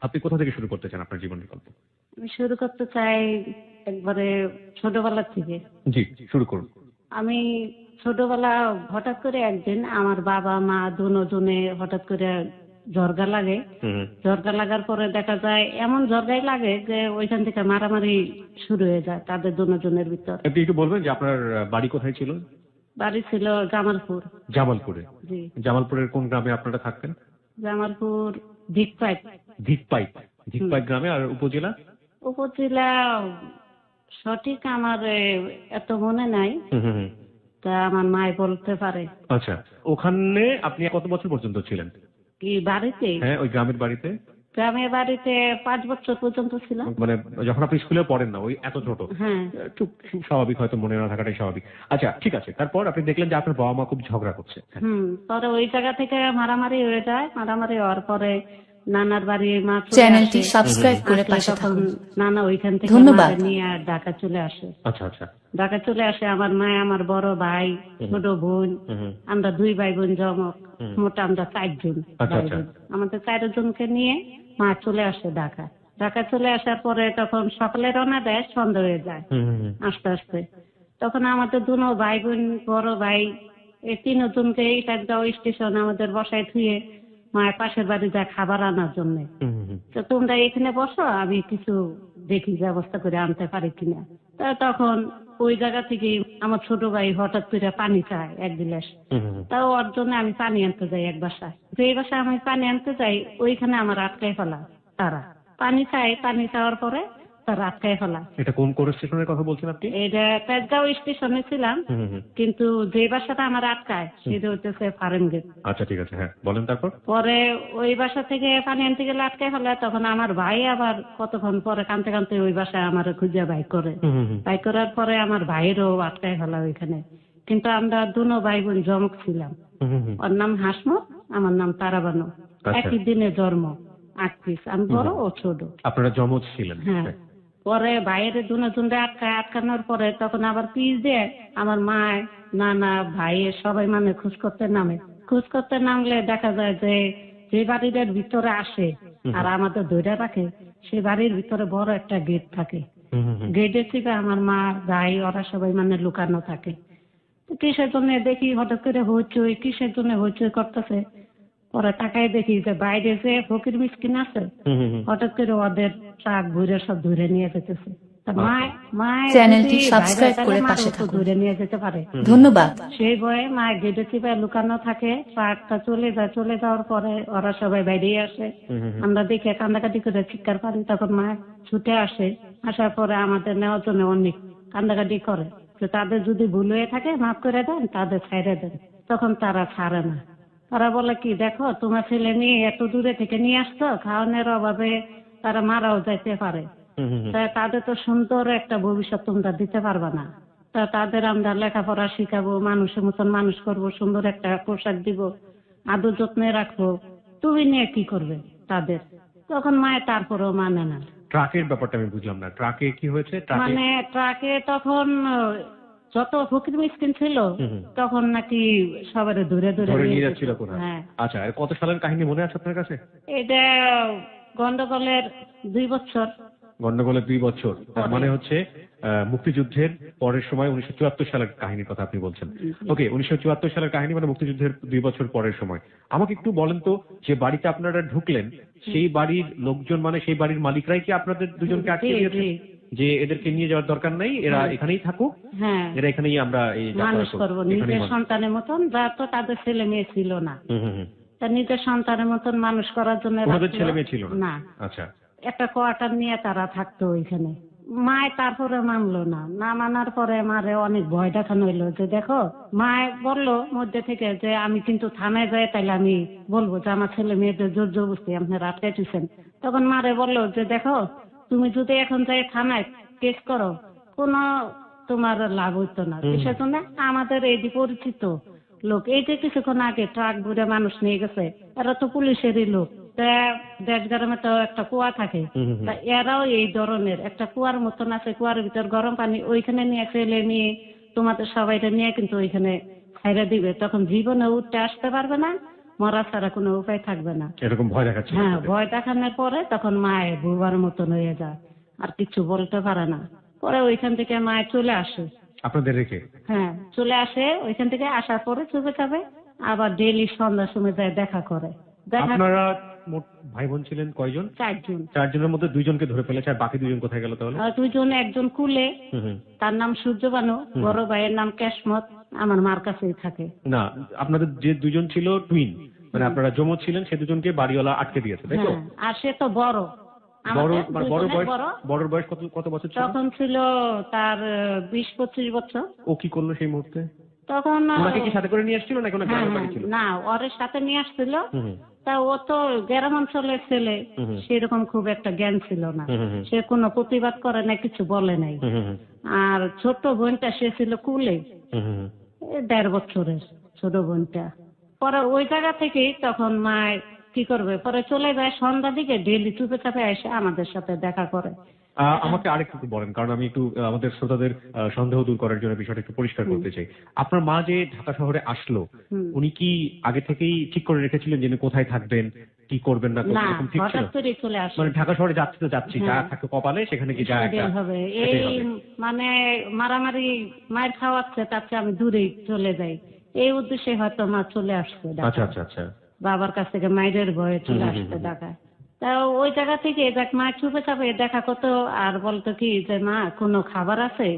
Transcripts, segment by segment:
আপনি কোথা থেকে শুরু করতে চান আপনার জীবনের গল্প? আমি শুরু করতে চাই একবারে ছোটবেলা থেকে। জি, শুরু করুন। আমি ছোটবেলা হঠাৎ করে একদিন আমার বাবা মা দুজনে হঠাৎ করে ঝরগা লাগে। ঝরগা লাগার পরে দেখা যায় এমন ঝরগাই লাগে যে ওইখান থেকে মারামারি শুরু হয়ে যায় তাদের দুজনের ভিতর। আপনি একটু বলবেন যে আপনার বাড়ি কোথায় ছিল? বাড়ি ছিল জামালপুর। জামালপুরে। জি, জামালপুরের কোন গ্রামে আপনারা থাকতেন? জামালপুর দিকপাইট। ধিকপাইট। ধিকপাইট গ্রামে। আর উপজেলা? উপজেলা সঠিক আমার এত মনে নাই, তা আমার মায় বলতে পারে। আচ্ছা, ওখানে আপনি কত বছর পর্যন্ত ছিলেন? কি বাড়িতে? হ্যাঁ, ওই গ্রামের বাড়িতে। গ্রামের বাড়িতে 5 বছর পর্যন্ত ছিলাম। মানে যখন আপনি স্কুলে পড়েন না, ওই এত ছোট। হ্যাঁ, একটু স্বাভাবিক, হয়তো মনে না থাকাটাই স্বাভাবিক। আচ্ছা, ঠিক আছে। তারপর আপনি দেখলেন যে আপনার বাবা মা খুব ঝগড়া করছে। পরে ওই জায়গা থেকে মারামারি হয়ে যায়। মারামারি হওয়ার পরে নানার বাড়ি মা চ্যানেলটি সাবস্ক্রাইব করে পাশে থাকুন। নানা ওইখান থেকে ধন্যবাদ। নিয়ে ঢাকা চলে আসে। আচ্ছা আচ্ছা। ঢাকা চলে আসে আমার মা, আমার বড় ভাই, ছোট বোন, আমরা 2 ভাই বোন জমক, মোট আমরা 4 জন। আমাদের 4 জনকে নিয়ে মা চলে আসে ঢাকা। ঢাকা চলে আসার পরে তখন সকালে রওনা দেয়, সন্ধ্যা হয়ে যায় আস্তে আস্তে। তখন আমাদের 2 ভাই বোন, বড় ভাই, এই 3 জনকে ইটারগাঁও স্টেশন আমাদের বসায় থুয়ে মায়ের পাশের বাড়ি যায় খাবার আনার জন্য। তো তোমরা এখানে বসো, আমি কিছু দেখি ব্যবস্থা করে আনতে পারি কিনা। তা তখন ওই জায়গা থেকে আমার ছোট ভাই হঠাৎ করে পানি চায় 1 গ্লাস। তাও ওর জন্য আমি পানি আনতে যাই এক বাসায়। যে বাসায় আমি পানি আনতে যাই ওইখানে আমার আটকায় ফেলা তারা। পানি চায়, পানি চাওয়ার পরে তারা আটকায় ফেলা। এটা কোন স্টেশনের কথা বলছেন আপনি? এটা তেজগাঁও স্টেশনে ছিলাম, কিন্তু যে বাসাটা আমার আটকায় সেটা হচ্ছে ফার্ম গেট। আচ্ছা, ঠিক আছে, হ্যাঁ বলেন। তারপর পরে ওই বাসা থেকে পানি আনতে গেলে আটকায় ফেলে। তখন আমার ভাই আবার কতক্ষণ পরে কানতে কানতে ওই বাসায় আমার খুঁজে বাইক করে। বাইক করার পরে আমার ভাইয়েরও আটকায় ফেলা ওইখানে। কিন্তু আমরা 2 ভাই বোন জমক ছিলাম। ওর নাম হাসমত, আমার নাম তারাবানু। একই দিনে জন্ম, 8 পিস। আমি বড়, ও ছোট। আপনারা জমজ ছিলেন? হ্যাঁ। পরে ভাইয়ের 2 জনরে আটকানোর পরে তখন আবার পিস দিয়ে আমার মা, নানা, ভাইয়ের সবাই মানে খোঁজ করতে নামে। খোঁজ করতে নামলে দেখা যায় যে যে বাড়িটার ভিতরে আসে আর আমাদের ধরে রাখে, সে বাড়ির ভিতরে বড় একটা গেট থাকে। গেটের থেকে আমার মা, ভাই ওরা সবাই মানে লুকানো থাকে। কিসের জন্য দেখি হঠাৎ করে হইচই, কিসের জন্য হইচই করতেছে। পরে তাকাই দেখি যে বাইরে যে ফকির মিসকিন আছে, হঠাৎ করে ওদের ট্রাক ঘুরে সব ধরে নিয়ে যেতেছে। চ্যানেলটি সাবস্ক্রাইব করে পাশে থাকুন। ধরে নিয়ে যেতে পারে। ধন্যবাদ। সেই ভয়ে মা গেটে চিপায় লুকানো থাকে। ট্রাকটা চলে যায়। চলে যাওয়ার পরে ওরা সবাই বাইরেই আসে। আমরা দেখে কান্দাকাটি করে চিৎকার পারি। তখন মা ছুটে আসে। আসার পরে আমাদের নেওয়ার জন্য অনেক কান্দাকাটি করে যে তাদের যদি ভুল হয়ে থাকে মাফ করে দেন, তাদের ছাইড়ে দেন। তখন তারা ছাড়ে না। তারা বলে কি, দেখো তোমার ছেলে নিয়ে এত দূরে থেকে নিয়ে আসতো, খাওয়ানোর অভাবে তারা মারাও যাইতে পারে। তাদের তো সুন্দর একটা ভবিষ্যৎ তোমরা দিতে পারবা না। তা তাদের আমরা লেখাপড়া শিখাবো, মানুষের মতন মানুষ করবো, সুন্দর একটা পোশাক দিব, আদর যত্নে রাখবো। তুমি নিয়ে কি করবে তাদের? তখন মায়ের তারপরেও মানে না। ট্রাকের ব্যাপারটা আমি বুঝলাম না। ট্রাকে কি হয়েছে? মানে ট্রাকে তখন যত ফকির মিসকিন ছিল তখন নাকি সবার ধরে ধরে নিয়ে যাচ্ছিল কোথায়? আচ্ছা, আর কত সালের কাহিনী মনে আছে আপনার কাছে? এটা গন্ডগোলের 2 বছর। গন্ডগোলের 2 বছর, তার মানে হচ্ছে মুক্তিযুদ্ধের পরের সময় 1974 সালের কাহিনীর কথা আপনি বলছেন। ওকে, 1974 সালের কাহিনী মানে মুক্তিযুদ্ধের 2 বছর পরের সময়। আমাকে একটু বলেন তো, যে বাড়িতে আপনারা ঢুকলেন সেই বাড়ির লোকজন, মানে সেই বাড়ির মালিকরাই কি আপনাদের দুজনকে আটকে দিয়েছে যে এদেরকে নিয়ে যাওয়ার দরকার নেই, এরা এখানেই থাকুক, এরা এখানেই আমরা এই মানুষ করবো নিজের সন্তানের মতন? যা তো তাদের ছেলে মেয়ে ছিল না, তা নিজের সন্তানের মতন মানুষ করার জন্য ছেলে মেয়ে ছিল না। আচ্ছা, একটা কোয়ার্টার নিয়ে তারা থাকতো ওইখানে। মায় তারপরে মানলো না। না মানার পরে মারে অনেক ভয় দেখানো হইলো যে দেখো, মায় বললো মধ্যে থেকে যে আমি কিন্তু থানায় যাই, তাইলে আমি বলবো যে আমার ছেলে মেয়েদের জোর জবরদস্তি আপনারা আটকাইতেছেন। তখন মারে বললো যে দেখো, তুমি যদি এখন যাই থানায় কেস করো, কোনো তোমার লাভ হইতো না। কিসের জন্য? আমাদের এই যে পরিচিত লোক, এই যে কিছুক্ষণ আগে ট্রাক ভরে মানুষ নিয়ে গেছে, এরা তো পুলিশেরই লোক। দেশ গ্রামে তো একটা কুয়া থাকে, তা এরাও এই ধরনের একটা কুয়ার মতন আছে, কুয়ার ভিতর গরম পানি, ওইখানে নিয়ে ফেলে নিয়ে তোমাদের সবাইটা নিয়ে কিন্তু ওইখানে ছাইড়া দিবে। তখন জীবনে উঠতে আসতে পারবে না, মরা ছাড়া কোনো উপায় থাকবে না। এরকম ভয় দেখাচ্ছে? হ্যাঁ, ভয় দেখানোর পরে তখন মায়ের বুবার মতন হয়ে যায়, আর কিছু বলতে পারে না। পরে ওইখান থেকে মায়ের চলে আসে আপনাদের রেখে? হ্যাঁ, চলে আসে। ওইখান থেকে আসার পরে চুপে চাপে আবার ডেইলি সন্ধ্যার সময় যায় দেখা করে। আপনারা মোট ভাই বোন ছিলেন কয়জন? 4 জন। 4 জনের মধ্যে 2 জনকে ধরে ফেলেছে, আর বাকি 2 জন কোথায় গেল তাহলে? 2 জন, একজন কুলে, তার নাম সূর্যবানু, বড় ভাইয়ের নাম কেশমত, আমার মার কাছেই থাকে। না, আপনাদের যে 2 জন ছিল টুইন, মানে আপনারা যমজ ছিলেন, সে 2 জনকে বাড়িওয়ালা আটকে দিয়েছে, তাই তো? হ্যাঁ, আর সে তো বড়। বড় বয়স কত বছর ছিল তখন? ছিল তার 20-25 বছর। ও কি করলো সেই মুহূর্তে? তখন ওনাকে কি সাথে করে নিয়ে আসছিল নাকি ওনার গ্রামের বাড়ি ছিল? না, ওর সাথে নিয়ে আসছিল। তা ও তো গ্রাম অঞ্চলের ছেলে, সেরকম খুব একটা জ্ঞান ছিল না, সে কোনো প্রতিবাদ করে না, কিছু বলে নাই। আর ছোট বোনটা সে ছিল কুলে, 1.5 বছরের ছোট বোনটা। পরে ওই জায়গা থেকেই তখন মা কি করবে, পরে চলে যায় সন্ধ্যার দিকে, ডেইলি চুপে চাপে এসে আমাদের সাথে দেখা করে। আমাকে আরেকটু বলেন, কারণ আমি একটু আমাদের শ্রোতাদের সন্দেহ দূর করার জন্য বিষয়টা একটু পরিষ্কার করতে চাই। আপনার মা যে ঢাকা শহরে আসলো, উনি কি আগে থেকেই ঠিক করে রেখেছিলেন যে উনি কোথায় থাকবেন, কি করবেন না করবেন, এরকম ঠিক ছিল? হঠাৎ করে চলে আসে। মানে ঢাকা শহরে যাচ্ছি তো যাচ্ছি, যা থাকে কপালে সেখানে কি যায় হবে, এই মানে মারামারি মায়ের খাওয়াচ্ছে, তার চেয়ে আমি দূরেই চলে যাই, এই উদ্দেশ্যে হয়তো মা চলে আসছে। আচ্ছা আচ্ছা আচ্ছা। বাবার কাছ থেকে মায়ের ভয়ে চলে আসতে ঢাকায়। তা ওই জায়গা থেকে দেখ মা চুপে চাপে দেখা করতো, আর বলতো কি যে মা কোনো খাবার আছে?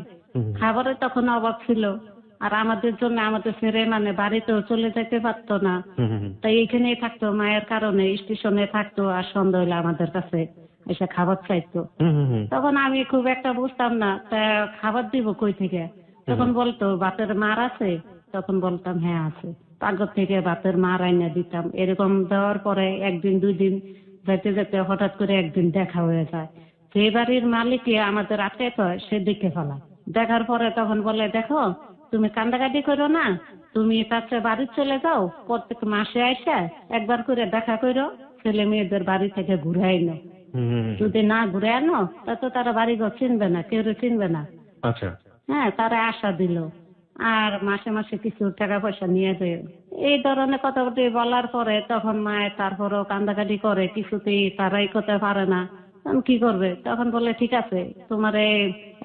খাবারের তখন অভাব ছিল, আর আমাদের জন্য আমাদের ছেড়ে মানে বাড়িতেও চলে যেতে পারতো না, তাই এইখানেই থাকতো, মায়ের কারণে স্টেশনে থাকতো, আর সন্ধ্যা হলে আমাদের কাছে এসে খাবার চাইতো। তখন আমি খুব একটা বুঝতাম না, তা খাবার দিব কই থেকে? তখন বলতো ভাতের মার আছে? তখন বলতাম হ্যাঁ আছে। পাগর থেকে ভাতের মার আইনা দিতাম। এরকম দেওয়ার পরে 1 দিন 2 দিন যেতে যেতে হঠাৎ করে একদিন দেখা হয়ে যায়। যে বাড়ির মালিককে আমাদের আটকাইতে হয় সে দেখে ফেলা। দেখার পরে তখন বলে, দেখো তুমি কান্দাকাটি করো না, তুমি তার বাড়ি চলে যাও, প্রত্যেক মাসে আসা একবার করে দেখা করো, ছেলে মেয়েদের বাড়ি থেকে ঘুরে আনো। যদি না ঘুরে আনো তা তো তারা বাড়ি ঘর চিনবে না, কেউ চিনবে না। আচ্ছা। হ্যাঁ, তারা আশা দিল, আর মাসে মাসে কিছু টাকা পয়সা নিয়ে যায়। এই ধরনের কথাবার্তা বলার পরে তখন মায়ের তারপরও কান্দাকাটি করে, কিছুতেই তারাই করতে পারে না। কি করবে? তখন বলে ঠিক আছে, তোমার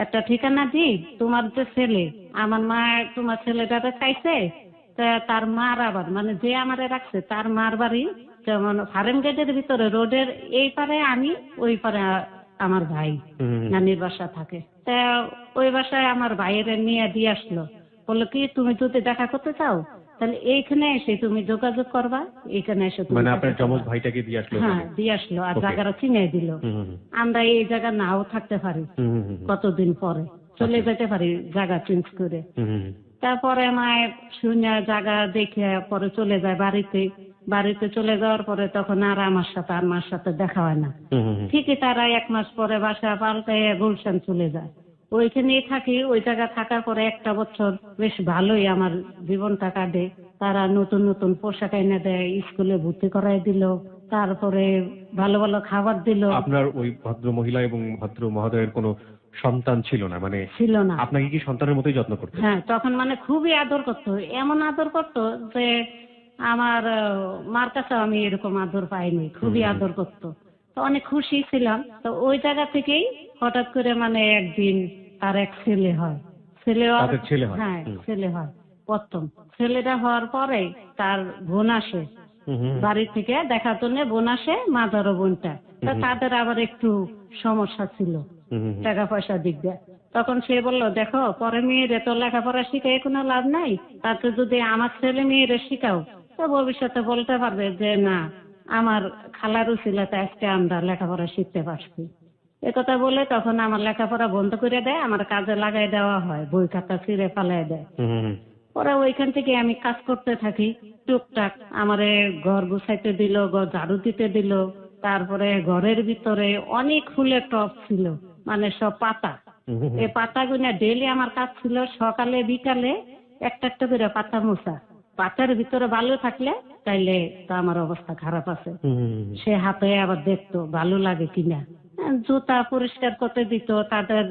একটা ঠিকানা দিই, তোমার যে ছেলে, আমার মা তোমার ছেলেটাকে চাইছে, তার মার আবার মানে যে আমারে রাখছে তার মার বাড়ি যেমন ফার্ম গেটের ভিতরে, রোডের এই পারে আমি, ওই পারে আমার ভাই নানির বাসা থাকে। তা ওই বাসায় আমার ভাইয়ের নিয়ে দিয়ে আসলো, বললো কি তুমি যদি দেখা করতে চাও তাহলে এইখানে এসে তুমি যোগাযোগ করবা, এইখানে এসে তুমি। মানে আপনার যমজ ভাইটাকে দিয়ে আসলো? হ্যাঁ, দিয়ে আসলো, আর জায়গাটা চিনিয়ে দিল। আমরা এই জায়গা নাও থাকতে পারি, কতদিন পরে চলে যেতে পারি জায়গা চেঞ্জ করে। তারপরে মায়ের শুনে জায়গা দেখে পরে চলে যায় বাড়িতে। বাড়িতে চলে যাওয়ার পরে তখন আর আমার সাথে আর মার সাথে দেখা হয় না। ঠিকই তারা 1 মাস পরে বাসা পাল্টায় গুলশান চলে যায়। ওইখানেই থাকি। ওই জায়গা থাকার পরে 1টা বছর বেশ ভালোই আমার জীবনটা কাটে। তারা নতুন নতুন পোশাক এনে দেয়, স্কুলে ভর্তি করাই দিল, তারপরে ভালো ভালো খাবার দিল। আপনার ওই ভদ্র মহিলা এবং ভদ্র মহোদয়ের কোনো সন্তান ছিল না? মানে ছিল না। আপনাকে কি সন্তানের মতোই যত্ন করতো? হ্যাঁ, তখন মানে খুবই আদর করতো, এমন আদর করতো যে আমার মার কাছে আমি এরকম আদর পাইনি, খুবই আদর করতো। তো অনেক খুশি ছিলাম। তো ওই জায়গা থেকেই হঠাৎ করে মানে একদিন তার এক ছেলে হয়। ছেলে হয়? হ্যাঁ, ছেলে হয় প্রথম। ছেলেটা হওয়ার পরে তার বোন আসে বাড়ি থেকে দেখার জন্য, বোন আসে, মাদার বোনটা। তাদের আবার একটু সমস্যা ছিল টাকা পয়সা দিক দিয়ে। তখন সে বলল, দেখো পরে মেয়েরে তো লেখাপড়া শিখাই কোনো লাভ নাই, তাতে যদি আমার ছেলে মেয়েরে শিখাও তো ভবিষ্যতে বলতে পারবে যে না আমার খালার উছিলাতে আজকে আমরা লেখাপড়া শিখতে পারছি। একথা বলে তখন আমার লেখাপড়া বন্ধ করে দেয়, আমার কাজে লাগাই দেওয়া হয়, বই খাতা ছিঁড়ে ফালাই দেয়। পরে ওইখান থেকে আমি কাজ করতে থাকি টুকটাক। আমারে ঘর গুছাইতে দিল, ঘর ঝাড়ু দিতে দিল, তারপরে ঘরের ভিতরে অনেক ফুলের টব ছিল, মানে সব পাতা। এই পাতাগুলো ডেইলি আমার কাজ ছিল, সকালে বিকালে একটা একটা করে পাতা মোছা। পাতার ভিতরে বালু থাকলে তাইলে তো আমার অবস্থা খারাপ আছে। সে হাতে আবার দেখতো ভালো লাগে কিনা, জুতা পরিষ্কার করতে দিত, তাদের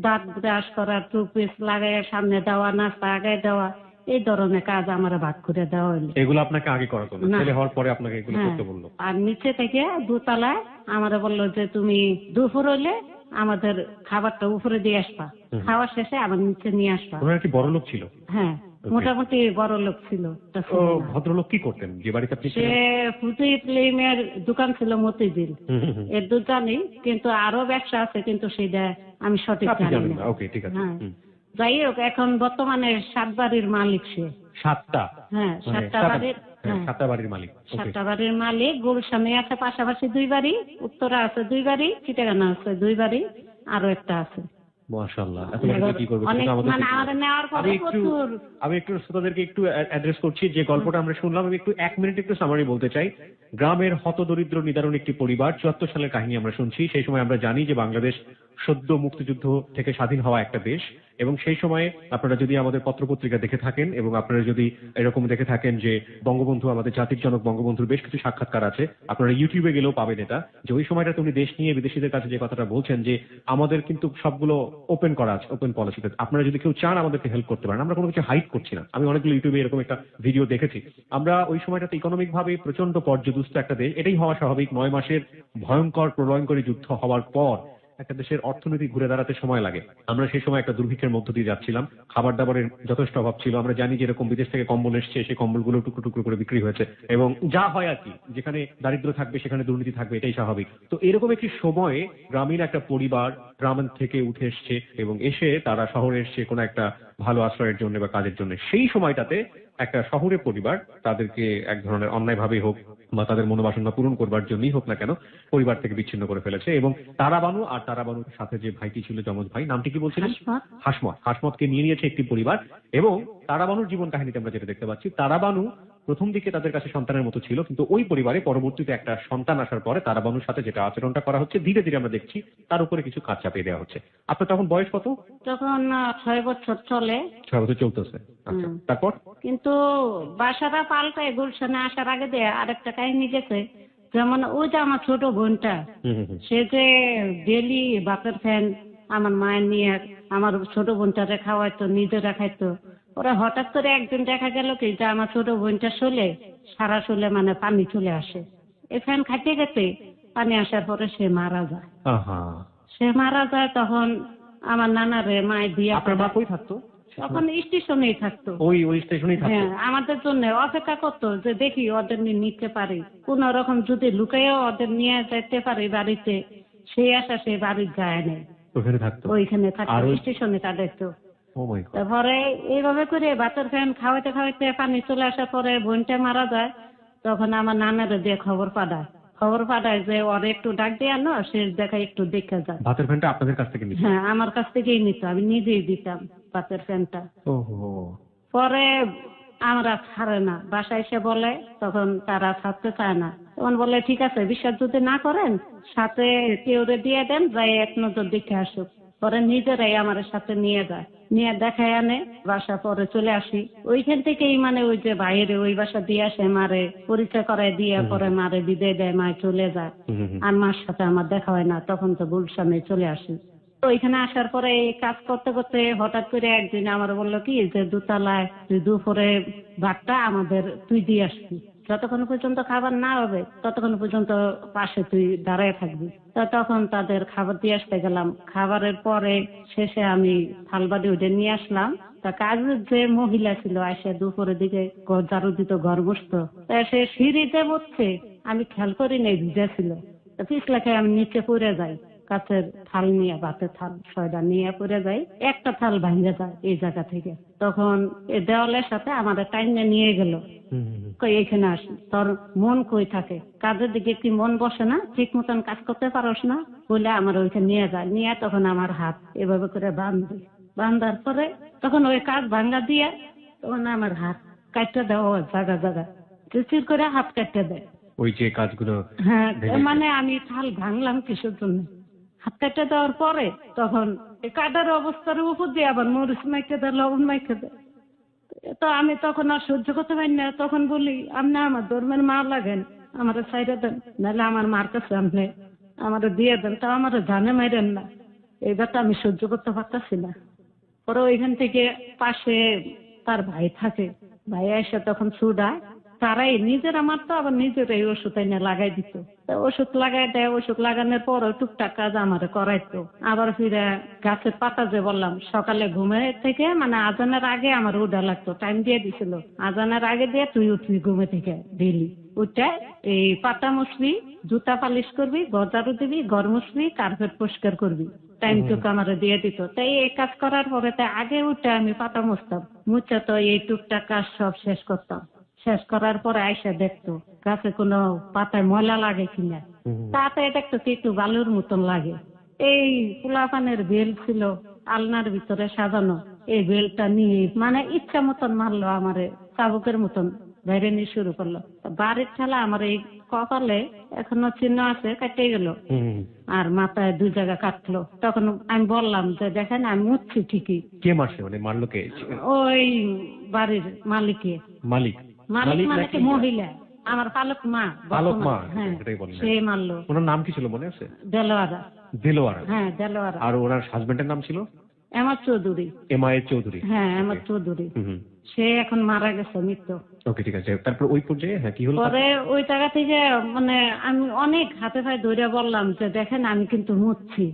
দাঁত ব্রাশ করা, টুথপেস্ট লাগাই সামনে দেওয়া, নাস্তা আগায় দেওয়া, এই ধরনের কাজ আমার ভাগ করে দেওয়া হলো। এগুলো আপনাকে আগে করাতো না, না। ছেলে হওয়ার পরে আপনাকে এগুলো হ্যাঁ। করতে বললো? আর নিচে থেকে দোতলায় আমার বললো যে তুমি দুপুর হলে আমাদের খাবারটা উপরে দিয়ে আসবা, খাওয়া শেষে আবার নিচে নিয়ে আসবা। ওনারা কি বড় লোক ছিল? হ্যাঁ, মোটামুটি বড় লোক ছিল। তা ও ছিল না। ভদ্রলোক কি করতেন যে বাড়িতে আপনি সে ছিলেন? ফুটি ফিল্মের দোকান ছিল মতিঝিল, এর দূর জানি, কিন্তু আরো ব্যবসা আছে, কিন্তু সেটা আমি সঠিক আপনি জানি জানেন না। না, ওকে ঠিক আছে। হ্যাঁ, যাই হোক, এখন বর্তমানে 7 বাড়ির মালিক সে। 7টা? হ্যাঁ, মানে 7টা বাড়ির। হ্যাঁ, 7টা বাড়ির মালিক। ওকে। 7টা বাড়ির মালিক। গুলশানে আছে পাশাপাশি 2 বাড়ি, উত্তরা আছে 2 বাড়ি, চিটাগাং আছে 2 বাড়ি, আরো একটা আছে। মাশাআল্লাহ, এত বড় কি করবে? অনেক, সেটা আমাদের মানে ঠিক না। আমাদের নেওয়ার পরে প্রচুর। আমি একটু শ্রোতাদেরকে একটু অ্যাড্রেস করছি যে গল্পটা আমরা শুনলাম। আমি একটু 1 মিনিট একটু সামারি বলতে চাই। গ্রামের হতদরিদ্র নিদারুণ একটি পরিবার, 74 সালের কাহিনী আমরা শুনছি। সেই সময় আমরা জানি যে বাংলাদেশ সদ্য মুক্তিযুদ্ধ থেকে স্বাধীন হওয়া একটা দেশ, এবং সেই সময়ে আপনারা যদি আমাদের পত্রপত্রিকা দেখে থাকেন এবং আপনারা যদি এরকম দেখে থাকেন যে বঙ্গবন্ধু, আমাদের জাতির জনক বঙ্গবন্ধুর বেশ কিছু সাক্ষাৎকার আছে, আপনারা ইউটিউবে গেলেও পাবেন এটা, যে ওই সময়টাতে উনি দেশ নিয়ে বিদেশিদের কাছে যে কথাটা বলছেন যে আমাদের কিন্তু সবগুলো ওপেন করা আছে, ওপেন পলিসিতে, আপনারা যদি কেউ চান আমাদেরকে হেল্প করতে পারেন, আমরা কোনো কিছু হাইড করছি না। আমি অনেকগুলো ইউটিউবে এরকম একটা ভিডিও দেখেছি। আমরা ওই সময়টাতে ইকোনমিক ভাবে প্রচন্ড পর্যদুস্ত একটা দেশ, এটাই হওয়া স্বাভাবিক। 9 মাসের ভয়ঙ্কর প্রলয়ঙ্করী যুদ্ধ হওয়ার পর একটা দেশের অর্থনীতি ঘুরে দাঁড়াতে সময় লাগে। আমরা সেই সময় একটা দুর্ভিক্ষের মধ্য দিয়ে যাচ্ছিলাম, খাবার দাবারের যথেষ্ট অভাব ছিল। আমরা জানি যে এরকম বিদেশ থেকে কম্বল এসছে, সেই কম্বলগুলো টুকরো টুকরো করে বিক্রি হয়েছে, এবং যা হয় আর কি, যেখানে দারিদ্র থাকবে সেখানে দুর্নীতি থাকবে, এটাই স্বাভাবিক। তো এরকম একটি সময়ে গ্রামীণ একটা পরিবার গ্রাম থেকে উঠে এসছে এবং এসে তারা শহরে এসছে কোনো একটা ভালো আশ্রয়ের জন্য বা কাজের জন্য। সেই সময়টাতে একটা শহুরে পরিবার তাদেরকে এক ধরনের অন্যায়ভাবে হোক বা তাদের মনোবাসনা পূরণ করবার জন্যই হোক না কেন, পরিবার থেকে বিচ্ছিন্ন করে ফেলেছে। এবং তারাবানু আর তারাবানুর সাথে যে ভাইটি ছিল, যমজ ভাই, নামটি কি বলছিলেন? হাসমতকে নিয়ে নিয়েছে একটি পরিবার। এবং তারাবানুর জীবন কাহিনীতে আমরা যেটা দেখতে পাচ্ছি, তারাবানু প্রথম দিকে তাদের কাছে সন্তানের মতো ছিল, কিন্তু ওই পরিবারে পরবর্তীতে একটা সন্তান আসার পরে তারাবানুর সাথে যেটা আচরণটা করা হচ্ছে, ধীরে ধীরে আমরা দেখছি তার উপরে কিছু কাজ চাপিয়ে দেওয়া হচ্ছে। আপনার তখন বয়স কত? তখন 6 বছর চলে। 6 বছর চলতেছে। আচ্ছা, তারপর? কিন্তু বাসাটা পাল্টায় গুলশানে আসার আগে দিয়ে আরেকটা কাহিনী গেছে। যেমন ওই যে আমার ছোট বোনটা, সে যে ডেলি বাপের ফ্যান আমার মায়ের নিয়ে আমার ছোট বোনটারে খাওয়াইতো, নিজেরা খাইতো। ওরা হঠাৎ করে একদিন দেখা গেল কি যে আমার ছোট বোনটা শোলে, সারা শোলে মানে পানি চলে আসে। এই ফ্যান খাইতে খেতে পানি আসার পরে সে মারা যায়। সে মারা যায়, তখন আমার নানারে মায় দিয়ে। আপনার মা কই থাকতো তখন? স্টেশনেই থাকতো। ওই স্টেশনেই থাকতো? হ্যাঁ, আমাদের জন্য অপেক্ষা করতো যে দেখি ওদের নিতে পারি, কোন রকম যদি লুকাইও ওদের নিয়ে যেতে পারি বাড়িতে, সেই আশা সে বাড়ি যায় না, ওখানে থাকতো। ওইখানে থাকতো, স্টেশনে কাটাইতো। তারপরে এইভাবে করে ভাতের ফ্যান খাওয়াইতে খাওয়াইতে পানি চলে আসার পরে বোনটা মারা যায়। তখন আমার নানারে দিয়ে খবর পাঠায় যে ওরে একটু ডাক দিয়ে আনো, সে দেখা একটু দেখে যায়। ভাতের ফ্যানটা আপনাদের কাছ থেকে নিত? হ্যাঁ, আমার কাছ থেকেই নিত, আমি নিজেই দিতাম ভাতের ফ্যানটা। পরে আমরা ছাড়ে না, বাসায় এসে বলে, তখন তারা ছাড়তে চায় না। তখন বলে ঠিক আছে, বিশ্বাস যদি না করেন সাথে কেউরে দিয়ে দেন, যাই এক নজর দেখে আসুক। পরে নিজেরাই আমার সাথে নিয়ে যায়, নিয়ে দেখায় আনে। বাসা পরে চলে আসি, ওইখান থেকেই মানে ওই যে বাইরে ওই বাসা দিয়ে আসে, মারে পরিচয় করায় দিয়ে পরে মারে বিদায় দেয়, মায় চলে যায়। আর মার সাথে আমার দেখা হয় না, তখন তো গুলশানে চলে আসি। তো ওইখানে আসার পরে এই কাজ করতে করতে হঠাৎ করে একদিন আমার বললো কি যে দোতলায় তুই দুপুরে ভাতটা আমাদের তুই দিয়ে আসবি, যতক্ষণ পর্যন্ত খাবার না হবে ততক্ষণ পর্যন্ত পাশে তুই দাঁড়ায় থাকবি। তো তখন তাদের খাবার দিয়ে আসতে গেলাম। খাবারের পরে শেষে আমি থালবাড়ি ওইটা নিয়ে আসলাম। তা কাজের যে মহিলা ছিল আসে দুপুরের দিকে ঝাড়ু দিত, ঘর বসতো, তা সে সিঁড়িতে বসছে, আমি খেয়াল করি নাই ভিজা ছিল। পিছলা খেয়ে আমি নিচে পড়ে যাই, কাছের থাল নিয়ে, ভাতের থাল 6টা নিয়ে পড়ে যাই, একটা থাল ভাঙে যায় এই জায়গা থেকে। তখন এই দেওয়ালের সাথে আমার টাইনে নিয়ে গেল, এইখানে আসি, তোর মন কই থাকে, কাজের দিকে কি মন বসে না, ঠিক মতন কাজ করতে পারোস না বলে আমার ওইখানে নিয়ে যায়। নিয়ে তখন আমার হাত এভাবে করে বান্ধার পরে তখন ওই কাজ ভাঙ্গা দিয়ে তখন আমার হাত কাটতে দেওয়া জায়গা জায়গা চির করে হাত কাটতে দেয়। ওই যে কাজগুলো? হ্যাঁ, মানে আমি থাল ভাঙলাম কিসের জন্য? হাত কাটতে দেওয়ার পরে তখন কাটার অবস্থার উপর দিয়ে আবার মরিচ মাইকে দেয়, লবণ মাইকে দেয়। তো আমি তখন আর সহ্য করতে পারি না, তখন বলি আপনি আমার ধর্মের মা লাগেন, আমার সাইডে দেন, নাহলে আমার মার কাছে আপনি আমার দিয়ে দেন, তা আমার জানে মাইরেন না। এইবার তো আমি সহ্য করতে পারতেছি না। পরে ওইখান থেকে পাশে তার ভাই থাকে, ভাই এসে তখন সুডায়, তারাই নিজের আমার তো আবার নিজের এই ওষুধ এনে লাগাই দিত। ওষুধ লাগাই দেয়, ওষুধ লাগানোর পর টুকটাক কাজ আমার করাইতো। আবার ফিরে গাছের পাতা যে বললাম, সকালে ঘুমে থেকে মানে আজানের আগে আমার উঠা লাগতো, টাইম দিয়ে দিছিল, আজানের আগে দিয়ে তুই উঠবি ঘুমে থেকে ডেইলি। উঠে এই পাতা মুছবি, জুতা পালিশ করবি, গজারু দিবি, ঘর মুছবি, কার্পেট পরিষ্কার করবি, টাইম টুক আমার দিয়ে দিত। তাই এই কাজ করার পরে তাই আগে উঠে আমি পাতা মুছতাম, মুছে তো এই টুকটাক কাজ সব শেষ করতাম। শেষ করার পরে আইসা দেখতো গাছে কোনো পাতায় ময়লা লাগে কিনা, তাতে দেখতো কি একটু বালুর মতন লাগে। এই পোলাপানের বেল ছিল আলনার ভিতরে সাজানো, এই বেলটা নিয়ে মানে ইচ্ছা মতন মারলো, আমারে চাবুকের মতন বাইরে নিয়ে শুরু করলো। বাড়ির ঠেলা আমার এই কপালে এখনো চিহ্ন আছে, কাটে গেল, আর মাথায় 2 জায়গা কাটলো। তখন আমি বললাম যে দেখেন আমি মুছছি ঠিকই। কে মারছে, মানে মারলো কে? ওই বাড়ির মালিকে। মালিক মালিক মানে কি মহিলা, আমার পালক মা। পালক মা, হ্যাঁ, এটাই বলেন। সে মারলো। ওনার নাম কি ছিল মনে আছে? দেলোয়ারা। দিলওয়ারা? হ্যাঁ, দেলোয়ারা। আর ওনার হাজবেন্ডের নাম ছিল এমআর চৌধুরী। এমআই চৌধুরী? হ্যাঁ, এমআর চৌধুরী। সে এখন মারা গেছে, মৃত্যু। ওকে, ঠিক আছে। তারপর ওই পর্যায়ে হ্যাঁ কি হলো? পরে ওই জায়গা থেকে মানে আমি অনেক হাতে পায়ে ধরে বললাম যে দেখেন আমি কিন্তু মুছছি,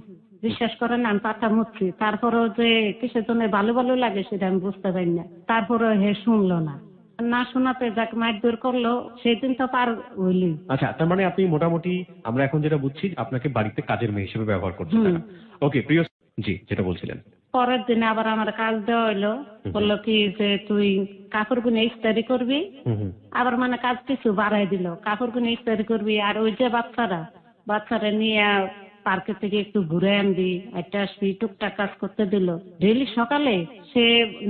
বিশ্বাস করেন আমি পাতা মুছছি। তারপরেও যে কিসের জন্য ভালো ভালো লাগে সেটা আমি বুঝতে পারি না। তারপরে হে শুনলো না, না শোনাতে যাক মারধর করলো, সেদিন তো পার হইলি। আচ্ছা, তার মানে আপনি মোটামুটি আমরা এখন যেটা বুঝছি আপনাকে বাড়িতে কাজের মেয়ে হিসেবে ব্যবহার করছেন। ওকে, প্রিয় জি, যেটা বলছিলেন। পরের দিনে আবার আমার কাজ দেওয়া হইলো, বললো কি যে তুই কাপড় গুনে ইস্তারি করবি। আবার মানে কাজ কিছু বাড়াই দিল, কাপড় গুনে ইস্তারি করবি, আর ওই যে বাচ্চারা নিয়ে পার্কের থেকে একটু ঘুরে আনবি, একটা আসবি, টুকটাক কাজ করতে দিল। ডেইলি সকালে সে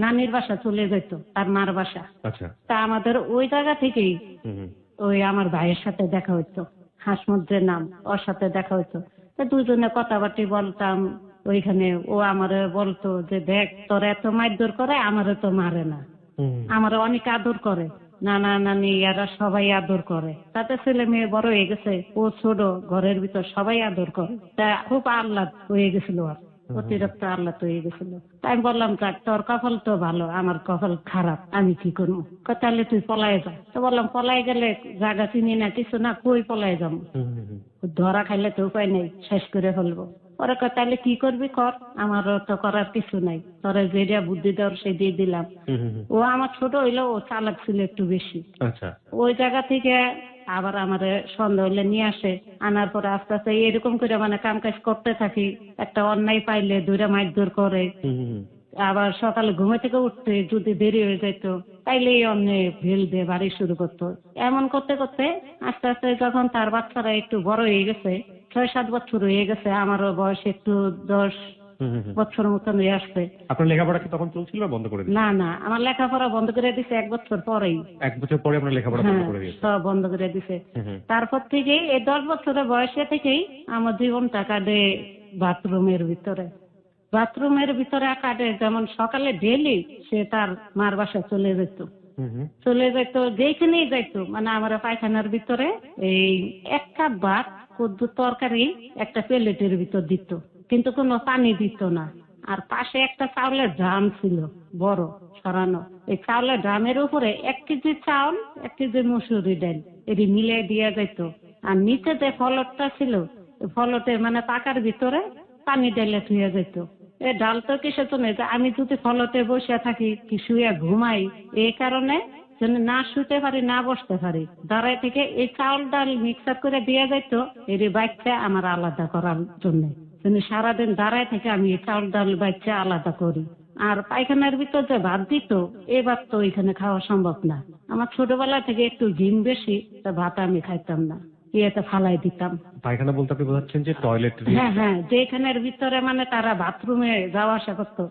নানির বাসা চলে যেত, তার মার বাসা। আচ্ছা। তা আমাদের ওই জায়গা থেকেই ওই আমার ভাইয়ের সাথে দেখা হইতো, হাসমুদ্রের নাম, ওর সাথে দেখা হইতো। তা দুজনে কথাবার্তি বলতাম ওইখানে। ও আমারে বলতো যে দেখ তোর এত মারধর করে, আমারে তো মারে না, আমারে অনেক আদর করে, নানা নানি এরা সবাই আদর করে। তাতে ছেলে মেয়ে বড় হয়ে গেছে, ও ছোট, ঘরের ভিতর সবাই আদর করে। তা খুব আহ্লাদ হয়ে গেছিল, আর অতিরিক্ত আহ্লাদ হয়ে গেছিল। তাই আমি বললাম যাক তোর কপাল তো ভালো, আমার কপাল খারাপ, আমি কি করবো? তাহলে তুই পলায় যা। তো বললাম পলাই গেলে জায়গা চিনি না কিছু না, কই পলাই যাবো? ধরা খাইলে তো উপায় নেই, শেষ করে ফেলবো। ওরা কয় তাহলে কি করবি কর, আমারও তো করার কিছু নাই, তোরা যেটা বুদ্ধি দেওয়ার সে দিয়ে দিলাম। ও আমার ছোট হইলেও ও চালাক ছিল একটু বেশি। আচ্ছা। ওই জায়গা থেকে আবার আমার সন্ধ্যা হইলে নিয়ে আসে, আনার পরে আস্তে আস্তে এরকম করে মানে কাম কাজ করতে থাকি। একটা অন্যায় পাইলে দূরে মারধর করে। আবার সকালে ঘুমে থেকে উঠতে যদি দেরি হয়ে যেত তাইলে অন্য ভেল দিয়ে বাড়ি শুরু করতো। এমন করতে করতে আস্তে আস্তে যখন তার বাচ্চারা একটু বড় হয়ে গেছে, 6-7 বছর হয়ে গেছে, আমারও বয়স একটু 10 বছর মতন হয়ে আসছে। আপনার লেখাপড়া কি তখন চলছিল না বন্ধ করে দিয়েছেন? না না, আমার লেখাপড়া বন্ধ করে দিছে 1 বছর পরেই। 1 বছর পরে আপনার লেখাপড়া বন্ধ করে দিয়েছেন? সব বন্ধ করে দিছে। তারপর থেকেই এই 10 বছরের বয়সে থেকেই আমার জীবনটা কাটে বাথরুমের ভিতরে। বাথরুমের ভিতরে কাটে, যেমন সকালে ডেইলি সে তার মার বাসায় চলে যেত, যেখানেই যাইতো মানে আমার পায়খানার ভিতরে এই 1 কাপ ভাত, কদ্দুর তরকারি একটা প্লেটের ভিতর দিত, কিন্তু কোনো পানি দিত না। আর পাশে একটা চাউলের ড্রাম ছিল বড় সরানো, এই চাউলের ড্রামের উপরে 1 কেজি চাউল, 1 কেজি মসুরি ডাল এটি মিলে দিয়ে যেত। আর নিচে যে ফলটটা ছিল, ফলটের মানে পাকার ভিতরে পানি ঢেলে ধুয়ে যেত। এ ডাল তো কিসের জন্য, আমি যদি ফলতে বসে থাকি কি শুয়ে ঘুমাই, এই কারণে যেন না শুতে পারি না বসতে পারি, দাঁড়ায় থেকে এই চাউল ডাল মিক্সার করে দিয়ে যাইতো এর বাচ্চা আমার আলাদা করার জন্য। সারাদিন দাঁড়ায় থেকে আমি এই চাউল ডাল বাচ্চা আলাদা করি। আর পায়খানার ভিতর যে ভাত দিত, এ ভাত তো ওইখানে খাওয়া সম্ভব না। আমার ছোটবেলা থেকে একটু ঘিম বেশি, তা ভাত আমি খাইতাম না, ইয়েতে ফালাই দিতাম। পায়খানা বলতে আপনি বোঝাচ্ছেন যে টয়লেট? হ্যাঁ, যেখানের ভিতরে মানে তারা বাথরুমে যাওয়া আসা করতো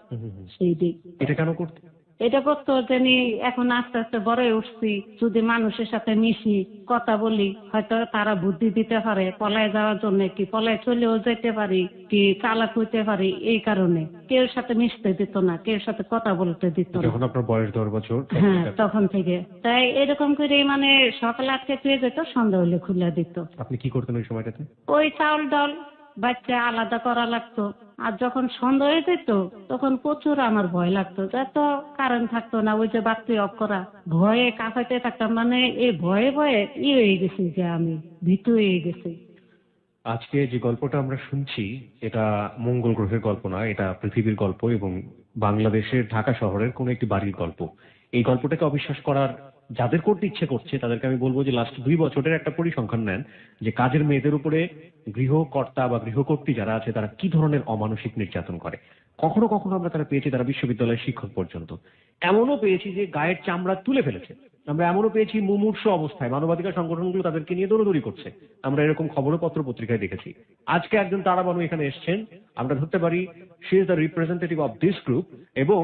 সেই দিক। এটা কেন করতো? এটা করতো জানি এখন আস্তে আস্তে বড় হয়ে উঠছি, যদি মানুষের সাথে মিশি কথা বলি হয়তো তারা বুদ্ধি দিতে পারে পলায় যাওয়ার জন্য, কি পলায় চলেও যেতে পারি, কি চালাক হইতে পারি। এই কারণে কেউ সাথে মিশতে দিত না, কেউ সাথে কথা বলতে দিত না। যখন আপনার বয়স 10 বছর? হ্যাঁ, তখন থেকে। তাই এরকম করে মানে সকালে আটকে পেয়ে যেত, সন্ধ্যা হলে খুলে দিত। আপনি কি করতেন ওই সময়টাতে? ওই চাউল ডাল বাচ্চা আলাদা করা লাগতো, আর যখন সন্ধ্যা হয়ে যেত তখন প্রচুর আমার ভয় লাগতো, এত কারেন্ট থাকতো না, ওই যে বাতি অফ করা, ভয়ে কাঁপাইতে থাকতাম, মানে এই ভয়ে ভয়ে হয়ে গেছি, যে আমি ভীতু হয়ে গেছি। আজকে যে গল্পটা আমরা শুনছি এটা মঙ্গল গ্রহের গল্প না, এটা পৃথিবীর গল্প এবং বাংলাদেশের ঢাকা শহরের কোন একটি বাড়ির গল্প। এই গল্পটাকে অবিশ্বাস করার যাদের করতে ইচ্ছে করছে তাদেরকে আমি বলবো যে লাস্ট 2 বছরের একটা পরিসংখ্যান নেন যে কাজের মেয়েদের উপরে গৃহকর্তা বা গৃহকর্ত্রী যারা আছে তারা কি ধরনের অমানসিক নির্যাতন করে। কখনো কখনো আমরা তারা পেয়েছি তারা বিশ্ববিদ্যালয়ের শিক্ষক পর্যন্ত, এমনও পেয়েছি যে গায়ের চামড়া তুলে ফেলেছে। আমরা এমনও পেয়েছি মুমূর্ষু অবস্থায় মানবাধিকার সংগঠনগুলো তাদেরকে নিয়ে দৌড়দৌড়ি করছে। আমরা এরকম খবরও পত্র পত্রিকায় দেখেছি। আজকে একজন তারাবানু এখানে এসেছেন, আমরা ধরতে পারি she is the representative of this group, এবং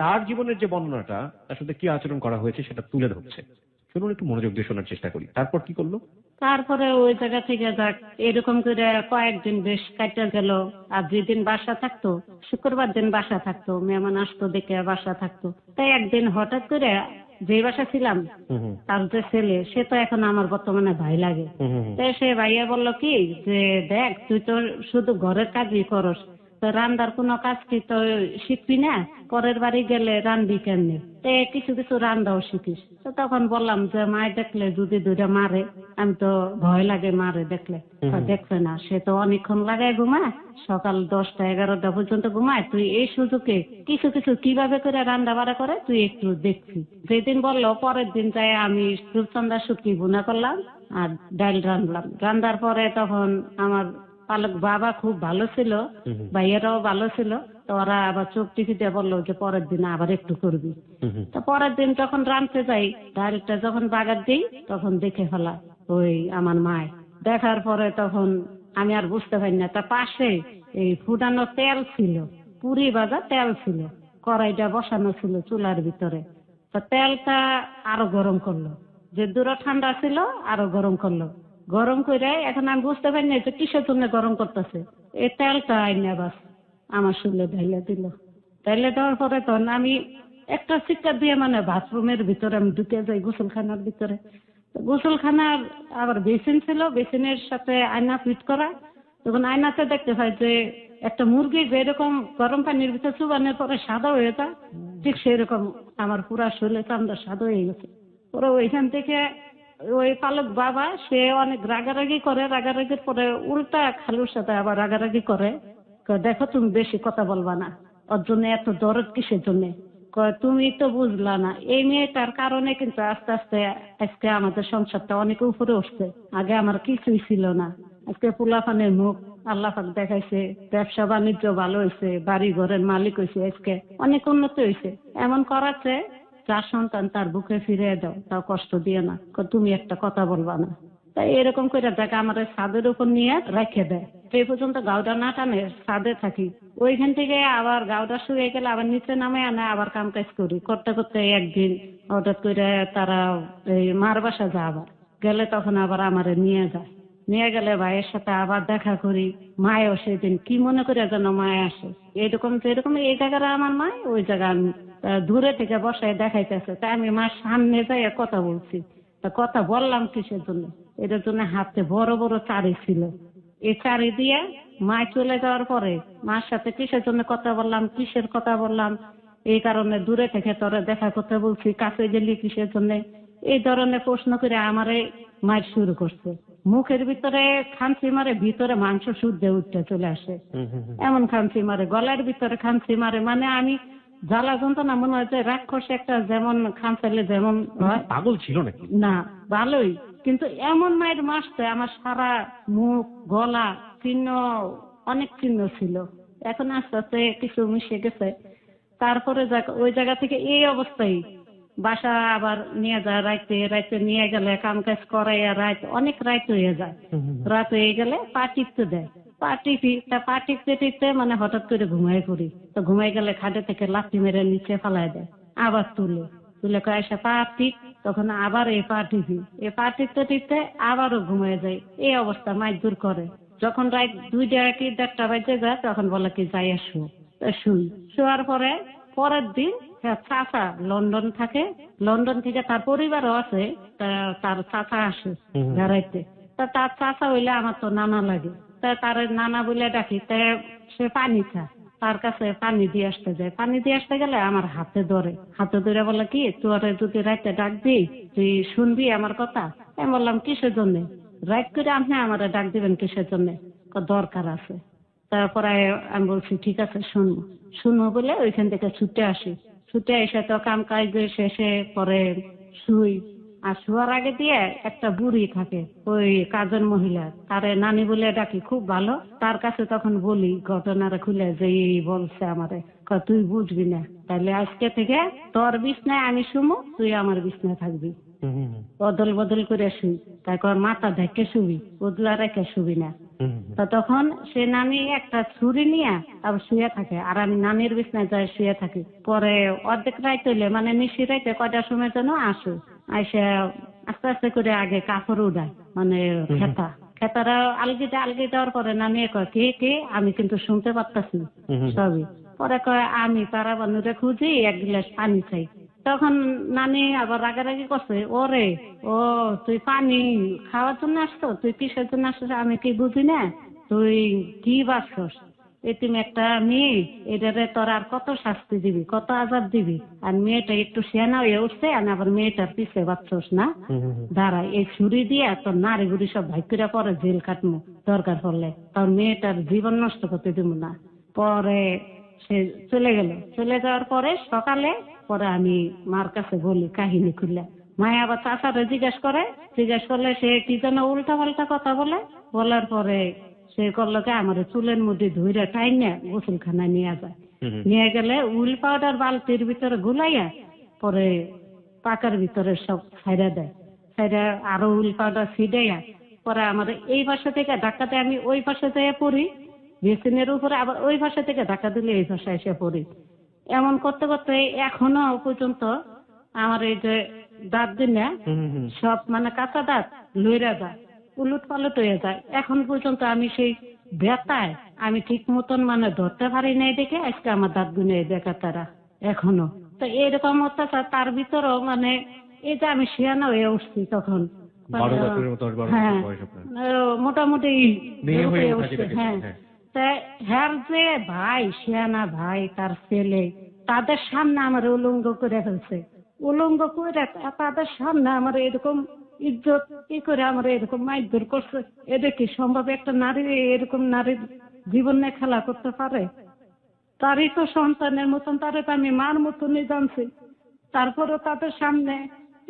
তার জীবনের যে বর্ণনাটা তার সাথে কি আচরণ করা হয়েছে সেটা তুলে ধরছে। শুনুন, একটু মনোযোগ দিয়ে শোনার চেষ্টা করি। তারপর কি করলো? তারপরে ওই জায়গা থেকে যাক এরকম করে কয়েকদিন বেশ কাটা গেল। আর যেদিন বাসা থাকতো, শুক্রবার দিন বাসা থাকতো, মেহমান আসতো দেখে বাসা থাকতো। তাই একদিন হঠাৎ করে যে বাসা ছিলাম তার যে ছেলে, সে তো এখন আমার বর্তমানে ভাই লাগে। তাই সে ভাইয়া বললো কি যে দেখ তুই তো শুধু ঘরের কাজই করস, তো রান্নার কোনো কাজ কি তো শিখবি না, পরের বাড়ি গেলে রান্নবি কেমনে, তো কিছু কিছু রান্নাও শিখিস। তো তখন বললাম যে মায় দেখলে যদি দুইটা মারে, আমি তো ভয় লাগে মারে দেখলে। দেখবে না, সে তো অনেকক্ষণ লাগায় ঘুমায়, সকাল 10টা 11টা পর্যন্ত ঘুমায়, তুই এই সুযোগে কিছু কিছু কিভাবে করে রান্না বাড়া করে তুই একটু দেখবি। যেদিন বললো পরের দিন যাই আমি রূপচন্দা শুটকি ভুনা করলাম আর ডাল রান্নলাম। রান্নার পরে তখন আমার পালক বাবা খুব ভালো ছিল, ভাইয়েরাও ভালো ছিল, তো ওরা আবার চোখ টিপি দিয়ে বললো যে পরের দিন আবার একটু করবি। তো পরের দিন যখন রাঁধতে যাই, ডালটা যখন বাগার দিই তখন দেখে ফেলা ওই আমার মায়। দেখার পরে তখন আমি আর বুঝতে পারি না, তার পাশে এই ফুটানো তেল ছিল, পুরি ভাজা তেল ছিল, কড়াইটা বসানো ছিল চুলার ভিতরে। তো তেলটা আরো গরম করলো, যে দূরে ঠান্ডা ছিল আরো গরম করলো। গরম করে এখন আমি বুঝতে পারি না যে কিসের জন্য গরম করতেছে। এই তেলটা আইনা বাস আমার শুলে ঢেলে দিল। ঢেলে দেওয়ার পরে তখন আমি একটা চিৎকার দিয়ে মানে বাথরুমের ভিতরে আমি ঢুকে যাই, গোসলখানার ভিতরে। গোসলখানার আবার বেসিন ছিল, বেসিনের সাথে আয়না ফিট করা। তখন আয়নাতে দেখতে পাই যে একটা মুরগি যেরকম গরম পানির ভিতরে চুবানোর পরে সাদা হয়ে যায়, ঠিক সেরকম আমার পুরা শরীরে চামড়া সাদা হয়ে গেছে। পরে ওইখান থেকে ওই পালক বাবা সে অনেক রাগারাগি করে, রাগারাগির পরে উল্টা খালুর সাথে আবার রাগারাগি করে, দেখো তুমি বেশি কথা বলবা না, ওর জন্য এত দরদ কিসের জন্য, তুমি তো বুঝলা না। এই মেয়েটার কারণে কিন্তু আস্তে আস্তে আজকে আমাদের সংসারটা অনেক উপরে উঠছে। আগে আমার কিছুই ছিল না, আজকে পোলাপানের মুখ আল্লাহ পাক দেখাইছে, ব্যবসা বাণিজ্য ভালো হয়েছে, বাড়ি ঘরের মালিক হয়েছে, আজকে অনেক উন্নতি হয়েছে। এমন করাচ্ছে যার সন্তান তার বুকে ফিরে দাও, তাও কষ্ট দিয়ে না, তুমি একটা কথা বলবা না। তাই এরকম করে দেখে আমার ছাদের উপর নিয়ে রেখে দেয়, সেই পর্যন্ত গাউডা না টানে ছাদে থাকি। ওইখান থেকে আবার গাউডা শুয়ে গেলে আবার নিচে নামে আনে, আবার কাম কাজ করি। করতে করতে একদিন হঠাৎ করে তারা এই মার বাসা যায়, আবার গেলে তখন আবার আমারে নিয়ে যায়। নিয়ে গেলে ভাইয়ের সাথে আবার দেখা করি। মায়ও সেদিন কি মনে করে যেন মায় আসে, এরকম যেরকম এই জায়গাটা আমার মায়, ওই জায়গা আমি দূরে থেকে বসায় দেখাইতেছে। তাই আমি মার সামনে যাই কথা বলছি। তা কথা বললাম কিসের জন্য, এটার জন্য হাতে বড় বড় চারি ছিল। এই চারি দিয়ে মায় চলে যাওয়ার পরে মার সাথে কিসের জন্য কথা বললাম, কিসের কথা বললাম, এই কারণে দূরে থেকে তোরা দেখা করতে বলছি, কাছে গেলি কিসের জন্য, এই ধরনের প্রশ্ন করে আমারে মার শুরু করছে। মুখের ভিতরে খানসি মারে, ভিতরে মাংস শুদ্ধে উঠতে চলে আসে, এমন খানসি মারে, গলার ভিতরে খানসি মারে। মানে আমি জ্বালা যন্ত্রণা মনে হয় যে রাক্ষস একটা যেমন খানসাইলে যেমন পাগল ছিল নাকি? না, ভালোই, কিন্তু এমন মায়ের মাসতে আমার সারা মুখ গলা চিহ্ন, অনেক চিহ্ন ছিল। এখন আস্তে আস্তে কিছু মিশে গেছে। তারপরে ওই জায়গা থেকে এই অবস্থায় বাসা আবার নিয়ে যায়, রাইতে রাইতে নিয়ে গেলে কাম কাজ করাইয়া রাত অনেক রাত হয়ে যায়। রাত হয়ে গেলে পা টিপতে দেয়, পা টিপতে টিপতে মানে হঠাৎ করে ঘুমাই পড়ি। তো ঘুমাই গেলে খাটে থেকে লাথি মেরে নিচে ফেলায় দেয়, আবার তুলে এসে পা টিপ, তখন আবার এই পা টিপি, এই পা টিপতে টিপতে আবারও ঘুমায় যায়। এই অবস্থা মাইর দূর করে। যখন রাত 2টা কি 1টা বাজে যায় তখন বলে কি যাই শুই। শোয়ার পরে পরের দিন চাচা লন্ডন থাকে, লন্ডন থেকে তার পরিবারও আছে, তার চাচা আসে বেড়াইতে। তা তার চাচা হইলে আমার তো নানা লাগে, তার নানা বলে ডাকি। তাই সে পানি খা, তার কাছে পানি দিয়ে আসতে যায়। পানি দিয়ে আসতে গেলে আমার হাতে ধরে বলে কি, তোরে যদি রাতে ডাক দিই তুই শুনবি আমার কথা? আমি বললাম কিসের জন্য রাত করে আপনি আমার ডাক দিবেন কিসের জন্য? দরকার আছে। তারপরে আমি বলছি ঠিক আছে শুনবো বলে ওইখান থেকে ছুটে এসে তো কাম কাজ শেষে পরে শুই। আর শোয়ার আগে দিয়ে একটা বুড়ি থাকে, ওই কাজের মহিলা, তারে নানি বলে ডাকি, খুব ভালো। তার কাছে তখন বলি ঘটনাটা খুলে যে এই বলছে আমারে, তুই বুঝবি না, তাহলে আজকে থেকে তোর বিছনায় আমি শুমু, তুই আমার বিছনায় থাকবি, বদল করে শুই। তারপর মাথা ঢেকে শুবি, বদলা রেখে শুবি না। তো তখন সে নানি একটা ছুরি নিয়ে আবার শুয়ে থাকে, আর আমি নানির বিছনায় যাই শুয়ে থাকি। পরে অর্ধেক রাত হইলে মানে নিশি রাইতে কয়টার সময় যেন আইসে আস্তে আস্তে করে আগে কাপড় উঠায়, মানে খেতারা আলগি দেওয়ার পরে নানি কয় কে, আমি কিন্তু শুনতে পারতাছি সবই। পরে কয় আমি পাড়া বানুরে খুঁজি, এক গ্লাস পানি চাই। তখন নানি আবার রাগারাগি করছে, ওরে ও তুই পানি খাওয়ার জন্য আসতো, তুই কিসের জন্য আসছিস আমি কি বুঝি না, তুই কি বাঁচছস, তুমি একটা মেয়ে, এটারে তোর আর কত শাস্তি দিবি, কত আজাদ দিবি, আর মেয়েটা একটু সিয়ানা হয়ে উঠছে, আর আবার মেয়েটার পিছে বাঁচছস না, দাঁড়া এই ছুরি দিয়ে তোর নারী বুড়ি সব ভাই করে পরে জেল কাটমু, দরকার পড়লে তোর মেয়েটার জীবন নষ্ট করতে দিব না। পরে সে চলে যাওয়ার পরে সকালে পরে আমি মার কাছে বলি কাহিনী খুললে, মায়া আবার চাচারে জিজ্ঞেস করলে সে কি যেন উল্টা পাল্টা কথা বলার পরে সে করলো কি আমার চুলের মধ্যে ধুইরা টাইনে গোসলখানায় নিয়ে গেলে উইল পাউডার বালতির ভিতরে গুলাইয়া পরে পাকার ভিতরে সব ছাইরা দেয়, আরো উইল পাউডার ছিটাইয়া পরে আমার এই পাশে থেকে ধাক্কা দেয়, আমি ওই পাশে যেয়ে পড়ি বেসিনের উপরে, আবার ওই পাশে থেকে ধাক্কা দিলে এই পাশে এসে পড়ি। এমন করতে করতে এখনো পর্যন্ত আমার এই যে দাঁত দিনে সব মানে কাঁচা দাঁত লইরা যায়, উলুট পালট হয়ে যায়। এখন পর্যন্ত আমি সেই ব্যথায় আমি ঠিক মতন মানে ধরতে পারি নাই দেখে আজকে আমার দাঁত গুনে দেখা তারা এখনো। তো এরকম অত্যাচার তার ভিতরেও মানে এই যে আমি শিয়ানা হয়ে উঠছি তখন, হ্যাঁ মোটামুটি হ্যাঁ। হ্যার যে ভাই শিয়ানা ভাই তার ছেলে তাদের সামনে আমার উলঙ্গ করে ফেলছে, উলঙ্গ করে তাদের সামনে আমার এরকম ইজ্জত কি করে আমার এরকম মারধর করছে। এটা কি সম্ভব? একটা নারী এরকম নারীর জীবন নিয়ে খেলা করতে পারে? তারই তো সন্তানের মতন, তারে তো আমি মার মতনই জানছি, তারপরে তাদের সামনে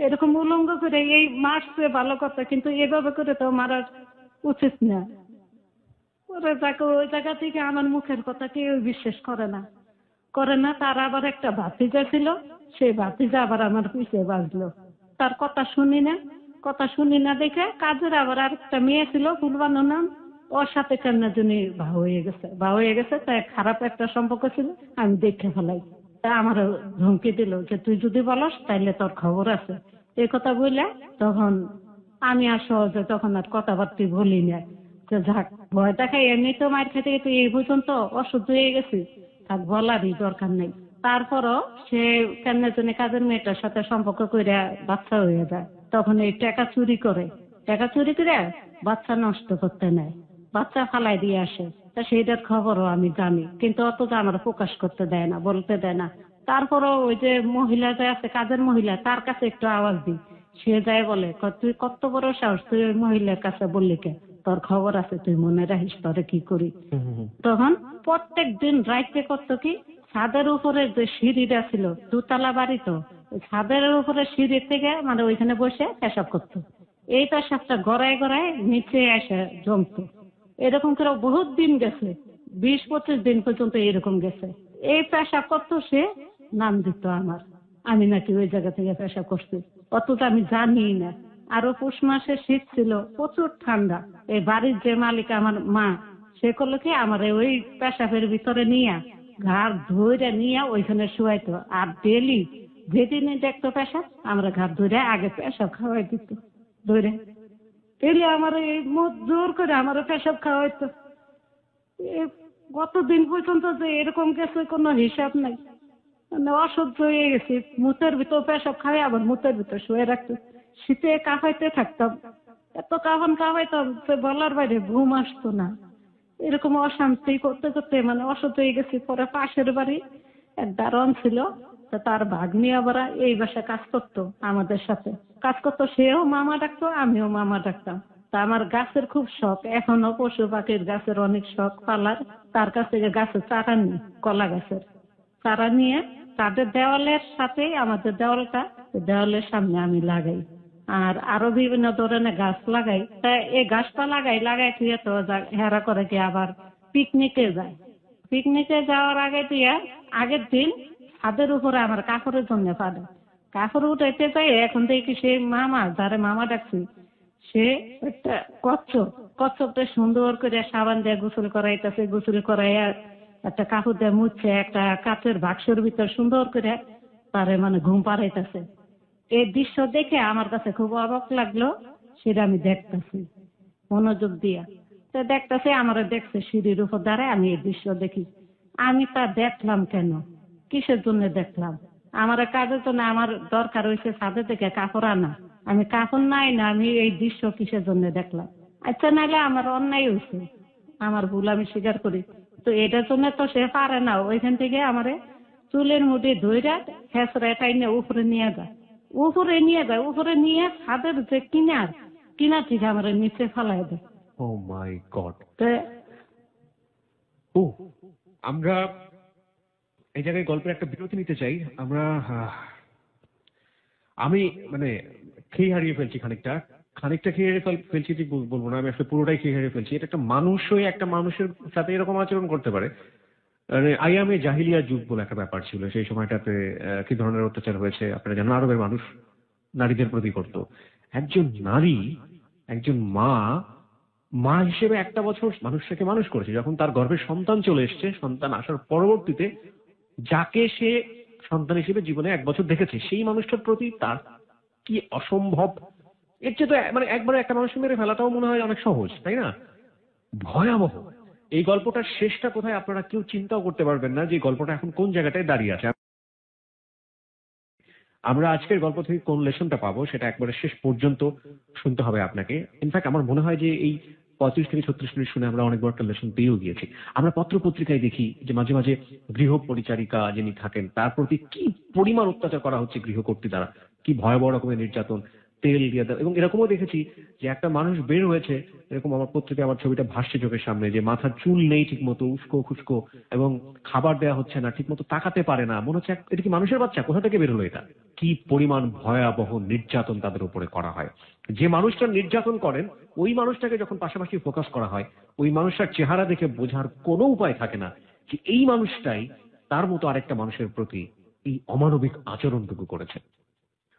এরকম উলঙ্গ করে এই মারছে ভালো কথা, কিন্তু এভাবে করে তো মারার উচিত না। ওরে যাকে ওই জায়গা থেকে আমার মুখের কথা কেউ বিশ্বাস করে না। তার আবার একটা ভাতিজা ছিল, সেই ভাতিজা আবার আমার পিছিয়ে বাজলো, তার কথা শুনি না দেখে কাজের আবার আরেকটা মেয়ে ছিল ফুলবানো নাম, ওর সাথে কেন জানি ভাও হয়ে গেছে। তাই খারাপ একটা সম্পর্ক ছিল, আমি দেখে ফেলাই। তা আমার ধমকি দিল যে তুই যদি বলস তাইলে তোর খবর আছে। এই কথা বললে তখন আমি আর সহজে তখন আর কথাবার্তা বলি না, যে যাক ভয় দেখাই, এমনি তো মার খেতে খেতে এই পর্যন্ত অসহ্য হয়ে গেছি, থাক বলারই দরকার নেই। তারপরও সে কেন জানি কাজের মেয়েটার সাথে সম্পর্ক করে বাচ্চা হয়ে যায়। তখন এই টাকা চুরি করে বাচ্চা নষ্ট করতে নেয়, বাচ্চা ফালাই দিয়ে আসে। তা সেইটার খবরও আমি জানি, কিন্তু অত আমার প্রকাশ করতে দেয় না, বলতে দেয় না। তারপরও ওই যে মহিলা যে আছে কাজের মহিলা, তার কাছে একটু আওয়াজ দিই, সে যায় বলে তুই কত বড় সাহস, তুই ওই মহিলার কাছে বললি কে, তোর খবর আছে, তুই মনে রাখিস তোরে কি করি। তখন প্রত্যেক দিন রাইতে করতো কি, ছাদের উপরে যে সিঁড়িটা ছিল, দুতলা বাড়ি তো, ছাদের উপরে সিঁড়ি থেকে মানে ওইখানে বসে পেশাব করতো। এই পেশাবটা গড়ায় নিচে এসে জমতো। এরকম করে বহুত দিন গেছে, 20-25 দিন পর্যন্ত এরকম গেছে। এই পেশাব করতো সে, নাম দিত আমার, আমি নাকি ওই জায়গা থেকে পেশাব করছি, অথচ আমি জানি না। আরো পৌষ মাসে শীত ছিল, প্রচুর ঠান্ডা। এই বাড়ির যে মালিক আমার মা, সে করলো কি আমার ওই পেশাবের ভিতরে নিয়ে ঘাড় ধরে নিয়ে ওইখানে শুয়াইতো। আর ডেলি যেদিনই দেখতো পেশাব, আমরা ঘাড় ধরে আগে পেশাব খাওয়াই দিত, ধরে ডেলি আমার এই মুখ জোর করে আমার পেশাব খাওয়াইতো। কতদিন পর্যন্ত যে এরকম গেছে কোনো হিসাব নাই, মানে অসহ্য হয়ে গেছি। মুতের ভিতর পেশাব খাই, আবার মুতের ভিতর শুয়ে রাখতো। শীতে কাঁপাইতে থাকতাম, এত কাঁপাইতাম সে বলার বাইরে, ঘুম আসতো না। এরকম অশান্তি করতে করতে মানে অসুস্থ হয়ে গেছি। পরে পাশের বাড়ি এক দারোয়ান ছিল, তো তার ভাগ্নি আবার এই বাসায় কাজ করতো, আমাদের সাথে কাজ করতো। সেও মামা ডাকতো, আমিও মামা ডাকতাম। তা আমার গাছের খুব শখ, এখনো পশু পাখির গাছের অনেক শখ পালার। তার কাছ থেকে গাছের চারা নিই, কলা গাছের চারা নিয়ে তাদের দেওয়ালের সাথে আমাদের দেওয়ালটা, দেওয়ালের সামনে আমি লাগাই। আর আরো বিভিন্ন ধরনের গাছ লাগাই। তা এই গাছটা লাগাই তুই তো হেরা করে কি আবার পিকনিকে যায়। পিকনিকে যাওয়ার আগে দিয়ে আগের দিন ছাদের উপরে আমার কাপড়ের জন্য পারে কাপড় উঠাইতে যাই। এখন দেখি সে মামা, যারে মামা ডাকছি, সে একটা কচ্ছপটা সুন্দর করে সাবান দিয়ে গোসল করাইতেছে। গোসল করাইয়া একটা কাপড় দিয়ে মুছছে, একটা কাচের বাক্সের ভিতর সুন্দর করে তারে মানে ঘুম পাড়াইতেছে। এই দৃশ্য দেখে আমার কাছে খুব অবাক লাগলো। সেটা আমি দেখতেছি মনোযোগ দিয়া। তো দেখতেছে, আমার দেখছে সিঁড়ির উপর দাঁড়ায়, আমি এই দৃশ্য দেখি। আমি তা দেখলাম কেন, কিসের জন্য দেখলাম? আমার কাজের জন্য আমার দরকার হয়েছে ছাদে থেকে কাপড় আনা। আমি কাপড় নাই না, আমি এই দৃশ্য কিসের জন্য দেখলাম? আচ্ছা, নাহলে আমার অন্যায় হয়েছে, আমার ভুল আমি স্বীকার করি। তো এটার জন্য তো সে পারে না। ওইখান থেকে আমারে চুলের মুঠি ধইরা হেঁচড়া টাইনে উপরে নিয়ে যায়। উপরে নিয়ে ছাদের যে কিনার থেকে আমার নিচে ফেলাই দেয়। ও মাই গড। তো আমরা এই জায়গায় গল্পের একটা বিরতি নিতে চাই। আমি মানে খেয়ে হারিয়ে ফেলছি খানিকটা খেয়ে ফেলছি ঠিক বলবো না, আমি আসলে পুরোটাই খেয়ে হারিয়ে ফেলছি। এটা একটা মানুষ হয়ে একটা মানুষের সাথে এরকম আচরণ করতে পারে। মানে আইয়ামে জাহিলিয়া যুগ বলে একটা ব্যাপার ছিল। সেই সময়টাতে কি ধরনের অত্যাচার হয়েছে আপনারা জানেন। আরবের মানুষ নারীদের প্রতি করতো। একজন নারী, একজন মা হিসেবে একটা বছর মানুষটাকে মানুষ করেছে। যখন তার গর্ভে সন্তান চলে এসছে, সন্তান আসার পরবর্তীতে যাকে সে সন্তান হিসেবে জীবনে এক বছর দেখেছে, সেই মানুষটার প্রতি তার কি অসম্ভব। এর চেয়ে তো মানে একবারে একটা মানুষকে মেরে ফেলাটাও মনে হয় অনেক সহজ, তাই না? ভয়াবহ। এই গল্পটার শেষটা কোথায় আপনারা কেউ চিন্তাও করতে পারবেন না যে গল্পটা এখন কোন জায়গাটায় দাঁড়িয়ে আছে। আমরা আজকের গল্প থেকে কোন লেসনটা পাবো সেটা একবারে শেষ পর্যন্ত শুনতে হবে আপনাকে। ইনফ্যাক্ট আমার মনে হয় যে এই 35 থেকে 36 মিনিট শুনে আমরা অনেক বড় একটা লেসন পেয়েও গিয়েছি। আমরা পত্র পত্রিকায় দেখি যে মাঝে মাঝে গৃহ পরিচারিকা যিনি থাকেন তার প্রতি কি পরিমাণ অত্যাচার করা হচ্ছে গৃহকর্ত্রী দ্বারা, কি ভয়াবহ রকমের নির্যাতন, তেল দিয়ে দেওয়া। এবং এরকমও দেখেছি যে একটা মানুষ বের হয়েছে, এরকম আমার পত্রিকায় আমার ছবিটা ভাসছে চোখের সামনে, যে মাথার চুল নেই ঠিক মতো, উস্কো খুস্কো, এবং খাবার দেওয়া হচ্ছে না ঠিক মতো, তাকাতে পারে না, মনে হচ্ছে এটা কি মানুষের বাচ্চা, কোথা থেকে বের হলো এটা। কি পরিমাণ ভয়াবহ নির্যাতন তাদের উপরে করা হয়। যে মানুষটা নির্যাতন করেন ওই মানুষটাকে যখন পাশাপাশি ফোকাস করা হয়, ওই মানুষটার চেহারা দেখে বোঝার কোনো উপায় থাকে না যে এই মানুষটাই তার মতো আরেকটা মানুষের প্রতি এই অমানবিক আচরণটুকু করেছে।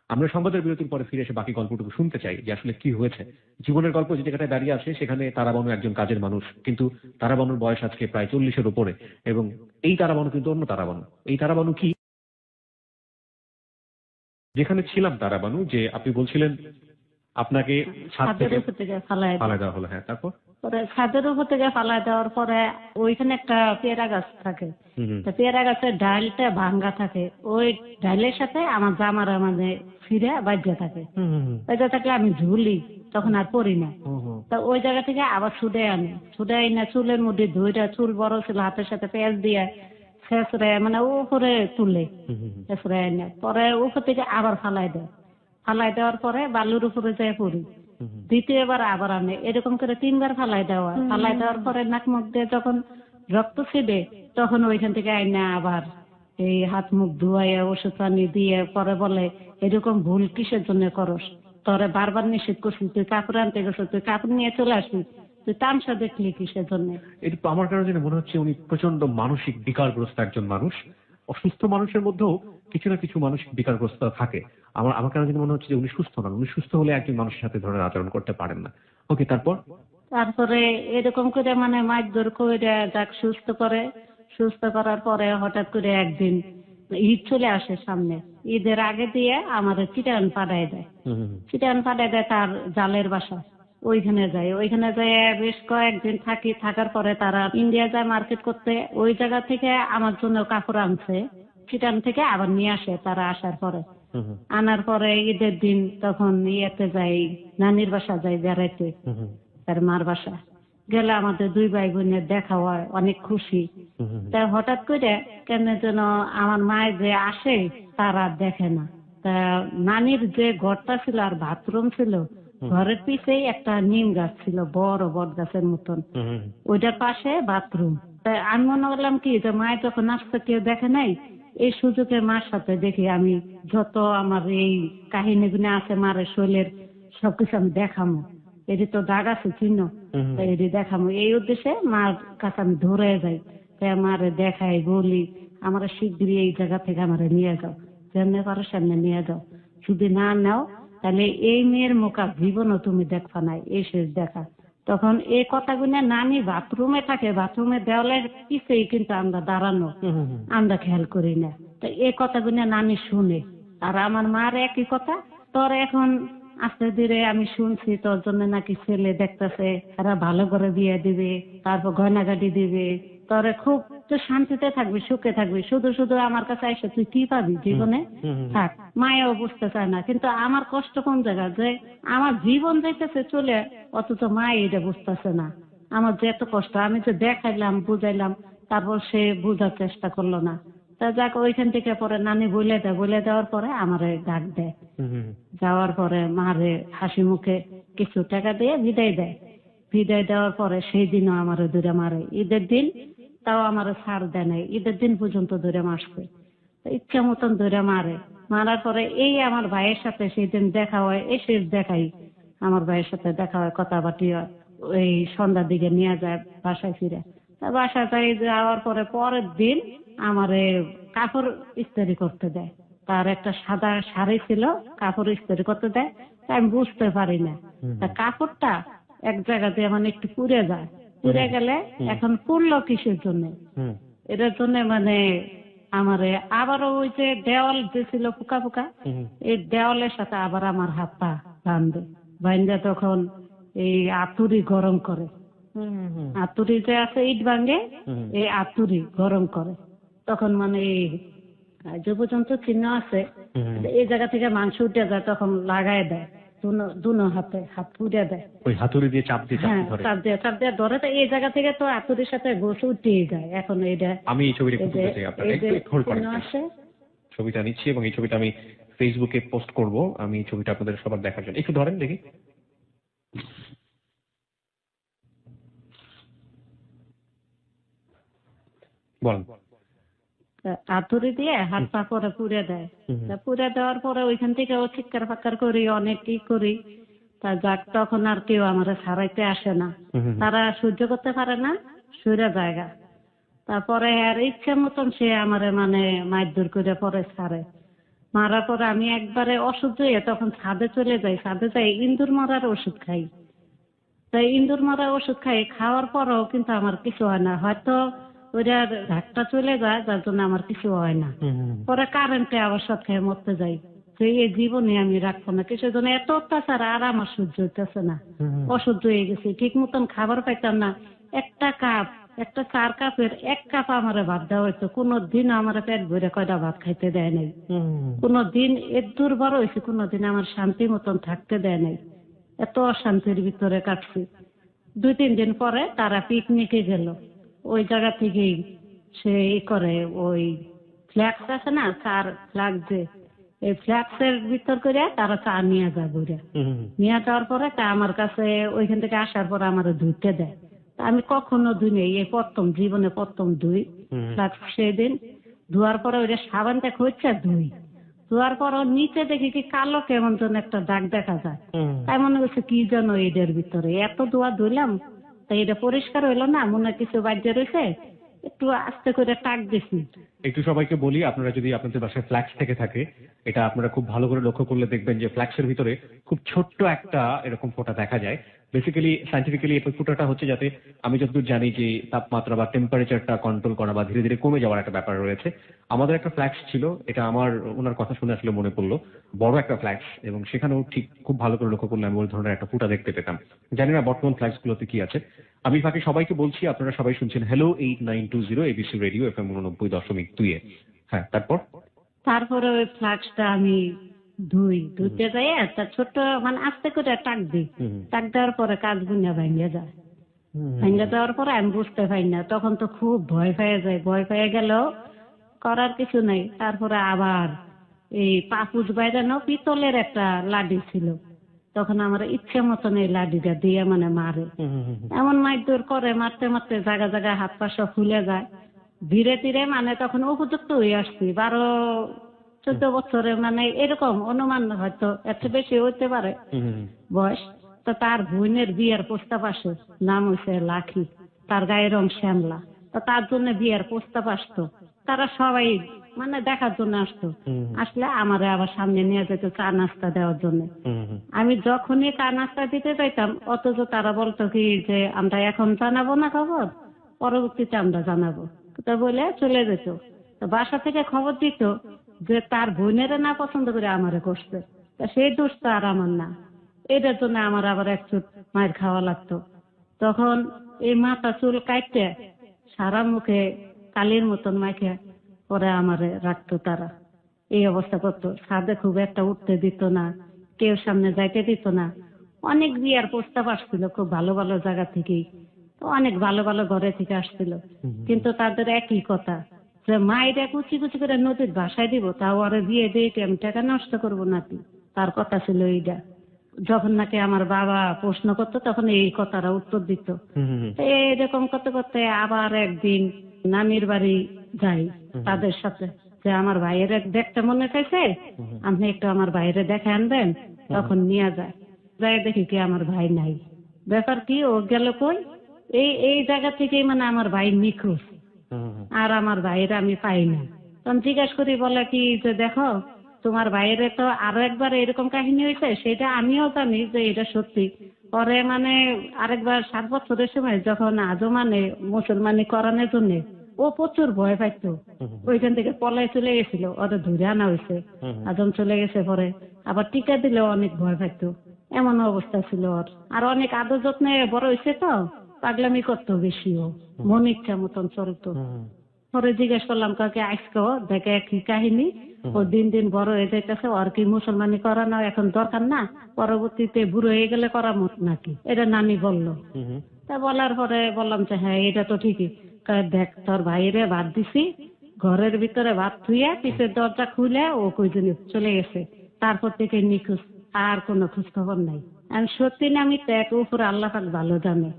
আমরা সংবাদের বিরতির পরে ফিরে এসে বাকি গল্পটুকু শুনতে চাই যে আসলে কি হয়েছে। জীবনের গল্প যে জায়গাটায় দাঁড়িয়ে আছে সেখানে তারাবানু একজন কাজের মানুষ, কিন্তু তারাবানুর বয়স আজকে প্রায় 40-এর উপরে। এবং এই তারাবানু কিন্তু অন্য তারাবানু। এই তারাবানু কি, যেখানে ছিলাম তারাবানু, যে আপনি বলছিলেন আপনাকে ছাদ থেকে ফালায় দেওয়া হলো। হ্যাঁ, তারপর পরে ছাদের উপর থেকে ফালায় দেওয়ার পরে ওইখানে একটা পেয়ারা গাছ থাকে। পেয়ারা গাছের ডালটা ভাঙ্গা থাকে, ওই ডালের সাথে আমার জামার মানে ফিরে বাজ্যা থাকে। বাজ্যা থাকলে আমি ঝুলি, তখন আর পড়ি না। তা ওই জায়গা থেকে আবার ছুটে আনি না, চুলের মধ্যে ধুইটা, চুল বড় ছিল, হাতের সাথে পেঁয়াজ দিয়ে ছেঁচড়ে মানে উপরে তুলে ছেঁচড়ে আনে। পরে উপর থেকে আবার ফালাই দেওয়ার পরে বালুর উপরে যায় পড়ি। দ্বিতীয়বার আবার আনে, এরকম করে 3 বার ফালাই দেওয়ার পরে নাক মুখ দিয়ে যখন রক্ত ছিবে, তখন ওইখান থেকে আইনা আবার এই হাত মুখ ধুয়াইয়া ওষুধ পানি দিয়ে পরে বলে, এরকম ভুল কিসের জন্য করস? তোরে বারবার নিষেধ করছি, তুই কাপড় আনতে গেছ, তুই কাপড় নিয়ে চলে আসবি, তুই তামসা দেখলি কিসের জন্য? এটা আমার কারণে মনে হচ্ছে উনি প্রচন্ড মানসিক বিকারগ্রস্ত একজন মানুষ। অসুস্থ মানুষের মধ্যেও কিছু না কিছু মানসিক বিকারগ্রস্ত থাকে। আমার কারণে মনে হচ্ছে যে উনি সুস্থ নন। উনি সুস্থ হলে একজন মানুষের সাথে ধরনের আচরণ করতে পারেন না। ওকে, তারপরে এরকম করে মানে মারধর করে যাক সুস্থ করার পরে হঠাৎ করে একদিন ঈদ চলে আসে সামনে। ঈদের আগে দিয়ে আমাদের চিটান পাঠায় দেয় তার জালের বাসা। ওইখানে যায় বেশ কয়েকদিন থাকার পরে তারা ইন্ডিয়া যায় মার্কেট করতে। ওই জায়গা থেকে আমার জন্য কাপড় আনছে, চিটান থেকে আবার নিয়ে আসে। তারা আসার পরে আনার পরে ঈদের দিন তখন ইয়েতে যাই, নানির বাসা যাই বেড়াইতে, তার মার বাসা। গেলে আমাদের দুই ভাই বোনের দেখা হয়, অনেক খুশি। তা হঠাৎ করে কেন যেন আমার মায়ের যে আসে তার আর দেখে না। তা নানির যে ঘরটা ছিল আর বাথরুম ছিল, ঘরের পিছেই একটা নিম গাছ ছিল, বড় বট গাছের মতন, ওইটার পাশে বাথরুম। তাই আমি মনে করলাম কি যে মায়ের যখন আসতে কেউ দেখে নাই, এই সুযোগে মার সাথে দেখি আমি যত আমার এই কাহিনীগুলো আছে মারের শৈলের সবকিছু আমি দেখামো, এটি তো দাগ আছে চিহ্ন, তাই এটি দেখামো এই উদ্দেশ্যে মার কাছে আমি ধরে যাই। তাই আমারে দেখাই, বলি আমার শিগগিরই এই জায়গা থেকে আমারে নিয়ে যাও, যেমনি পারো সামনে নিয়ে যাও, যদি না নাও তাহলে এই মেয়ের মুখ আর জীবনও তুমি দেখবা নাই, এই শেষ দেখা। তখন এই কথাগুলো নানি বাথরুমে থাকে, বাথরুমের দেওয়ালের পিছেই কিন্তু আমরা দাঁড়ানো, আমরা খেয়াল করি না। তো এই কথাগুলো নানি শুনে, আর আমার মার একই কথা, তোর এখন আস্তে ধীরে আমি শুনছি তোর জন্য নাকি ছেলে দেখতেছে, এরা ভালো করে বিয়ে দিবে, তারপর গয়নাগাটি দিবে, তোরে খুব তো শান্তিতে থাকবি, সুখে থাকবি, শুধু শুধু আমার কাছে এসে তুই কি পাবি জীবনে, থাক। মায়াও বুঝতে চায় না, কিন্তু আমার কষ্ট কোন জায়গা যে আমার জীবন যাইতেছে চলে, অথচ মা এটা বুঝতেছে না আমার যে এত কষ্ট। আমি যে দেখাইলাম, বুঝাইলাম, তারপর সে বোঝার চেষ্টা করলো না। তা যাক, ওইখান থেকে পরে নানি বলে দেয়, বলে দেওয়ার পরে আমারে ডাক দেয়, যাওয়ার পরে মারে হাসি মুখে কিছু টাকা দিয়ে বিদায় দেয়। বিদায় দেওয়ার পরে সেই দিনও আমারে দূরে মারে, ঈদের দিন তাও আমারে ছাড় দেয় নাই, ঈদের দিন পর্যন্ত দূরে মারছে, ইচ্ছা মতন দূরে মারে। মারার পরে এই আমার ভাইয়ের সাথে সেই দিন দেখা হয়, এই শেষ দেখাই আমার ভাইয়ের সাথে দেখা হয়, কথাবার্তি হয়। ওই সন্ধ্যার দিকে নিয়ে যায় বাসায় ফিরে। তা বাসায় যাওয়ার পরে পরের দিন আমারে কাপড় ইস্ত্রি করতে দেয়। তার একটা সাদা শাড়ি ছিল, কাপড় ইস্ত্রি করতে দেয়। তা আমি বুঝতে পারি না, তা কাপড়টা এক জায়গা দিয়ে মানে একটু পুড়ে যায়, পুড়ে গেলে এখন পুড়লো কিসের জন্য, এটার জন্য মানে আমারে আবারও ওই যে দেওয়াল যে ছিল পোকা পোকা, এই দেওয়ালের সাথে আবার আমার হাত পা বাঁধে, বাঁধে তখন এই আতুরি গরম করে, আতুরি যে আছে ইট ভাঙে, এই আতুরি গরম করে। তখন মানে যে পর্যন্ত চিহ্ন আছে, এই জায়গা থেকে মাংস উঠে যায়, তখন লাগাই দেয় দুনো হাতে, হাত পুড়ে দেয়, ওই হাতুড়ি দিয়ে চাপ দিয়ে চাপ দিয়ে ধরে। তো এই জায়গা থেকে তো আতুরির সাথে গোস উঠিয়ে যায়। এখন এইটা আমি এই ছবিটা একটু তুলতে চাই, আপনারা একটু হোল্ড করেন, ছবিটা নিচ্ছি এবং এই ছবিটা আমি ফেসবুকে পোস্ট করব। আমি এই ছবিটা আপনাদের সবার দেখার জন্য একটু ধরেন দেখি। বলেন। আতুরি দিয়ে হাত পা করে পুড়ে দেয়। পুড়ে দেওয়ার পরে ওইখান থেকে ও চিৎকার ফাক্কার করি, অনেক কি করি। তা যাক, তখন আর কেউ আমার ছাড়াইতে আসে না, তারা সহ্য করতে পারে না, সরে জায়গা। তারপরে আর ইচ্ছে মতন সে আমার মানে মারধর করে পরে ছাড়ে। মারার পরে আমি একবারে অসহ্য হয়ে তখন ছাদে চলে যাই, ছাদে যাই ইন্দুর মারার ওষুধ খাই। তাই ইন্দুর মারার ওষুধ খাই, খাওয়ার পরেও কিন্তু আমার কিছু হয় না, হয়তো ওইটার ঢাকটা চলে যায়, যার জন্য আমার কিছু হয় না। পরে কারেন্টে আবার সাথে খেয়ে মরতে যাই, যে এই জীবনে আমি রাখবো না, কিছু জন্য এত অত্যাচার আর আমার সহ্য হইতেছে না, অসহ্য হয়ে গেছে। ঠিক মতন খাবার পাইতাম না, একটা কাপ, একটা 4 কাপের 1 কাপ আমার ভাত দেওয়া হইতো, কোনোদিন আমার পেট ভরে কয়টা ভাত খাইতে দেয় নাই, কোনোদিন এর দুর্বল হয়েছে, কোনোদিন আমার শান্তি মতন থাকতে দেয় নাই। এত অশান্তির ভিতরে কাটছি। 2-3 দিন পরে তারা পিকনিকে গেল, ওই জায়গা থেকেই সে করে ওই ফ্ল্যাক্স আছে না, চার ফ্ল্যাক্স, যে এই ফ্ল্যাক্সের ভিতর করে তারা চা নিয়ে যায়, বইরা নিয়ে যাওয়ার পরে তা আমার কাছে ওইখান থেকে আসার পরে আমার ধুইতে দেয়। আমি কখনো ধুই নেই, এই প্রথম জীবনে প্রথম ধুই ফ্ল্যাক্স। সেদিন ধোয়ার পরে ওইটা সাবানটা হচ্ছে ধুই, ধোয়ার পর নিচে দেখি কি কালো কেমন যেন একটা দাগ দেখা যায়। তাই মনে করছে কি যেন এদের ভিতরে, এত ধোয়া ধুইলাম তাই এটা পরিষ্কার হইলো না, মনে হয় কিছু বাজে রয়েছে, একটু আস্তে করে টাক দিছি। একটু সবাইকে বলি, আপনারা যদি আপনাদের বাসায় ফ্ল্যাক্স থেকে থাকে, এটা আপনারা খুব ভালো করে লক্ষ্য করলে দেখবেন যে ফ্ল্যাক্সের ভিতরে খুব ছোট্ট একটা এরকম ফোঁটা দেখা যায়। বেসিক্যালি সাইন্টিফিক্যালি এই ফোঁটাটা হচ্ছে যাতে, আমি যতদূর জানি যে তাপমাত্রা বা টেম্পারেচারটা কন্ট্রোল করা বা ধীরে ধীরে কমে যাওয়ার একটা ব্যাপার রয়েছে। আমাদের একটা ফ্ল্যাক্স ছিল, এটা আমার ওনার কথা শুনে আসলে মনে পড়লো, বড় একটা ফ্ল্যাক্স, এবং সেখানেও ঠিক খুব ভালো করে লক্ষ্য করলে আমি ওই ধরনের একটা ফোঁটা দেখতে পেতাম। জানি না বর্তমান ফ্ল্যাক্স গুলোতে কি আছে। আমি ফাঁকে সবাইকে বলছি, আপনারা সবাই শুনছেন হ্যালো 8920 এবিসি রেডিও FM 89.2। হ্যাঁ, তারপরে ওই ফ্ল্যাক্সটা আমি ধুইতে যাই, একটা ছোট্ট মানে আস্তে করে টাক দিই, টাক দেওয়ার পরে কাজ গুনিয়া ভেঙে যায়, ভেঙে যাওয়ার পরে আমি বুঝতে পারি না, তখন তো খুব ভয় পেয়ে যায়। ভয় পেয়ে গেলেও করার কিছু নাই। তারপরে আবার এই পাপুজ বাইরানো পিতলের একটা লাডি ছিল, তখন আমার ইচ্ছে মতন এই লাডিটা দিয়ে মানে মারে। এমন মারধর করে, মারতে মারতে জায়গা জায়গায় হাত পা সব ফুলে যায়। ধীরে ধীরে মানে তখন উপযুক্ত হয়ে আসছি, 12-14 বছরে, মানে এরকম অনুমান, হয়তো এত বেশি হইতে পারে বয়স। তো তার বোনের বিয়ের প্রস্তাব আসে, নাম হয়েছে লাখি, তার গায়ের রং শ্যামলা। তো তার জন্য বিয়ের প্রস্তাব আসতো, তারা সবাই মানে দেখার জন্য আসতো। আসলে আমারে আবার সামনে নিয়ে যেত চা নাস্তা দেওয়ার জন্য। আমি যখনই চা নাস্তা দিতে যাইতাম, অথচ তারা বলতো কি যে আমরা এখন জানাবো না খবর, পরবর্তীতে আমরা জানাবো, তো বলে চলে যেত। তো বাসা থেকে খবর দিত যে তার বোনেরা না পছন্দ করে আমারে করছে, তা সেই দোষ তো আর আমার না। এটার জন্য আমার আবার একটু মায়ের খাওয়া লাগতো। তখন এই মাথা চুল কাটতে সারা মুখে কালির মতন মাইকে পরে আমারে রাখতো তারা। এই অবস্থা করতো, ছাদে খুব একটা উঠতে দিত না, কেউ সামনে যাইতে দিত না। অনেক বিয়ার প্রস্তাব আসছিল খুব ভালো ভালো জায়গা থেকেই, অনেক ভালো ভালো ঘরে থেকে আসছিল, কিন্তু তাদের একই কথা যে মায়েরা কুচি কুচি করে নদীর ভাষায় দিব, তাও আরে বিয়ে দিয়ে আমি টাকা নষ্ট করবো নাকি, তার কথা ছিল এইটা। যখন নাকি আমার বাবা প্রশ্ন করতো তখন এই কথাটা উত্তর দিত। এরকম করতে করতে আবার একদিন নানির বাড়ি যাই তাদের সাথে, যে আমার ভাইয়ের দেখতে মনে চাইছে, আপনি একটু আমার ভাইয়ের দেখে আনবেন। তখন নিয়ে যায়, যাই দেখি কি আমার ভাই নাই। ব্যাপার কি, ও গেল কই? এই জায়গা থেকেই মানে আমার ভাই নিখোঁজ, আর আমার ভাইয়ের আমি পাই না। তখন জিজ্ঞাস করি, বলে কি যে দেখো তোমার ভাইয়ের তো আরো একবার এরকম কাহিনী হয়েছে, সেটা আমিও জানি যে এটা সত্যি। পরে মানে আরেকবার 7 বছরের সময় যখন আজও মানে মুসলমানি করানোর জন্য ও প্রচুর ভয় পাইতো, ওইখান থেকে পলাই চলে গেছিল, ওটা ধরে আনা হয়েছে, আজম চলে গেছে। পরে আবার টিকা দিলেও অনেক ভয় পাইতো, এমন অবস্থা ছিল ওর। আর অনেক আদর যত্নে বড় হয়েছে, তো পাগলামি করতো বেশিও, মন ইচ্ছা মতন চলতো। পরে জিজ্ঞেস করলাম কাকে আজকে দেখে কি কাহিনী, ও দিন দিন বড় হয়ে যাইতেছে, আর কি মুসলমানি করানো এখন দরকার না, পরবর্তীতে বুড়ো হয়ে গেলে করা মত নাকি, এটা নানি বললো। তা বলার পরে বললাম যে হ্যাঁ এটা তো ঠিকই। দেখ তোর ভাইরে ভাত দিছি, ঘরের ভিতরে ভাত থুইয়া পিছের দরজা খুলে ও কইদিন চলে গেছে, তারপর থেকে নিখোঁজ, আর কোনো খোঁজ খবর নাই। আমি সত্যি না আমি এক উপরে আল্লাহ পাক ভালো জানে।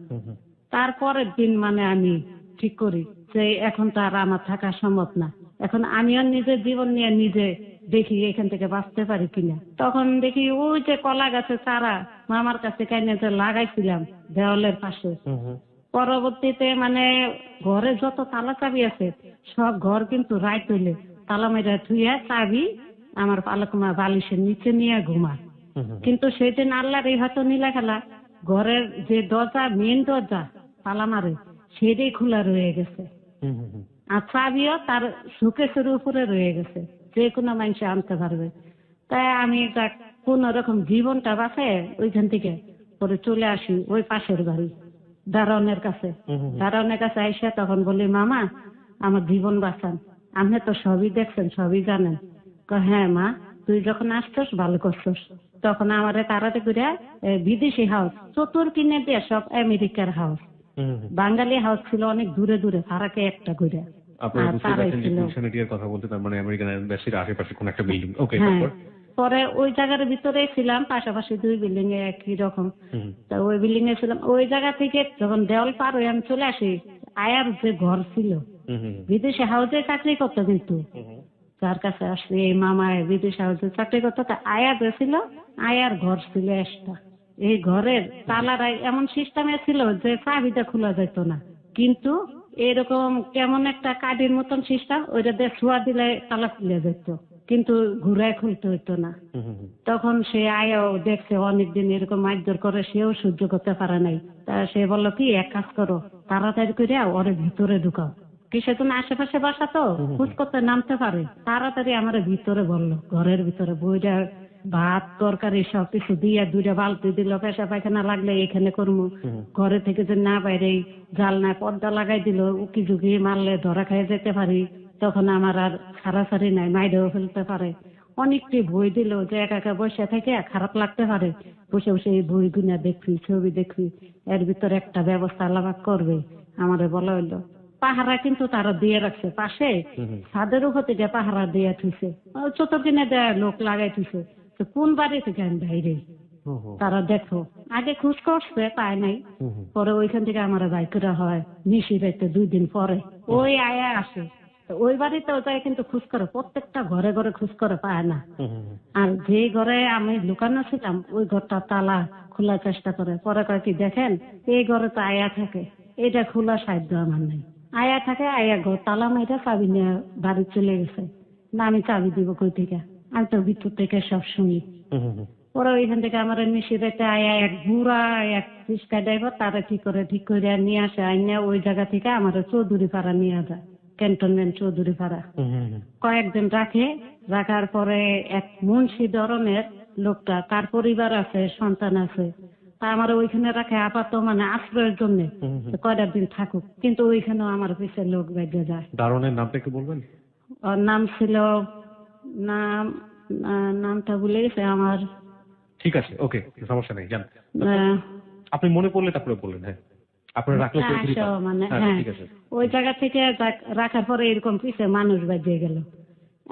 তারপরের দিন মানে আমি ঠিক করি যে এখন তো আর আমার থাকা সম্ভব না, এখন আমিও নিজের জীবন নিয়ে নিজে দেখি এখান থেকে বাঁচতে পারি কিনা। তখন দেখি ওই যে কলা গাছের চারা মামার কাছে কাইনে যে লাগাইছিলাম দেওয়ালের পাশে, পরবর্তীতে মানে ঘরে যত তালা চাবি আছে সব ঘর কিন্তু রাত হইলে তালা মেরা ধুইয়া চাবি আমার পালকমা বালিশের নিচে নিয়ে ঘুমা। কিন্তু সেদিন আল্লাহর এই হয়তো নীলা খেলা, ঘরের যে দরজা মেন দরজা তালা মারে সেটাই খোলা রয়ে গেছে, আর চাবিও তার সুকেশের উপরে রয়ে গেছে, যে কোনো মানুষ আনতে পারবে। তাই আমি কোন রকম জীবনটা বাঁচে ওইখান থেকে পরে চলে আসি ওই পাশের বাড়ি দারোয়ানের কাছে। দারোয়ানের কাছে আইসা তখন বলি, মামা আমার জীবন বাঁচান, আপনি তো সবই দেখছেন সবই জানেন। হ্যাঁ মা, তুই যখন আসছস ভালো করছস। তখন আমারে তাড়াতে করে বিদেশি হাউস চতুর কিনে দিয়ে সব আমেরিকার হাউস, বাঙালি হাউস ছিল অনেক দূরে দূরে, ফারাকে একটা করে। পরে ওই জায়গার ভিতরে ছিলাম, পাশাপাশি 2 বিল্ডিং এ একই রকম। তা ওই বিল্ডিং এ ছিলাম, ওই জায়গা থেকে যখন দেওয়াল পার হয়ে আমি চলে আসি, আয়ার যে ঘর ছিল বিদেশি হাউসে চাকরি করতো, কিন্তু যার কাছে আসলে এই মামায় বিদেশ হাউসে চাকরি করতো, তা আয়া ছিল, আয়ার ঘর ছিল একটা। এই ঘরের তালারা এমন সিস্টেমে ছিল যে চাবিটা খোলা যেত না, কিন্তু এরকম কেমন একটা কাঠের মতন সিস্টেম, ওইটা দিয়ে ছোঁয়া দিলে তালা খুলে যেত, কিন্তু ঘুরায় খুলতে হইতো না। তখন সে আয়াও দেখছে অনেকদিন এরকম মারধর করে, সেও সহ্য করতে পারে নাই। তা সে বললো কি, এক কাজ করো, তাড়াতাড়ি করে ওরে ভিতরে ঢুকাও, কিসের জন্য আশেপাশে বাসা তো খোঁজ করতে নামতে পারে। তাড়াতাড়ি আমার ভিতরে বললো, ঘরের ভিতরে বইটা ভাত তরকারি সবকিছু দিয়ে 2টা বালতি দিল, পেশা পায়খানা লাগলে এখানে করবো, ঘরে থেকে যে না বাইরে জালনায় পর্দা লাগাই দিল, উকি ঝুঁকি মারলে ধরা খেয়ে যেতে পারি, তখন আমার আর ছাড়াছাড়ি নাই, মাইরেও ফেলতে পারে। অনেকটি বই দিল যে একা একা বসে থেকে খারাপ লাগতে পারে, বসে বসে এই বই গুনা দেখবি, ছবি দেখবি, এর ভিতরে একটা ব্যবস্থা আলাদা করবে আমারে বলা হইলো। পাহারা কিন্তু তারা দিয়ে রাখছে পাশে, ছাদের উপর থেকে পাহারা দিয়ে থুইছে, চতুর্দিনে দেয় লোক লাগাই থুইছে। তো কোন বাড়ি থেকে আমি বাইরে, তারা দেখো আগে খোঁজ করছে পায় নাই, পরে ওইখান থেকে আমার বাইক করা হয় নিশি রাইতে 2 দিন পরে ওই আয়া আসে। তো ওই বাড়িতেও যায় কিন্তু খোঁজ করে, প্রত্যেকটা ঘরে ঘরে খোঁজ করে পায় না। আর যে ঘরে আমি লুকানো ছিলাম ওই ঘরটা তালা খোলার চেষ্টা করে, পরে কয় কি দেখেন এই ঘরে তো আয়া থাকে, এটা খোলা সাধ্য আমার নাই। আয়া থাকে, আয়া ঘর তালা মাইরা চাবি নিয়ে বাড়ি চলে গেছে। না আমি চাবি দিব কই থেকে, আমি তো ভিতর থেকে সব শুনি। পরে ওইখান থেকে আমার নিশিরাতে আয়া এক বুড়া এক রিক্সা ড্রাইভার তারা ঠিক করে নিয়ে আসে, আইনা ওই জায়গা থেকে আমার চৌধুরী পাড়া নিয়ে যায়, ক্যান্টনমেন্ট চৌধুরী পাড়া। কয়েকদিন রাখার পরে এক মুন্সি ধরনের লোকটা, তার পরিবার আছে, সন্তান আছে, তা আমার ওইখানে রাখে আপাতত মানে আশ্রয়ের জন্য, কয়টা দিন থাকুক। কিন্তু ওইখানেও আমার পিছে লোক বেঁধে যায়। দারোয়ানের নামটা একটু বলবেন? ওর নাম ছিল, নামটা ভুলে গেছে আমার। ঠিক আছে, ওকে, সমস্যা নেই, জান আপনি মনে পড়লে তারপরে বললেন। হ্যাঁ, আপনার রাখলো মানে হ্যাঁ, ওই জায়গা থেকে রাখার পরে এরকম পিছে মানুষ বেঁধে গেল।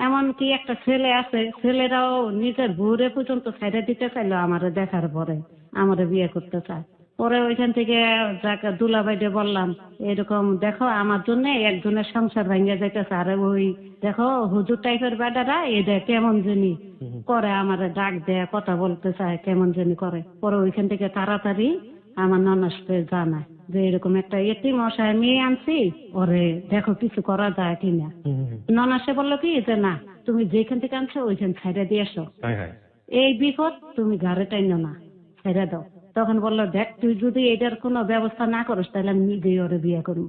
এমনকি একটা ছেলে আছে, ছেলেরাও নিজের বউরে পর্যন্ত ছেড়ে দিতে চাইলো আমার দেখার পরে, আমার বিয়ে করতে চায়। পরে ওইখান থেকে যাকে দুলাভাইকে বললাম এরকম দেখো আমার জন্য একজনের সংসার ভেঙে যাইতেছে, আর ওই দেখো হুজুর টাইপের বেটারা এটা কেমন জানি করে, আমার ডাক দেয়, কথা বলতে চায়, কেমন জানি করে। পরে ওইখান থেকে তাড়াতাড়ি আমার ননদকে জানায় যে এরকম একটা এতিম অসহায় মেয়ে আনছি, ওরে দেখো কিছু করা যায় কিনা। ননদে বললো কি যে না, তুমি যেখান থেকে আনছো ওইখান ছেড়ে দিয়ে এসো, এই বিপদ তুমি ঘরে টাইনো না, ছেড়ে দাও। তখন বললো দেখ তুই যদি এটার কোনো ব্যবস্থা না করিস তাহলে আমি নিজেই ওরে বিয়ে করবো।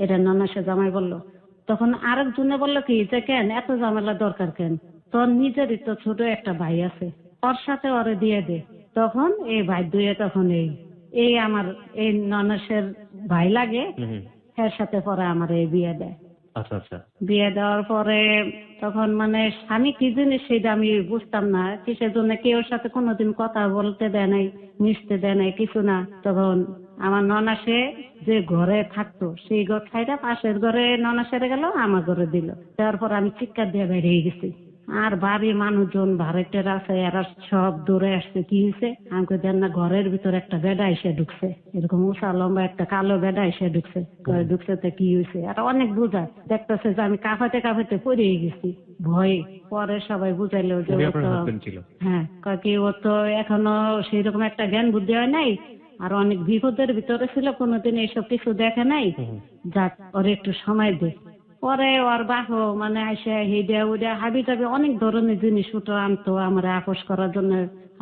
এটা ননদে জামাই বললো। তখন আরেকজনে বললো কি যে কেন এত ঝামেলা দরকার কেন, তোর নিজেরই তো ছোট একটা ভাই আছে, ওর সাথে ওরে দিয়ে দে। তখন এই ভাই দুয়ে তখন এই আমার এই ননসের ভাই লাগে, এর সাথে পরে আমার এই বিয়ে দেয়। আচ্ছা আচ্ছা। বিয়ে দেওয়ার পরে তখন মানে স্বামী কি জিনিস সেটা আমি বুঝতাম না, কিসের জন্য কেউ সাথে কোনোদিন কথা বলতে দেয় নাই, মিশতে দেয় নাই, কিছু না। তখন আমার ননাসে যে ঘরে থাকতো সেই ঘর ছাইটা পাশের ঘরে ননাসেরে গেল, আমার ঘরে দিল। তারপর আমি চিৎকার দিয়ে বেরিয়ে গেছি। আর বাড়ির মানুষজন ভাড়াটের আছে, এরা সব দৌড়ে আসছে, কি হয়েছে আমাকে দেন না, ঘরের ভিতরে একটা বেডা এসে ঢুকছে, এরকম উঁচা লম্বা একটা কালো বেডা এসে ঢুকছে। ঘরে ঢুকছে তো কি হয়েছে, আর অনেক বুঝায়, দেখতেছে যে আমি কাঁপাতে পড়ে গেছি ভয়ে। পরে সবাই বুঝাইলো যে হ্যাঁ কাকি ও তো এখনো সেই রকম একটা জ্ঞান বুদ্ধি হয় নাই, আর অনেক বিপদের ভিতরে ছিল, কোনোদিন এইসব কিছু দেখে নাই, যাক ওর একটু সময় দে। পরে ওর বাহো মানে আসে হিডা উডা হাবি টাবি অনেক ধরনের জিনিস উঠো আনতো আমার আপোষ করার জন্য,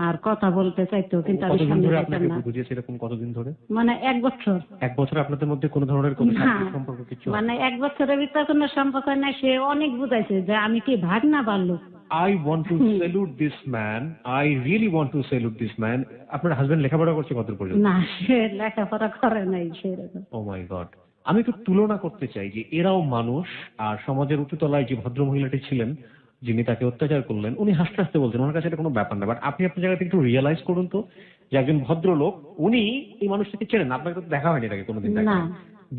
আর কথা বলতে চাইতো, কিন্তু আমি সামনে যেতাম না। কতদিন ধরে? মানে 1 বছর। 1 বছর আপনাদের মধ্যে কোনো ধরনের কোনো সম্পর্ক কিছু? মানে 1 বছরের ভিতরে কোনো সম্পর্ক নাই। সে অনেক বুঝাইছে যে আমি কি ভাগ না বাড়লো। I want to salute this man. I really want to salute this man. আপনার হাজবেন্ড লেখাপড়া করছে কত পর্যন্ত? না, সে লেখাপড়া করে নাই সেরকম। ও মাই গড। আমি একটু তুলনা করতে চাই যে এরাও মানুষ, আর সমাজের উচ্চতলায় যে ভদ্র মহিলাটি ছিলেন যিনি তাকে অত্যাচার করলেন, উনি হাসতে হাসতে বলছেন ওনার কাছে এটা কোনো ব্যাপার না। বাট আপনি আপনার জায়গা থেকে একটু রিয়েলাইজ করুন তো যে একজন ভদ্রলোক, উনি এই মানুষটাকে চেনেন, আপনাকে তো দেখা হয়নি তাকে কোনোদিন,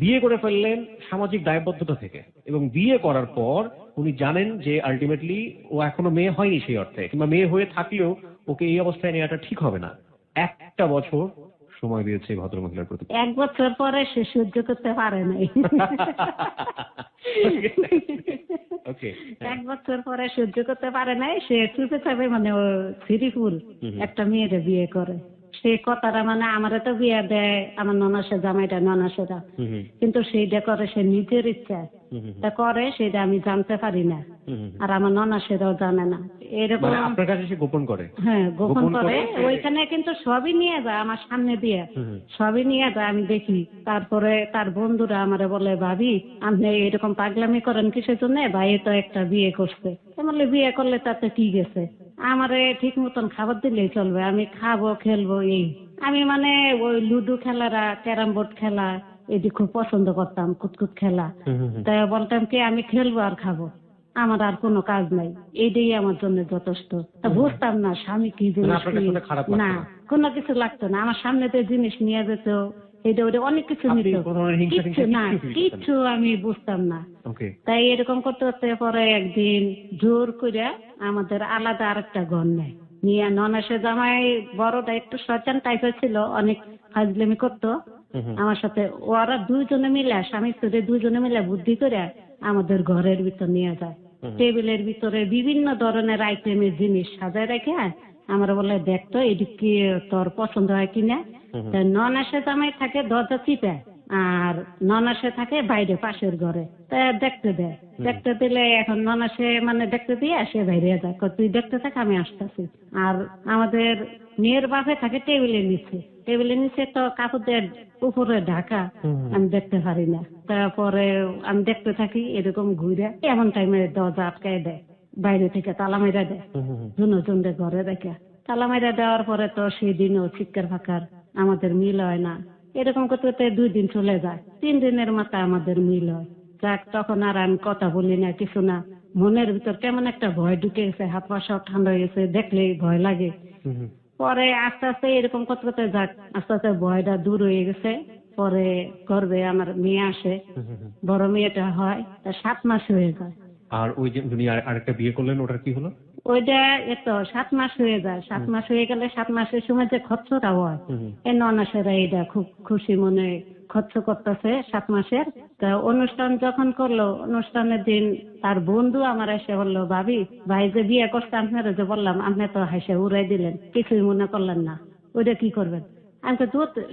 বিয়ে করে ফেললেন সামাজিক দায়বদ্ধতা থেকে, এবং বিয়ে করার পর উনি জানেন যে আলটিমেটলি ও এখনো মেয়ে হয়নি সেই অর্থে, কিংবা মেয়ে হয়ে থাকলেও ওকে এই অবস্থায় নেওয়াটা ঠিক হবে না। 1টা বছর সময় দিয়েছে ভদ্রমহিলার প্রতি। 1 বছর পরে সে সহ্য করতে পারে নাই। 1 বছর পরে সহ্য করতে পারে নাই, সে চুপে চাপে মানে ও সিরিফুল একটা মেয়েরে বিয়ে করে। সে কথাটা মানে আমারে তো বিয়ে দেয় আমার ননাসের জামাইটা, ননাসেরা, কিন্তু সেইটা করে সে নিজের ইচ্ছা তা করে, সেটা আমি জানতে পারি না, আর আমার ননাসেরাও জানে না। এরকম আপনার কাছে সে গোপন করে? হ্যাঁ গোপন করে। ওইখানে কিন্তু সবই নিয়ে যায় আমার সামনে দিয়ে, সবই নিয়ে যায়, আমি দেখি। তারপরে তার বন্ধুরা আমারে বলে ভাবি আপনি এরকম পাগলামি করেন কিসের জন্য, ভাই তো একটা বিয়ে করছে, বলে বিয়ে করলে তাতে কি গেছে, আমারে ঠিক মতন খাবার দিলেই চলবে, আমি খাবো খেলবো এই। আমি মানে ওই লুডো খেলারা, ক্যারাম বোর্ড খেলা এটি খুব পছন্দ করতাম, কুতকুত খেলা। তাই বলতাম কি আমি খেলবো আর খাবো। আমার আর কোনো কাজ নাই, এইটাই আমার জন্য যথেষ্ট। তা বুঝতাম না স্বামী কি মানে জিনিস আপনার কাছে কি। ওটা খারাপ লাগতো না, না? কোনো কিছু লাগতো না। আমার সামনে তো জিনিস নিয়ে যেত, এটা ওটা অনেক কিছু আপনি নিত, কোনো হিংসা কিচ্ছু টিংসা না, কিচ্ছু feel করতেন না? কিচ্ছু আমি বুঝতাম না। ওকে। তাই এরকম করতে করতে পরে একদিন জোর করে আমাদের আলাদা আরেকটা ঘর নেয়, নিয়ে ননাসে জামাই বড়টা একটু শয়তান টাইপের ছিল, অনেক ফাজলামি করতো আমার সাথে। ওরা দুইজনে মিলে, স্বামী স্ত্রী দুইজনে মিলে বুদ্ধি করে আমাদের ঘরের ভিতর নিয়ে যায়। টেবিলের ভিতরে বিভিন্ন ধরনের আইটেমের জিনিস সাজায় রেখে আমার বলে, দেখতো এটি কি তোর পছন্দ হয় কিনা। ননাসে জামাই থাকে দরজা চিপে, আর ননাসে থাকে বাইরে পাশের ঘরে। তা দেখতে দেয়, দেখতে দিলে এখন ননাসে মানে দেখতে দিয়ে সে বাইরে যায়, তুই দেখতে থাক আমি আসতেছি। আর আমাদের মেয়ের বাপে থাকে টেবিলের নিচে, টেবিলের নিচে তো কাপড়ের উপরে ঢাকা, আমি দেখতে পারি না। তারপরে আমি দেখতে থাকি এরকম ঘুরে, এমন টাইমে দরজা আটকায় দেয়, বাইরে থেকে তালা মেরা দেয়, দুজনকে ঘরে রেখে। তালা মেরা দেওয়ার পরে তো সেই দিনও চিৎকার ফাঁকার, আমাদের মিল হয় না। এরকম করতে করতে 2 দিন চলে যায়, 3 দিনের মাথায় আমাদের মিল হয়। যাক, তখন আর আমি কথা বলি না, কিছু না। মনের ভিতর কেমন একটা ভয় ঢুকে গেছে, হাত পা সব ঠান্ডা হয়ে গেছে, দেখলেই ভয় লাগে। পরে আস্তে আস্তে এরকম করতে করতে যাক, আস্তে আস্তে ভয়টা দূর হয়ে গেছে। পরে গর্ভে আমার মেয়ে আসে, বড় মেয়েটা হয়, তা 7 মাস হয়ে যায়। আর ওই যে উনি আরেকটা বিয়ে করলেন, ওটার কি হলো? ওইটা এতো 7 মাস হয়ে যায়। 7 মাস হয়ে গেলে 7 মাসের সময় যে খরচটা হয়, এই ননাসেরা এটা খুব খুশি মনে খরচ করতেছে 7 মাসের। তা অনুষ্ঠান যখন করলো, অনুষ্ঠানের দিন তার বন্ধু আমার এসে বললো, ভাবি ভাই যে বিয়ে করছে আপনারা যে বললাম, আপনি তো হাসে উড়াই দিলেন, কিছুই মনে করলেন না, ওইটা কি করবেন? আমি তো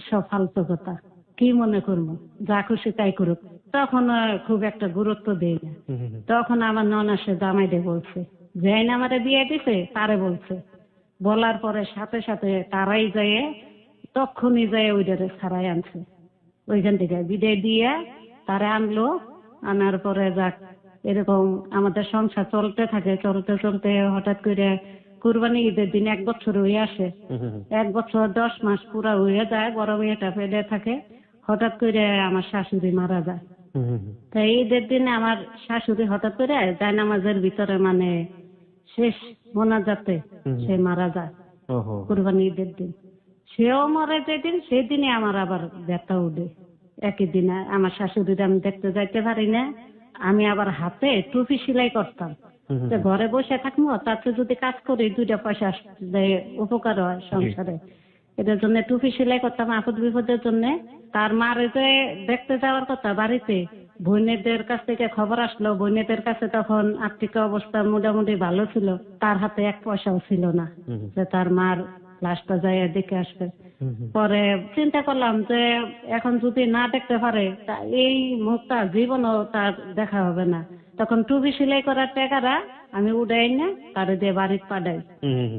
সব ফালতু কথা, কি মনে করবো, যা খুশি তাই করুক। তখন খুব একটা গুরুত্ব দেই না। তখন আমার ননাসে জামাইরে বলছে, যেই না আমারে বিয়ে দিছে তারে বলছে। বলার পরে সাথে সাথে তারাই যায়, তখনই যায় ওইটারে ছাড়াই আনছে, ওইখান থেকে বিদায় দিয়ে তারা আনলো। আনার পরে যাক, এরকম আমাদের সংসার চলতে থাকে। চলতে চলতে হঠাৎ করে কুরবানি ঈদের দিন 1 বছর হয়ে আসে। 1 বছর 10 মাস পুরা হয়ে যায়, বড় মেয়েটা পেটে থাকে। হঠাৎ করে আমার শাশুড়ি মারা যায়। তাই ঈদের দিনে আমার শাশুড়ি হঠাৎ করে জায়নামাজের ভিতরে মানে শেষ মোনাজাতে সে মারা যায় কুরবানি ঈদের দিন। সেও মরে যেদিন, সেদিনই আমার আবার ব্যথা উঠে। একই দিনে আমার শাশুড়ির আমি দেখতে যাইতে পারি না। আমি আবার হাতে টুপি সেলাই করতাম, তো ঘরে বসে থাকবো, তাতে যদি কাজ করি 2টা পয়সা উপকার হয় সংসারে। এটার জন্য টুপি সেলাই করতাম আপদ বিপদের জন্য। তার মারে যে দেখতে যাওয়ার কথা বাড়িতে, বোনেদের কাছ থেকে খবর আসলো। বোনেদের কাছে তখন আর্থিক অবস্থা মোটামুটি ভালো ছিল, তার হাতে 1 পয়সাও ছিল না যে তার মার লাশটা যায় দেখে আসবে। পরে চিন্তা করলাম যে এখন যদি না দেখতে পারে, তা এই মুখটা জীবনও তার দেখা হবে না। তখন টুপি সেলাই করার টাকাটা আমি উড়াই না, তারে দিয়ে বাড়িতে পাঠাই,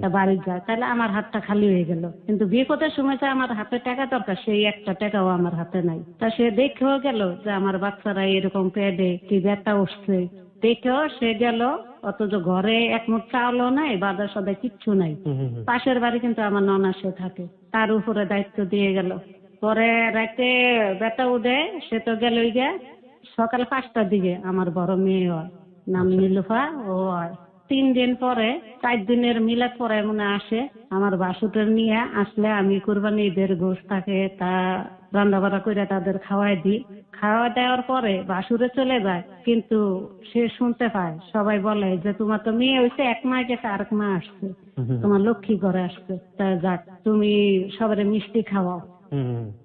তা বাড়িতে যায়, তাহলে আমার হাতটা খালি হয়ে গেল। কিন্তু বিপদের সময় যে আমার হাতে টাকা দরকার, সেই একটা টাকাও আমার হাতে নাই। তা সে দেখেও গেল যে আমার বাচ্চারা এরকম পেটে কি ব্যথা উঠছে, দেখেও সে গেল। অথচ ঘরে 1 মুঠ চাউলও নাই, বাজার সদাই কিচ্ছু নাই। পাশের বাড়ি কিন্তু আমার ননাসে থাকে, তার উপরে দায়িত্ব দিয়ে গেল। পরে রাতে ব্যথা উঠে সে তো গেল গিয়ে, সকাল 5টার দিকে আমার বড় মেয়ে হয়, নাম নীলুফা, ও হয়। 3 দিন পরে 4 দিনের মিলাদ পরে মনে আসে আমার বাসুটের নিয়ে আসলে, আমি কুরবানি ঈদের গোশত থাকে তা রান্না বাড়া করে তাদের খাওয়াই দিই। খাওয়া দেওয়ার পরে বাসুরে চলে যায়, কিন্তু সে শুনতে পায় সবাই বলে যে তোমার তো মেয়ে হয়েছে, 1 মাস গেছে, আরেক মা আসছে, তোমার লক্ষ্মী ঘরে আসছে, তা যাক তুমি সবারে মিষ্টি খাওয়াও।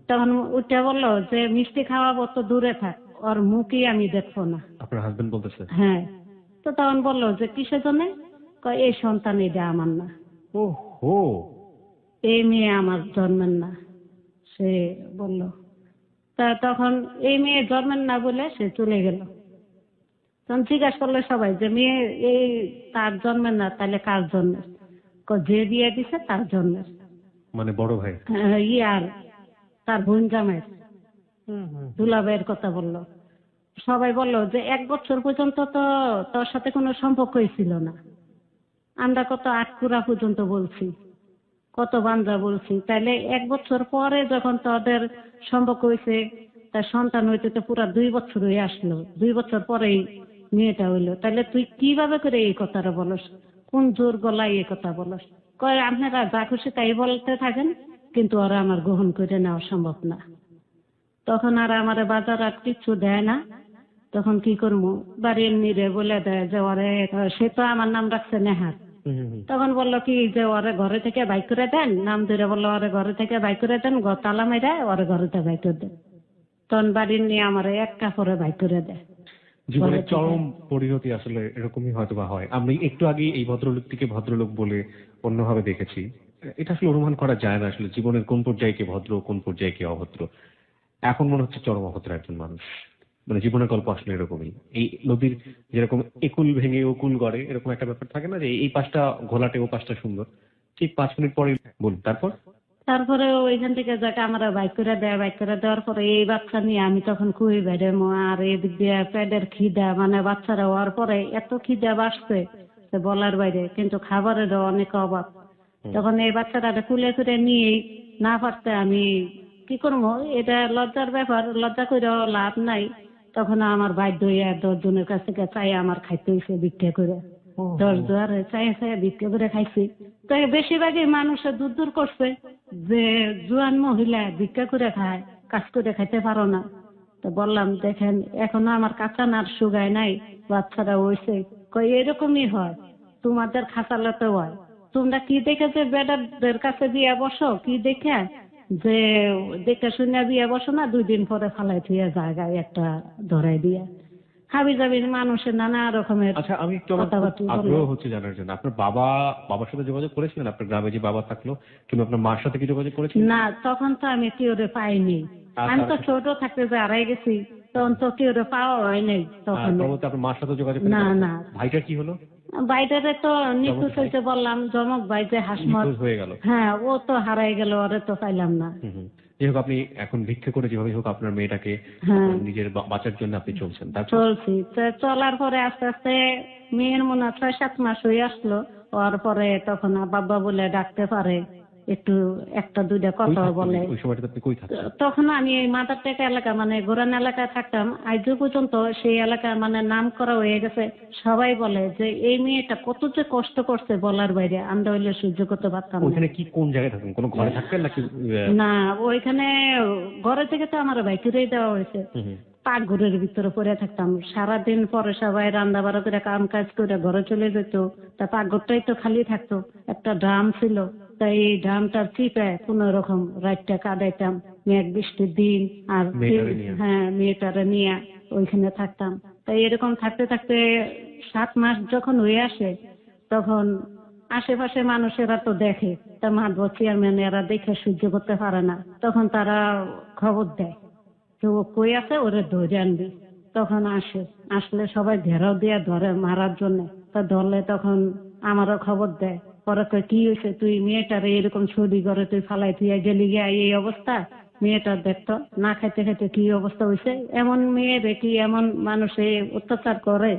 তখন উঠে বললো যে মিষ্টি খাওয়াবো তো দূরে থাক, ওর মুখই আমি দেখবো না। আপনার হাজবেন্ড বলতেছে? হ্যাঁ। তো তখন বললো যে কিসের জন্য? এই সন্তান এটা আমার না, ওহো, এই মেয়ে আমার জন্মের না, সে বলল। তা তখন এই মেয়ে জন্মের না বলে সে চলে গেল। তখন জিজ্ঞাসা করলো সবাই যে মেয়ে এই তার জন্মের না, তাহলে কার জন্মের? যে বিয়ে দিছে তার জন্মের, মানে বড় ভাই। আর তার বোন জামাইয়ের, দুলাভাইয়ের কথা বললো। সবাই বললো যে 1 বছর পর্যন্ত তো তোর সাথে কোনো সম্পর্কই ছিল না, আমরা কত আটকুরা পর্যন্ত বলছি, কত বান্দা বলছি, তাইলে 1 বছর পরে যখন তোদের সম্পর্ক হয়েছে, তার সন্তান হইতে তো পুরা 2 বছর হয়ে আসলো, 2 বছর পরেই মেয়েটা হইলো, তাহলে তুই কিভাবে করে এই কথাটা বলস, কোন জোর গলায় এই কথা বলস? কয় আপনারা যা খুশি তাই বলতে থাকেন, কিন্তু ওরা আমার গ্রহণ করে নেওয়া সম্ভব না। তখন আর আমার বাজার আর কিছু দেয় না। তখন কি করবো, বাড়ির নিরে বলে দেয় যে ওরে, সে তো আমার নাম রাখছে নেহার। তখন বললো কি যে ওরে ঘরে থেকে বাইক করে দেন, নাম ধরে বললো ওরে ঘরে থেকে বাইক করে দেন, তালা মেরে ওরে ঘরে থেকে বাইক করে দেন। তখন বাড়ির নিয়ে আমার এক কাপড়ে বাইক করে দেয়। জীবনের চরম পরিণতি আসলে এরকমই হয়তো বা হয়। আমি একটু আগে এই ভদ্রলোকটিকে ভদ্রলোক বলে অন্যভাবে দেখেছি। এটা আসলে অনুমান করা যায় না আসলে জীবনের কোন পর্যায়ে কে ভদ্র, কোন পর্যায়ে কে অভদ্র। এখন মনে হচ্ছে চরম অভদ্র একজন মানুষ। মানে জীবনের গল্প আসলে এরকমই। এই নদীর যেরকম একুল ভেঙে ওকুল গড়ে, এরকম একটা ব্যাপার থাকে না যে এই পাশটা ঘোলাটে ও পাশটা সুন্দর। ঠিক 5 মিনিট পরে বলুন। তারপরে ওইখান থেকে যাকে আমরা বাইক করে দেয়, বাইক করে দেওয়ার পরে এই বাচ্চা নিয়ে আমি তখন খুবই বেড়ে আর এদিক দিয়ে পেটের খিদা, মানে বাচ্চারা হওয়ার পরে এত খিদা বাড়ছে যে বলার বাইরে, কিন্তু খাবারেরও অনেক অভাব। তখন এই বাচ্চাটা তুলে করে নিয়ে না পারতে আমি কি করবো, এটা লজ্জার ব্যাপার, লজ্জা করেও লাভ নাই। তখন আমার বাধ্য হইয়া 10 জনের কাছ থেকে চাই আমার খাইতে হয়েছে ভিক্ষা করে। 10 দুয়ারে চাই ভিক্ষা করে খাইছি। তো বেশিরভাগই মানুষের দূর দূর করছে যে জোয়ান মহিলা ভিক্ষা করে খায়, কাজ করে খাইতে পারো না। তো বললাম দেখেন এখনো আমার কাঁচা নার শুকায় নাই, বাচ্চারা হয়েছে। কই এরকমই হয়, তোমাদের খাঁচালেতে হয়। তোমরা কি দেখে যে বেটাদের কাছে দিয়ে বসো, কি দেখে যে দেখে শুনে দিয়ে বসো না, 2 দিন পরে ফালাই থুয়ে জায়গায় একটা ধরাই দিয়ে হাবি জাবির মানুষের নানা রকমের। আচ্ছা, আমি একটু আগ্রহ হচ্ছে জানার জন্য, আপনার বাবার সাথে যোগাযোগ করেছিলেন? আপনার গ্রামে যে বাবা থাকলো কিংবা আপনার মার সাথে কি যোগাযোগ করেছিলেন? না, তখন তো আমি কেউরে পাইনি। আমি তো ছোট থাকতে যে হারাই গেছি, তখন তো কেউরে পাওয়া হয় নাই। তখন আপনার মার সাথে যোগাযোগ না না। ভাইটার কি হলো? বাইরে তো নিখোঁজ হয়েছে, বললাম জমক ভাই যে হাসমত হয়ে গেল। হ্যাঁ, ও তো হারাই গেল, ওরে তো পাইলাম না। যাই হোক, আপনি এখন ভিক্ষা করে যেভাবে হোক আপনার মেয়েটাকে নিজের বাঁচার জন্য আপনি চলছেন। চলছি। চলার পরে আস্তে আস্তে মেয়ের মনে হয় 6-7 মাস হয়ে আসলো। ওর পরে তখন বাবা বলে ডাকতে পারে, একটু 1-2টা কথা বলে। ওই সময়টা আপনি কই থাকতেন? তখন আমি এই মাদারটেক এলাকা, মানে গোরান এলাকায় থাকতাম। আজও পর্যন্ত সেই এলাকা মানে নাম করা হয়ে গেছে। সবাই বলে যে এই মেয়েটা কত যে কষ্ট করছে বলার বাইরে, আমরা হইলে সহ্য করতে পারতাম না। ওইখানে কি কোন জায়গায় থাকতেন? কোনো ঘরে থাকতেন নাকি? না, ওইখানে ঘরে থেকে তো আমার বাইকেই দেওয়া হয়েছে। পাকঘরের ভিতরে পড়ে থাকতাম সারাদিন। পরে সবাই রান্না বাড়া করে কাম কাজ করে ঘরে চলে যেত। তা পাকঘরটাই তো খালি থাকতো, একটা ড্রাম ছিল। তাই এই ড্রামটার চিপে কোন রকম রাতটা কাটাইতাম, মেঘ বৃষ্টির দিন। আর হ্যাঁ, মেয়েটারে নিয়ে ওইখানে থাকতাম। তাই এরকম থাকতে থাকতে 7 মাস যখন হয়ে আসে, তখন আশেপাশে মানুষেরা তো দেখে, তা মাদব চেয়ারম্যান এরা দেখে সহ্য করতে পারে না। তখন তারা খবর দেয় তো ও কই আছে, ওরে ধরে আনবি। তখন আসলে সবাই ঘেরাও দিয়ে ধরে মারার জন্য। তা ধরলে তখন আমারও খবর দেয়। পরে কি হয়েছে, তুই মেয়েটারে এরকম ছবি করে তুই ফালাই তুই গেলি গিয়া এই অবস্থা। মেয়েটা দেখতো না খাইতে খাইতে কি অবস্থা হয়েছে। এমন মেয়ে দেখি এমন মানুষে অত্যাচার করে,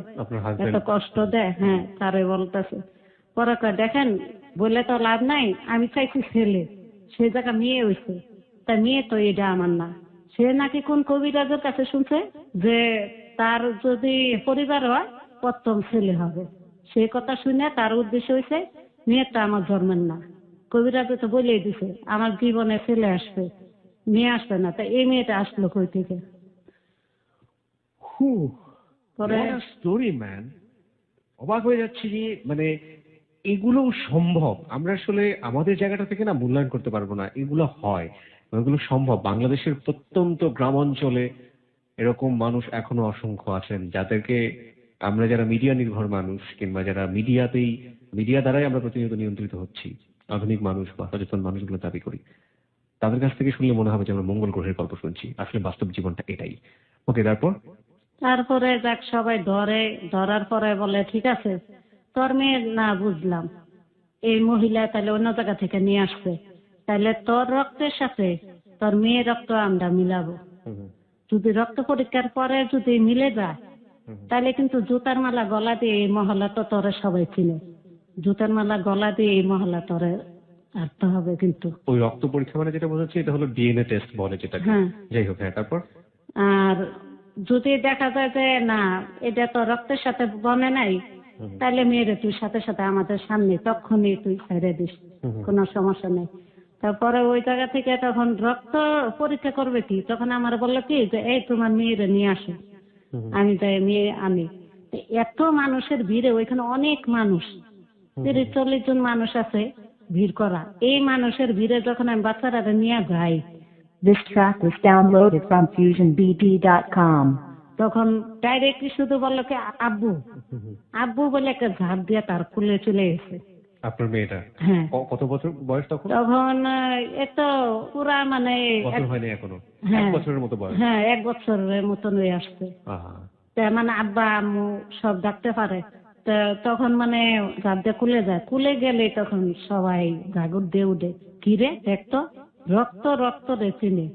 এত কষ্ট দেয়। হ্যাঁ, তারে বলতেছে। পরে দেখেন বলে তো লাভ নাই, আমি চাইছি ছেলে, সে জায়গা মেয়ে হয়েছে। তা মেয়ে তো এটা আমার না। সে নাকি কোন কবিরাজের কাছে শুনছে যে তার যদি পরিবার হয় প্রথম ছেলে হবে। সে কথা শুনে তার উদ্দেশ্য হয়েছে মেয়েটা আমার জন্মের না। কবিরাজে তো বলেই দিছে আমার জীবনে ছেলে আসবে, মেয়ে আসবে না। তা এই মেয়েটা আসলো কই থেকে? স্টোরি ম্যান, অবাক হয়ে যাচ্ছি যে মানে এগুলো সম্ভব। আমরা আসলে আমাদের জায়গাটা থেকে না মূল্যায়ন করতে পারবো না। এগুলো হয়, এগুলো সম্ভব। বাংলাদেশের প্রত্যন্ত গ্রাম অঞ্চলে এরকম মানুষ এখনো অসংখ্য আছেন, যাদেরকে আমরা যারা মিডিয়া নির্ভর মানুষ কিংবা যারা মিডিয়া দ্বারাই আমরা প্রতিনিয়ত নিয়ন্ত্রিত হচ্ছি, আধুনিক মানুষ বা সচেতন মানুষগুলো দাবি করি, তাদের কাছ থেকে শুনলে মনে হবে যে আমরা মঙ্গল গ্রহের গল্প শুনছি। আসলে বাস্তব জীবনটা এটাই। ওকে, তারপরে যাক সবাই ধরার পরে বলে ঠিক আছে তোর মেয়ে না বুঝলাম, এই মহিলা তাহলে অন্য জায়গা থেকে নিয়ে আসছে, তাহলে তোর রক্তের সাথে তোর মেয়ের রক্ত আমরা মিলাবো। যদি রক্ত পরীক্ষার পরে যদি মিলে যায়, তাহলে কিন্তু জুতার মালা গলা দিয়ে এই মহল্লা তো তোরে সবাই চিনে। জুতার মালা গলা দিয়ে এই মহল্লা তোরে আনতে হবে। কিন্তু ওই রক্ত পরীক্ষা মানে যেটা বোঝাচ্ছে এটা হলো ডিএনএ টেস্ট বলে যেটা। যাই হোক, হ্যাঁ, তারপর? আর যদি দেখা যায় যে না এটা তো রক্তের সাথে বনে নাই, তাহলে মেয়েরে তুই সাথে সাথে আমাদের সামনে তখনই তুই ছেড়ে দিস, কোনো সমস্যা নেই। তারপরে ওই জায়গা থেকে তখন রক্ত পরীক্ষা করবে কি, তখন আমার বললো কি যে এই তোমার মেয়েরে নিয়ে আসো। আমি যাই মেয়ে আনি। এত মানুষের ভিড়ে, ওইখানে অনেক মানুষ, 30-40 জন মানুষ আছে ভিড় করা। এই মানুষের ভিড়ে যখন আমি বাচ্চারা নিয়ে যাই, This track was downloaded from FusionBD.com. তখন ডাইরেক্টলি শুধু বললো কি আব্বু আব্বু বলে একটা ঝাঁপ দিয়ে তার কুলে চলে গেছে। আপনার মেয়েটা হ্যাঁ। কত বছর বয়স তখন? তখন এত পুরা মানে বছর হয়নি এখনো, হ্যাঁ। 1 বছরের মতো বয়স। হ্যাঁ 1 বছরের মতন হয়ে আসছে। মানে আব্বা আম্মু সব ডাকতে পারে। তখন মানে ঝাঁপ দিয়ে কুলে যায়, কুলে গেলে তখন সবাই জাগর দিয়ে উঠে, কিরে দেখতো রক্ত রক্ত রে চিনে,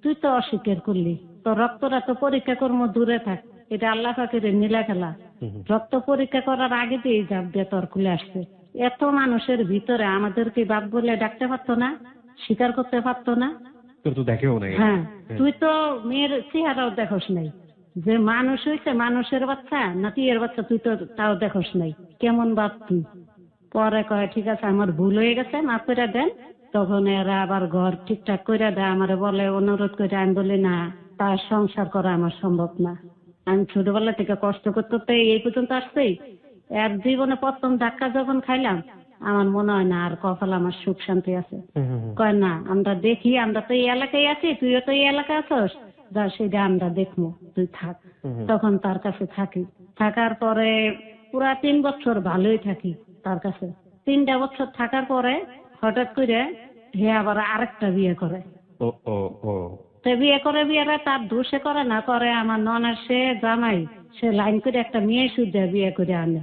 তুই তো অস্বীকার করলি, তো রক্তটা তো পরীক্ষা করবো দূরে থাক, এটা আল্লাহ পাকের নীলা খেলা। রক্ত পরীক্ষা করার আগে দিয়ে ঝাঁপ দিয়ে তোর খুলে আসছে। এত মানুষের ভিতরে আমাদেরকে বাপ বলে ডাকতে পারতো না, স্বীকার করতে পারতো না। তোর তো দেখেও নাই। হ্যাঁ, তুই তো মেয়ের চেহারাও দেখোস নাই, যে মানুষ হয়েছে মানুষের বাচ্চা নাকি এর বাচ্চা, তুই তো তাও দেখোস নাই, কেমন বাপ তুই। পরে কয় ঠিক আছে আমার ভুল হয়ে গেছে, মাফ করে দেন। তখন এরা আবার ঘর ঠিকঠাক করে দেয়, আমারে বলে অনুরোধ করে। আমি বলি না, তার সংসার করা আমার সম্ভব না। আমি ছোটবেলা থেকে কষ্ট করতে করতে এই পর্যন্ত আসছি, এর জীবনে প্রথম ধাক্কা যখন খাইলাম আমার মনে হয় না আর কপাল আমার সুখ শান্তি আছে। কয় না, আমরা দেখি, আমরা তো এই এলাকায় আছি, তুইও তো এই এলাকায় আছস, যা সেটা আমরা দেখবো, তুই থাক। তখন তার কাছে থাকি, থাকার পরে পুরা 3 বছর ভালোই থাকি তার কাছে। 3টা বছর থাকার পরে হঠাৎ করে হে আবার আরেকটা বিয়ে করে। বিয়ে করে, বিয়েটা তার দোষে করে না, করে আমার ননার সে জামাই, সে লাইন করে একটা মেয়ে সুদ্ধা বিয়ে করে আনে,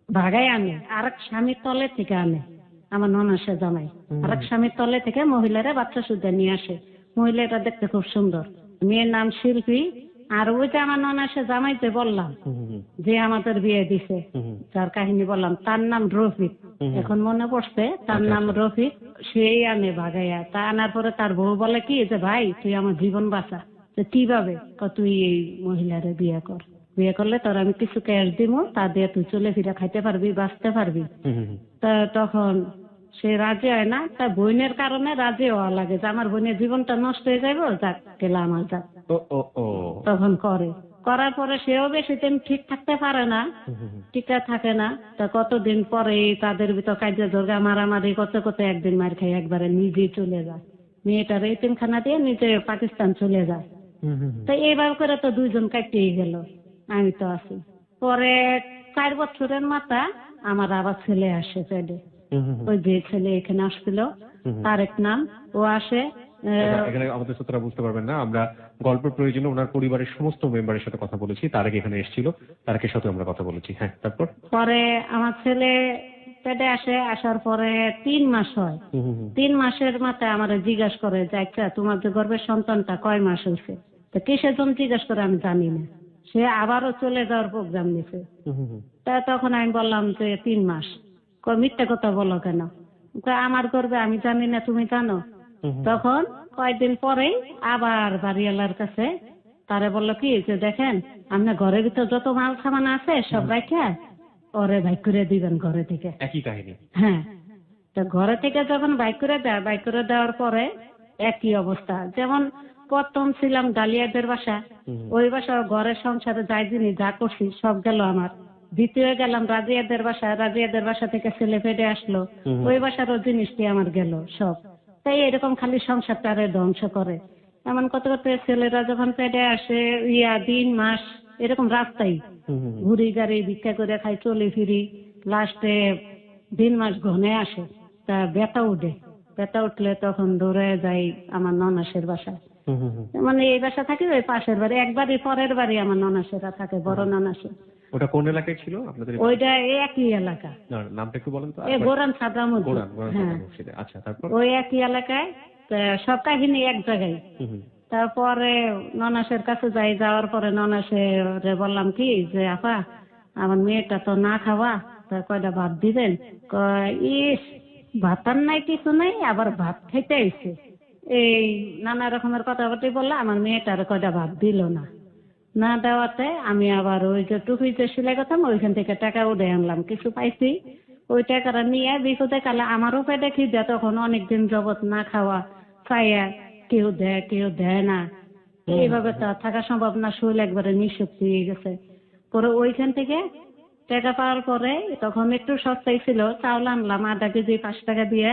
ভাগাই আনে, আরেক স্বামীর তলে থেকে আনে। আমার ননার সে জামাই আরেক স্বামীর তলে থেকে মহিলারা বাচ্চা সুদ্ধা নিয়ে আসে। মহিলাটা দেখতে খুব সুন্দর, মেয়ের নাম শিল্পী। আর ওই যে আমার ননার সে জামাইতে বললাম যে আমাদের বিয়ে দিছে, যার কাহিনী বললাম, তার নাম রফিক। এখন মনে পড়ছে, তার নাম রফিক। সেই আনে ভাগাইয়া। তা আনার পরে তার বউ বলে কি যে ভাই তুই আমার জীবন বাঁচা। কিভাবে? তুই এই মহিলারে বিয়ে কর, বিয়ে করলে তোর আমি কিছু ক্যাশ দিব, তা দিয়ে তুই চলে ফিরে খাইতে পারবি, বাঁচতে পারবি। তা তখন সে রাজি হয় না, তার বোনের কারণে রাজি হওয়া লাগে যে আমার বোনের জীবনটা নষ্ট হয়ে যাবো, যাক গেলে আমার যাক। তখন করার পরে সেও বেশি দিন ঠিক থাকতে পারে না, টিকা থাকে না। তা কতদিন পরে তাদের ভিতর কাজে জোরগা মারামারি করতে করতে একদিন মার খাই একবারে নিজেই চলে যায়। মেয়েটার এতিমখানা দিয়ে নিজে পাকিস্তান চলে যায়। তো এইভাবে করে তো 2 জন কাটিয়ে গেল, আমি তো আছি। পরে 4 বছরের মাথা আমার আবার ছেলে আসে পেটে। ওই যে ছেলে এখানে আসছিল, তারেক নাম, ও আসে। এখানে আমাদের শ্রোতারা বুঝতে পারবেন না, আমরা গল্পের প্রয়োজনে ওনার পরিবারের সমস্ত মেম্বারের সাথে কথা বলেছি। তারেক এখানে এসেছিল, তারেকের সাথে আমরা কথা বলেছি। হ্যাঁ, তারপর পরে আমার ছেলে পেটে আসে, আসার পরে 3 মাস হয়। 3 মাসের মাথায় আমার জিজ্ঞাসা করে যে আচ্ছা তোমার যে গর্ভের সন্তানটা কয় মাস হয়েছে? তো কিসের জন্য জিজ্ঞাসা করে আমি জানি না। সে আবারও চলে যাওয়ার প্রোগ্রাম নিছে। তা তখন আমি বললাম যে 3 মাস। মিথ্যা কথা বলো কেন? আমার গর্বে আমি জানি না, তুমি জানো? তখন কয়েকদিন পরেই আবার বাড়িওয়ালার কাছে তারে বললো কি যে দেখেন আপনার ঘরের ভিতর যত মাল সামান আছে সব রাখা ওরে বাইক করে দিবেন ঘরে থেকে। একই কাহিনী। হ্যাঁ, তো ঘরে থেকে যখন বাইক করে দেয়, বাইক করে দেওয়ার পরে একই অবস্থা। যেমন প্রথম ছিলাম ডালিয়াদের বাসা, ওই বাসা ঘরের সংসারে যাই জিনিস যা করছি সব গেল আমার। দ্বিতীয় গেলাম রাজিয়াদের বাসা, রাজিয়াদের বাসা থেকে ছেলে পেটে আসলো, ওই বাসারও জিনিসটি আমার গেল সব। তাই এরকম খালি সংসারটারে ধ্বংস করে। এমন কত কত ছেলেরা যখন পেটে আসে 3 মাস এরকম রাস্তায় ঘুরি গাড়ি ভিক্ষা করে খাই, চলে ফিরি। লাস্টে 3 মাস ঘনে আসে, তা ব্যথা উঠে। ব্যথা উঠলে তখন দৌড়ে যাই আমার ননাসের বাসায়। মানে এই বাসা থাকে ওই পাশের বাড়ি, একবারই পরের বাড়ি আমার ননাসেরা থাকে, বড় ননাসে। ওটা কোন এলাকায় ছিল আপনাদের? ওইটা একই এলাকা। নামটা একটু বলেন তো। গোরান ছাদরা মসজিদ। হ্যাঁ, আচ্ছা, তারপর ওই একই এলাকায়, সব কাহিনী এক জায়গায়। তারপরে ননাসের কাছে যাই, যাওয়ার পরে ননাসের বললাম কি যে আপা আমার মেয়েটা তো না খাওয়া, তা কয়টা ভাত দিবেন? ইস ভাতার নাই কিছু নাই, আবার ভাত খাইতে আইছে। এই নানা রকমের কথাবার্তা বললা, আমার মেয়েটার কয়টা ভাত দিল না। না দেওয়াতে আমি আবার ওই যে টুপি যে সেলাই করতাম ওইখান থেকে টাকা উঠে আনলাম, কিছু পাইছি। ওই টাকাটা নিয়ে বিপদে কালে আমারও পেটে খিদে, তখন অনেকদিন জগৎ না খাওয়া চাইয়া কেউ দেয় না, এইভাবে তো আর থাকা সম্ভব না, শরীর একবারে নিঃশক্তি হয়ে গেছে। পরে ওইখান থেকে টাকা পাওয়ার পরে তখন একটু সস্তাই ছিল, চাউল আনলাম 1/2 কেজি 5 টাকা দিয়ে,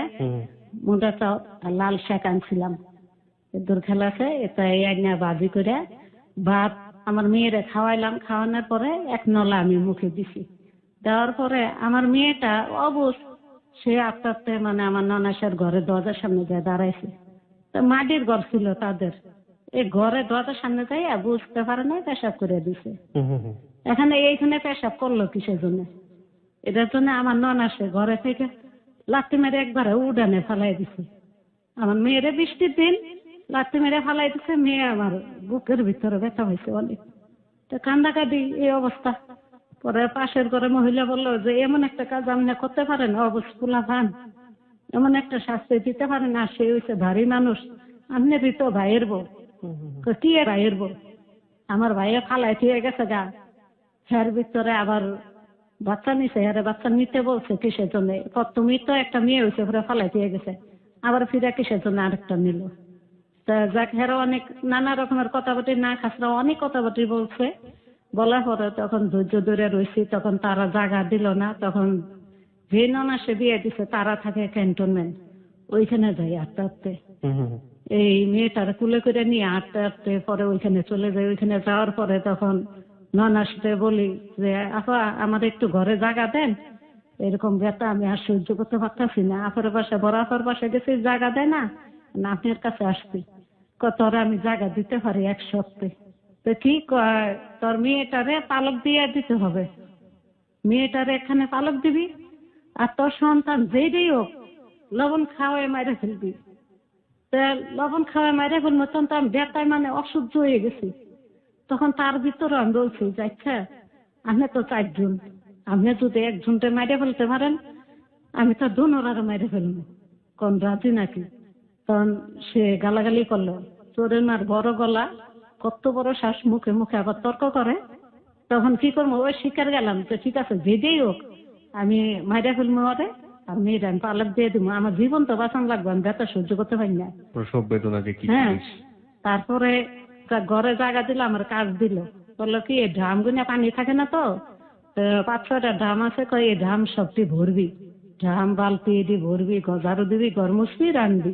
মোটা চাউল আর লাল শাক আনছিলাম। দূর খেলাছে এটাই আইনা বাজি করে ভাত আমার মেয়েরে খাওয়াইলাম। খাওয়ানোর পরে 1 নলা আমি মুখে দিছি। দেওয়ার পরে আমার মেয়েটা অবুঝ, সে আস্তে আস্তে মানে আমার ননাসের ঘরে দরজার সামনে যায় দাঁড়াইছে। তো মাটির ঘর ছিল তাদের, এই ঘরে দরজার সামনে যাই বুঝতে পারে না, পেশাব করে দিছে। এখানে এইখানে পেশাব করলো কিসের জন্য? এটার জন্য আমার ননাসে ঘরে থেকে লাথি মেরে একবারে উড়ানে ফালাই দিছে। আমার মেয়েরে বৃষ্টির দিন লাথি মেরে ফালাই দিছে। মেয়ে আমার বুকের ভিতরে ব্যথা হয়েছে অনেক, তো কান্দাকাটি এই অবস্থা। পরে পাশের ঘরে মহিলা বললো যে এমন একটা কাজ আপনি করতে পারেন, অবস্থা ভান এমন একটা শাস্তি দিতে পারেন না, সে হয়েছে ভারী মানুষ, আপনি তো ভাইয়ের বউ। কি ভাইয়ের বউ? আমার ভাইয়া ফালাই দিয়ে গেছে গা, হ্যার ভিতরে আবার বাচ্চা নিছে, হ্যাঁ বাচ্চা নিতে বলছে কিসের জন্য? তুমি তো একটা মেয়ে হয়েছে, পরে ফালাই দিয়ে গেছে, আবার ফিরে কিসের জন্য আরেকটা নিল? তা যাক, হেরো অনেক নানা রকমের কথাবার্তি না খাসরা অনেক কথাবার্তি বলছে। বলার পরে তখন ধৈর্য ধরে রয়েছি, তখন তারা জায়গা দিল না। তখন যে ননাসে বিয়ে দিছে তারা থাকে ক্যান্টনমেন্ট, ওইখানে যাই আটতে আটতে, এই মেয়েটার কুলে করে নিয়ে আটতে আটতে পরে ওইখানে চলে যাই। ওইখানে যাওয়ার পরে তখন ননাসতে বলি যে আপা আমার একটু ঘরে জায়গা দেন, এরকম ব্যথা আমি আর সহ্য করতে পারতাছি না। আপার বাসা বড় আপার বাসায় গেছি, জায়গা দেয় না, আপনার কাছে আসছি, তোরা আমি জায়গা দিতে পারি 1 সপ্তাহে। তো কি কয়, তোর মেয়েটারে পালক দিয়ে দিতে হবে, মেয়েটারে এখানে পালক দিবি, আর তোর সন্তান যেই হোক লবণ খাওয়াই মাইরে ফেলবি। তো লবণ খাওয়াই মাইরে ফেলবো, তখন তো আমি ব্যথায় মানে অসহ্য হয়ে গেছি। তখন তার ভিতরে আমি বলছি যে আচ্ছা আপনি তো 4 জন, আপনি যদি 1 জনটা মাইরে ফেলতে পারেন, আমি তো দুনোরারে মাইরে ফেলবো, কোন রাজি নাকি? তখন সে গালাগালি করলো, তোরের মার বড় গলা, কত বড় শ্বাস, মুখে মুখে আবার তর্ক করে। তখন কি করবো, ওই শিকার গেলাম যে ঠিক আছে যেই হোক আমি মাইরা ফেলবো ওরে, আর মেয়েটা আমি পালক দিয়ে দিব, আমার জীবন তো বাঁচান লাগবে, আমি ব্যথা সহ্য করতে পারি না। প্রসব বেদনা যে কি হ্যাঁ, জিনিস। তারপরে ঘরে জায়গা দিল, আমার কাজ দিল, বললো কি এই ড্রাম গুনে পানি থাকে না তো 5-6টা ড্রাম আছে, কই এই ড্রাম সবটি ভরবি, ড্রাম বালতি এটি ভরবি, ঝাড়ু দিবি, ঘর মুছবি, রানবি,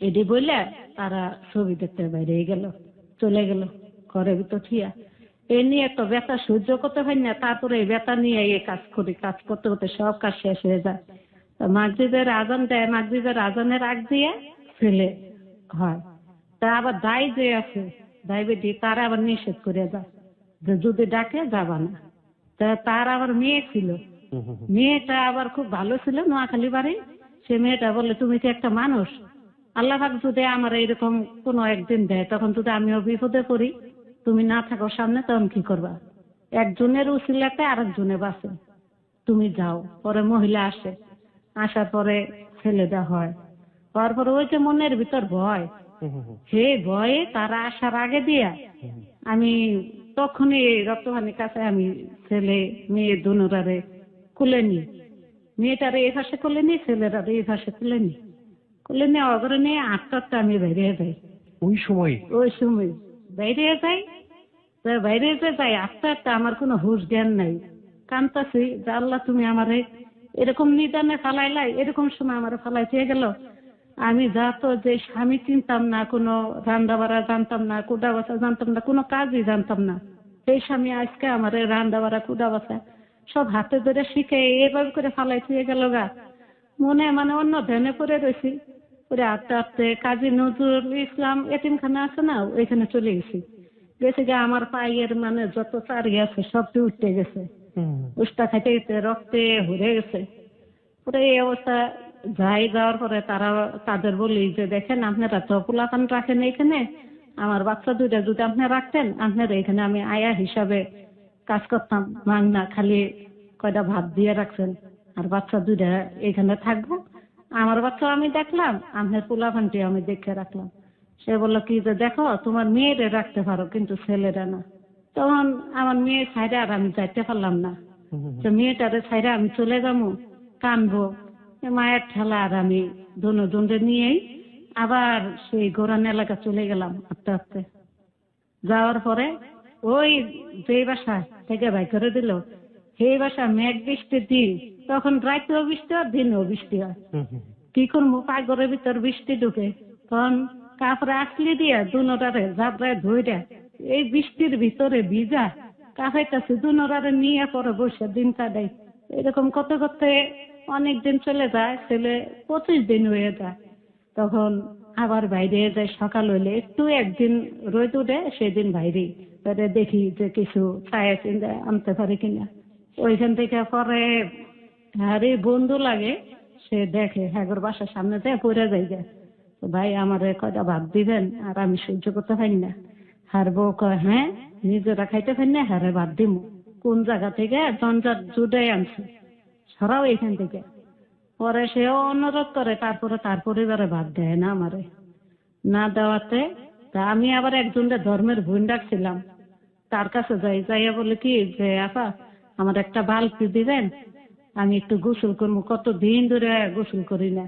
এটি বললে তারা ছবি দেখতে বাইরে গেল, চলে গেল ঘরের ভিতর থিয়া। এই নিয়ে তো ব্যথা সহ্য করতে পারি না, তারপরে এই ব্যথা নিয়ে এই কাজ করি, কাজ করতে করতে সব কাজ শেষ হয়ে যায়। মাগরিবের আজান দেয়, মাগরিবের আজানের আগ দিয়ে ছেলে হয়। তা আবার দায় যে আছে ডায়াবেটিস, তারা আবার নিষেধ করে যায় যে যদি ডাকে যাবা না। তা তার আবার মেয়ে ছিল, মেয়েটা আবার খুব ভালো ছিল, নোয়াখালী বাড়ি। সে মেয়েটা বলে তুমি কি একটা মানুষ, আল্লাহ পাক যদি আমার এরকম কোনো একদিন দেয়, তখন যদি আমিও বিপদে পড়ি, তুমি না থাকো সামনে, তখন কি করবা? একজনের উসিলাতে আরেকজনে বাঁচে, তুমি যাও। পরে মহিলা আসে, আসার পরে ছেলেটা হয়। তারপরে ওই যে মনের ভিতর ভয়, হে ভয়ে তারা আসার আগে দিয়া আমি তখনই রক্তহানির কাছে আমি ছেলে মেয়ে দুনোরারে কুলে নি, মেয়েটারে এই পাশে কুলে নি, ছেলেটারে এই পাশে কুলে নি, কুলে নিয়ে অগরে নিয়ে 8টা আমি বেরিয়ে যাই। ওই সময় বাইরে যাই, বাইরে যে যাই 8টা আমার কোনো হুঁশ জ্ঞান নাই, কান্তাছি যে আল্লাহ তুমি আমারে এরকম নিদানে ফালাইলাই, এরকম সময় আমার ফালাইতে গেল। আমি যা তো যে স্বামী চিনতাম না, কোনো রান্না বাড়া জানতাম না, কুড়া বাছা জানতাম না, কোনো কাজই জানতাম না, সেই স্বামী আজকে আমার রান্না বাড়া কুড়া বাছা সব হাতে ধরে শিখে এভাবে করে ফালাইতে গেল গা। মনে মানে অন্য ধ্যানে পড়ে রয়েছি। পরে আস্তে আস্তে কাজী নজরুল ইসলাম এতিমখানা আছে না, ওইখানে চলে গেছি। গেছে গিয়ে আমার পায়ের মানে যত চারি আছে সবটি উঠতে গেছে, উষ্টা খাইতে গেছে, রক্তে হরে গেছে। পরে এই অবস্থা যাওয়ার পরে তারা তাদের বলি যে দেখেন আপনারা তো পোলাপান রাখেন এইখানে, আমার বাচ্চা 2টা যদি আপনি রাখতেন, আপনারা এখানে আমি আয়া হিসাবে কাজ করতাম, মাংনা খালি কয়টা ভাত দিয়ে রাখছেন, আর বাচ্চা 2টা এখানে থাকবো, আমার বাচ্চা আমি দেখলাম, আপনার পোলাপানটি আমি দেখে রাখলাম। সে বললো কি যে দেখো তোমার মেয়েরে রাখতে পারো কিন্তু ছেলেরা না। তখন আমার মেয়ে ছাইরা আর আমি যাইতে পারলাম না। তো মেয়েটারে ছাইরা আমি চলে যাবো, কানবো, মায়ের ঠেলা আর আমি দুজনরে নিয়েই আবার সেই গোরান এলাকা চলে গেলাম আস্তে আস্তে। যাওয়ার পরে ওই যে বাসা থেকে বাই করে দিল, সেই বাসা মেঘ বৃষ্টির দিন, তখন রাতেও বৃষ্টি হয় দিনেও বৃষ্টি হয়। কি করবো, পাগরের ভিতর বৃষ্টি ঢুকে, তখন কাপড়ে আসলি দিয়া দুনোটারে জাবরায় ধুইরা এই বৃষ্টির ভিতরে ভিজা কাফাইতেছে, দুনোটারে নিয়ে পরে বসে দিন কাটাই। এরকম করতে করতে অনেক দিন চলে যায়, ছেলে 25 দিন হয়ে যায়। তখন আবার বাইরে যায়, সকাল হইলে একটু একদিন রোদ উঠে, সেদিন বাইরে তাহলে দেখি যে কিছু ছায়া চিন্তা আনতে পারে কিনা। ওইখান থেকে পরে আরে বন্ধু লাগে, সে দেখে হ্যাগর বাসার সামনে যায় পড়ে যাই যায়, ভাই আমার কয়টা ভাত দিবেন, আর আমি সহ্য করতে পারি না। হার বউ কয়, হ্যাঁ নিজেরা খাইতে পারি না, হারে ভাত দিব। কোন জায়গা থেকে জঞ্জাট জুড়ে আনছে, সরাও এখান থেকে। পরে সেও অনুরোধ করে, তারপরে তার পরিবারে ভাত দেয় না আমারে। না দেওয়াতে তা আমি আবার একজনের ধর্মের বোন ডাকছিলাম, তার কাছে যাই, যাইয়া বলে কি যে আপা আমার একটা বালতি দিবেন, আমি একটু গোসল করবো, কতদিন ধরে গোসল করি না,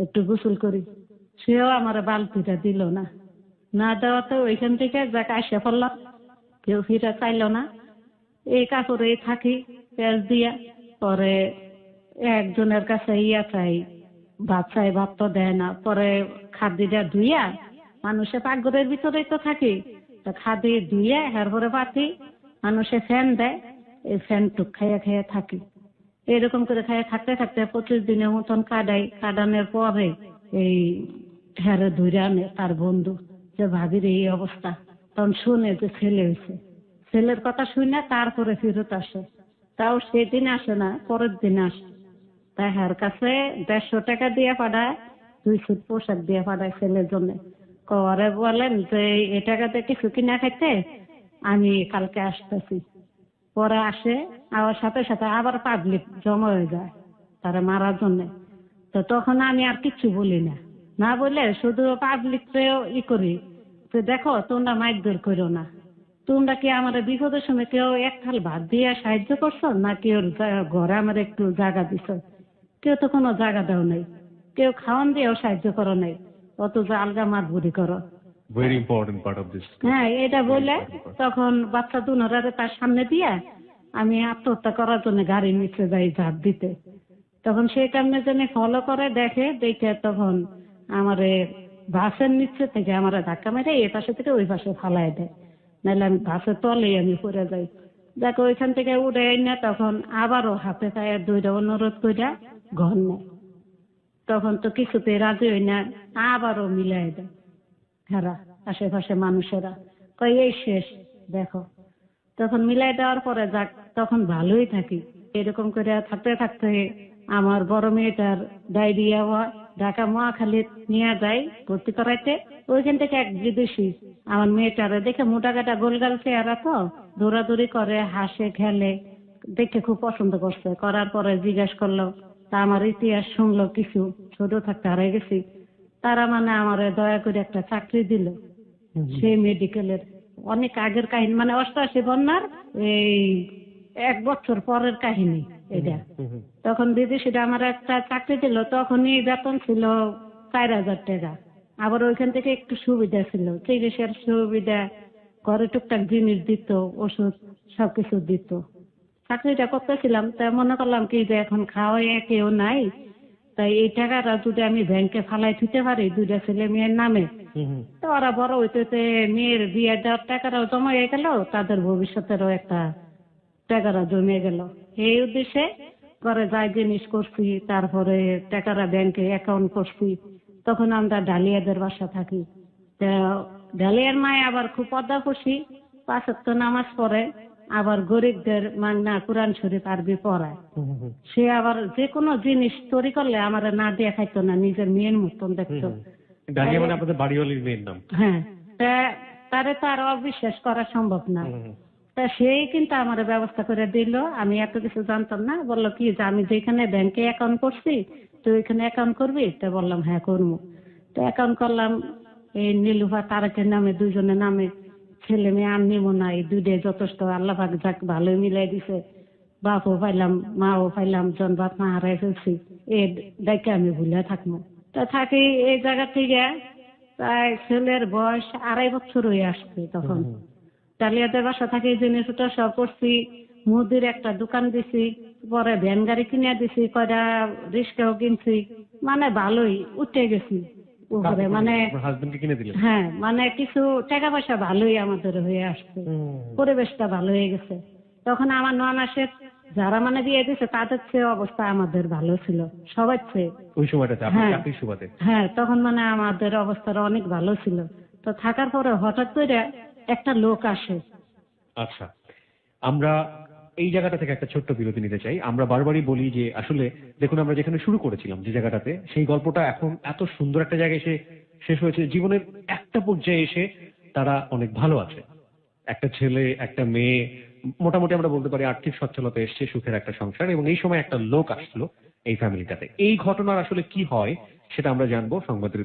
একটু গোসল করি। সেও আমার বালতিটা দিল না। না দেওয়াতে ওইখান থেকে যাকে আসে পড়লাম, কেউ ফিরে চাইল না। এই কাপড়ে থাকি পেঁয়াজ দিয়া। পরে একজনের কাছে ইয়া চাই, ভাত চাই, ভাত তো দেয় না। পরে খাদিটা ধুইয়া, মানুষে পাকঘরের ভিতরেই তো থাকি, তো খাদি ধুইয়া এরপরে পাতি মানুষে ফ্যান দেয়, এই ফ্যান টুক খাইয়া খাইয়া থাকি। এরকম করে খাইয়া থাকতে থাকতে 25 দিনের মতন কাটাই। কাটানোর পরে এই হ্যারে ধুইরা আনে তার বন্ধু, যে ভাবির এই অবস্থা। তখন শুনে যে ছেলে হয়েছে, ছেলের কথা শুনে তারপরে ফেরত আসে। তাও সেদিন আসে না, পরের দিন আসে। তাই হার কাছে 150 টাকা দিয়ে পাঠায়, 2 সুট পোশাক দিয়ে পাঠায় ছেলের জন্য। করে বলেন যে এই টাকাতে কিছু কিনা খাইতে, আমি কালকে আসতেছি। পরে আসে, আমার সাথে সাথে আবার পাবলিক জমা হয়ে যায় তারা মারার জন্য। তো তখন আমি আর কিচ্ছু বলি না, না বলে শুধু পাবলিককেও করি যে দেখো তোমরা মাইকদর করো না, তোমরা কি আমার বিপদের সময় কেউ এক থাল ভাত দিয়ে সাহায্য করছো, না কেউ ঘরে আমার একটু জায়গা দিছ? কেউ তো কোনো জায়গা দাও নাই, কেউ খাওয়ান দিয়েও সাহায্য করো নাই, অথচ আলগা মাতবুরি করো। Very important part of this. হ্যাঁ, এটা বলে তখন বাচ্চা দুনোরারে তার সামনে দিয়ে আমি আত্মহত্যা করার জন্য গাড়ির নিচে যাই ঝাঁপ দিতে। তখন সেই কারণে জন্য ফলো করে দেখে তখন আমারে বাসের নিচে থেকে আমার ধাক্কা মেরে এই পাশে থেকে ওই পাশে ফালাই দেয়, নাহলে আমি বাসের তলেই আমি পড়ে যাই। দেখো ওইখান থেকে উঠে না, তখন আবারও হাতে পায়ে দুইটা অনুরোধ করে ঘর নেয়। তখন তো কিছুতে রাজি হই না, আবারও মিলাই দেয় হেরা আশেপাশে মানুষেরা, কই এই শেষ দেখো। তখন মিলাই দেওয়ার পরে যাক, তখন ভালোই থাকি। এরকম করে থাকতে থাকতে আমার বড় মেয়েটার ডায়রিয়া হয়, ঢাকা মহাখালী নিয়ে যায় ভর্তি করাইতে। ওইখান থেকে এক বিদেশি আমার মেয়েটারে দেখে, মোটা কাটা গোলগাল চেহারা, তো দৌড়াদৌড়ি করে, হাসে খেলে, দেখে খুব পছন্দ করছে। করার পরে জিজ্ঞেস করলো, তা আমার ইতিহাস শুনলো, কিছু ছোট থাকতে হারিয়ে গেছি। তারা মানে আমার দয়া করে একটা চাকরি দিল, সেই মেডিকেলের। অনেক আগের কাহিনী, মানে 88 বন্যার এই 1 বছর পরের কাহিনী এটা। তখন দিদি সেটা আমার একটা চাকরি দিল, তখনই বেতন ছিল 4000 টাকা। আবার ওইখান থেকে একটু সুবিধা ছিল, চিকিৎসার সুবিধা, ঘরে টুকটাক জিনিস দিত, ওষুধ সবকিছু দিত। চাকরিটা করতেছিলাম, তাই মনে করলাম কি যে এখন খাওয়াই কেউ নাই, তাই এই টাকাটা যদি আমি ব্যাংকে ফালাই দিতে পারি 2টা ছেলে মেয়ের নামে, তো ওরা বড় হইতে মেয়ের বিয়ে দেওয়ার টাকাটাও জমা হয়ে গেল, তাদের ভবিষ্যতেরও একটা টাকাটা জমে গেল। এই উদ্দেশ্যে ঘরে যাই জিনিস করছি, তারপরে টাকাটা ব্যাংকে অ্যাকাউন্ট করছি। তখন আমরা ডালিয়াদের বাসা থাকি। ডালিয়ার মায় আবার খুব পর্দা খুশি, 5 ওয়াক্ত নামাজ পড়ে, আবার গরিবদের মাগনা কোরআন শরীফ আরবি পড়ায়। সে আবার যে কোনো জিনিস তৈরি করলে আমার না দিয়ে খাইতো না, নিজের মেয়ের মতন দেখতো। ডালিয়া মানে আপনাদের বাড়িওয়ালির মেয়ের নাম? হ্যাঁ, তারে তো আর অবিশ্বাস করা সম্ভব না। তা সেই কিন্তু আমার ব্যবস্থা করে দিল। আমি এত কিছু জানতাম না। বললো কি যে আমি যেখানে ব্যাংকে অ্যাকাউন্ট করছি, তো ওইখানে অ্যাকাউন্ট করবি? তো বললাম হ্যাঁ করবো। তো অ্যাকাউন্ট করলাম, এই নীলুফা তারেকের নামে, 2 জনের নামে। ছেলে মেয়ে আর নিব না, এই দুইটাই যথেষ্ট, আল্লাহ পাক যাক ভালোই মিলাই দিছে, বাপও পাইলাম মাও পাইলাম, জন বাপ মা হারাই ফেলছি, এই ডাইকে আমি ভুলে থাকবো। তো থাকি এই জায়গা থেকে প্রায় ছেলের বয়স 2.5 বছর হয়ে আসছে। তখন ডালিয়াদের বাসা থাকি জিনিসটা সব করছি, মুদির একটা দোকান দিছি, পরে ভ্যান গাড়ি কিনে দিছি, কয়টা রিক্সাও কিনছি, মানে ভালোই উঠে গেছি উপরে, মানে হাজবেন্ডকে কিনে দিলেন? হ্যাঁ, মানে কিছু টাকা পয়সা ভালোই আমাদের হয়ে আসছে, পরিবেশটা ভালো হয়ে গেছে। তখন আমার ননাসের যারা মানে বিয়ে দিয়েছে তাদের চেয়ে অবস্থা আমাদের ভালো ছিল, সবার চেয়ে ওই সময়টাতে আপনার হ্যাঁ। চাকরির সুবাদে? হ্যাঁ, তখন মানে আমাদের অবস্থাটা অনেক ভালো ছিল। তো থাকার পরে হঠাৎ করে একটা লোক আসে। আচ্ছা, আমরা এই জায়গাটা থেকে একটা ছোট্ট বিরতি নিতে চাই। আমরা বারবারই বলি যে আসলে দেখুন, আমরা যেখানে শুরু করেছিলাম যে জায়গাটাতে, সেই গল্পটা এখন এত সুন্দর একটা জায়গায় এসে শেষ হয়েছে। জীবনের একটা পর্যায়ে এসে তারা অনেক ভালো আছে, একটা ছেলে একটা মেয়ে, মোটামুটি আমরা বলতে পারি আর্থিক সচ্ছলতা এসছে, সুখের একটা সংসার, এবং এই সময় একটা লোক আসলো এই ফ্যামিলিটাতে। এই ঘটনার আসলে কি হয় সেটা আমরা জানবো সংবাদের।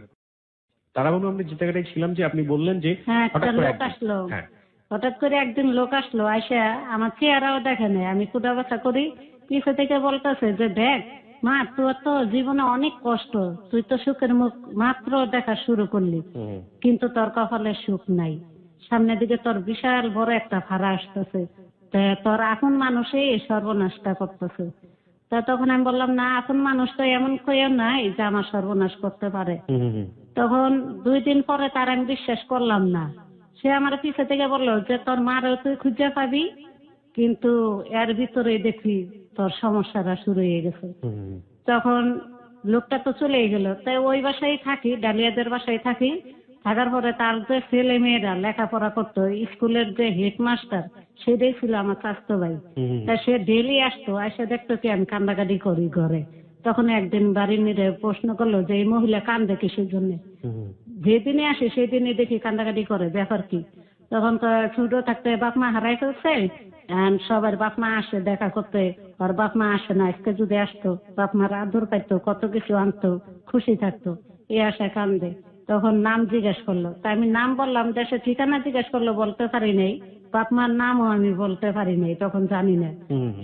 তারা বলুন, আমরা যে জায়গাটায় ছিলাম, যে আপনি বললেন যে হ্যাঁ, হঠাৎ একটা করে লোক একদিন- আসলো। হ্যাঁ, হঠাৎ করে একদিন লোক আসলো, আইসা আমার চেহারাও দেখে নাই, আমি কুদা ব্যথা করি, পিছে থেকে বলতেছে যে দেখ মা, তোর তো জীবনে অনেক কষ্ট, তুই তো সুখের মুখ মাত্র দেখা শুরু করলি, কিন্তু তোর কপালে সুখ নাই, সামনের দিকে তোর বিশাল বড় একটা ফাড়া আসতেছে, তোর আপন মানুষই এই সর্বনাশটা করতেছে। তা তখন আমি বললাম, না, আপন মানুষ তো এমন কেউ নাই যে আমার সর্বনাশ করতে পারে। তখন 2 দিন পরে তার আমি বিশ্বাস করলাম না। সে আমার পিছে থেকে বললো যে তোর মারও তুই খুঁজে পাবি, কিন্তু এর ভিতরে দেখি তোর সমস্যাটা শুরু হয়ে গেছে। তখন লোকটা তো চলে গেল, তাই ওই বাসায় থাকি, ডালিয়াদের বাসায় থাকি। থাকার পরে তার যে ছেলে মেয়েরা লেখাপড়া করতো, স্কুলের যে হেডমাস্টার সেটাই ছিল আমার চাচাতো ভাই। তা সে ডেলি আসতো, এসে দেখতো কি আমি কান্দাকাটি করি ঘরে। তখন একদিন বাড়ির মেয়ে প্রশ্ন করলো যে এই মহিলা কান্দে কিসের জন্য। যেদিনে আসে সেদিনে দেখি কান্দাকাটি করে, ব্যাপার কি? তখন ছোট থাকতে বাপ মা হারাই ফেলছে, সবার বাপ মা আসে দেখা করতে, আর বাপ মা আসে না, আজকে যদি আসতো বাপ মার আদর পাইতো, কত কিছু আনতো, খুশি থাকতো, এই আশা কান্দে। তখন নাম জিজ্ঞেস করলো, তাই আমি নাম বললাম, দেশে ঠিকানা জিজ্ঞেস করলো, বলতে পারি নাই, বাপ মার নামও আমি বলতে পারি নাই, তখন জানি না,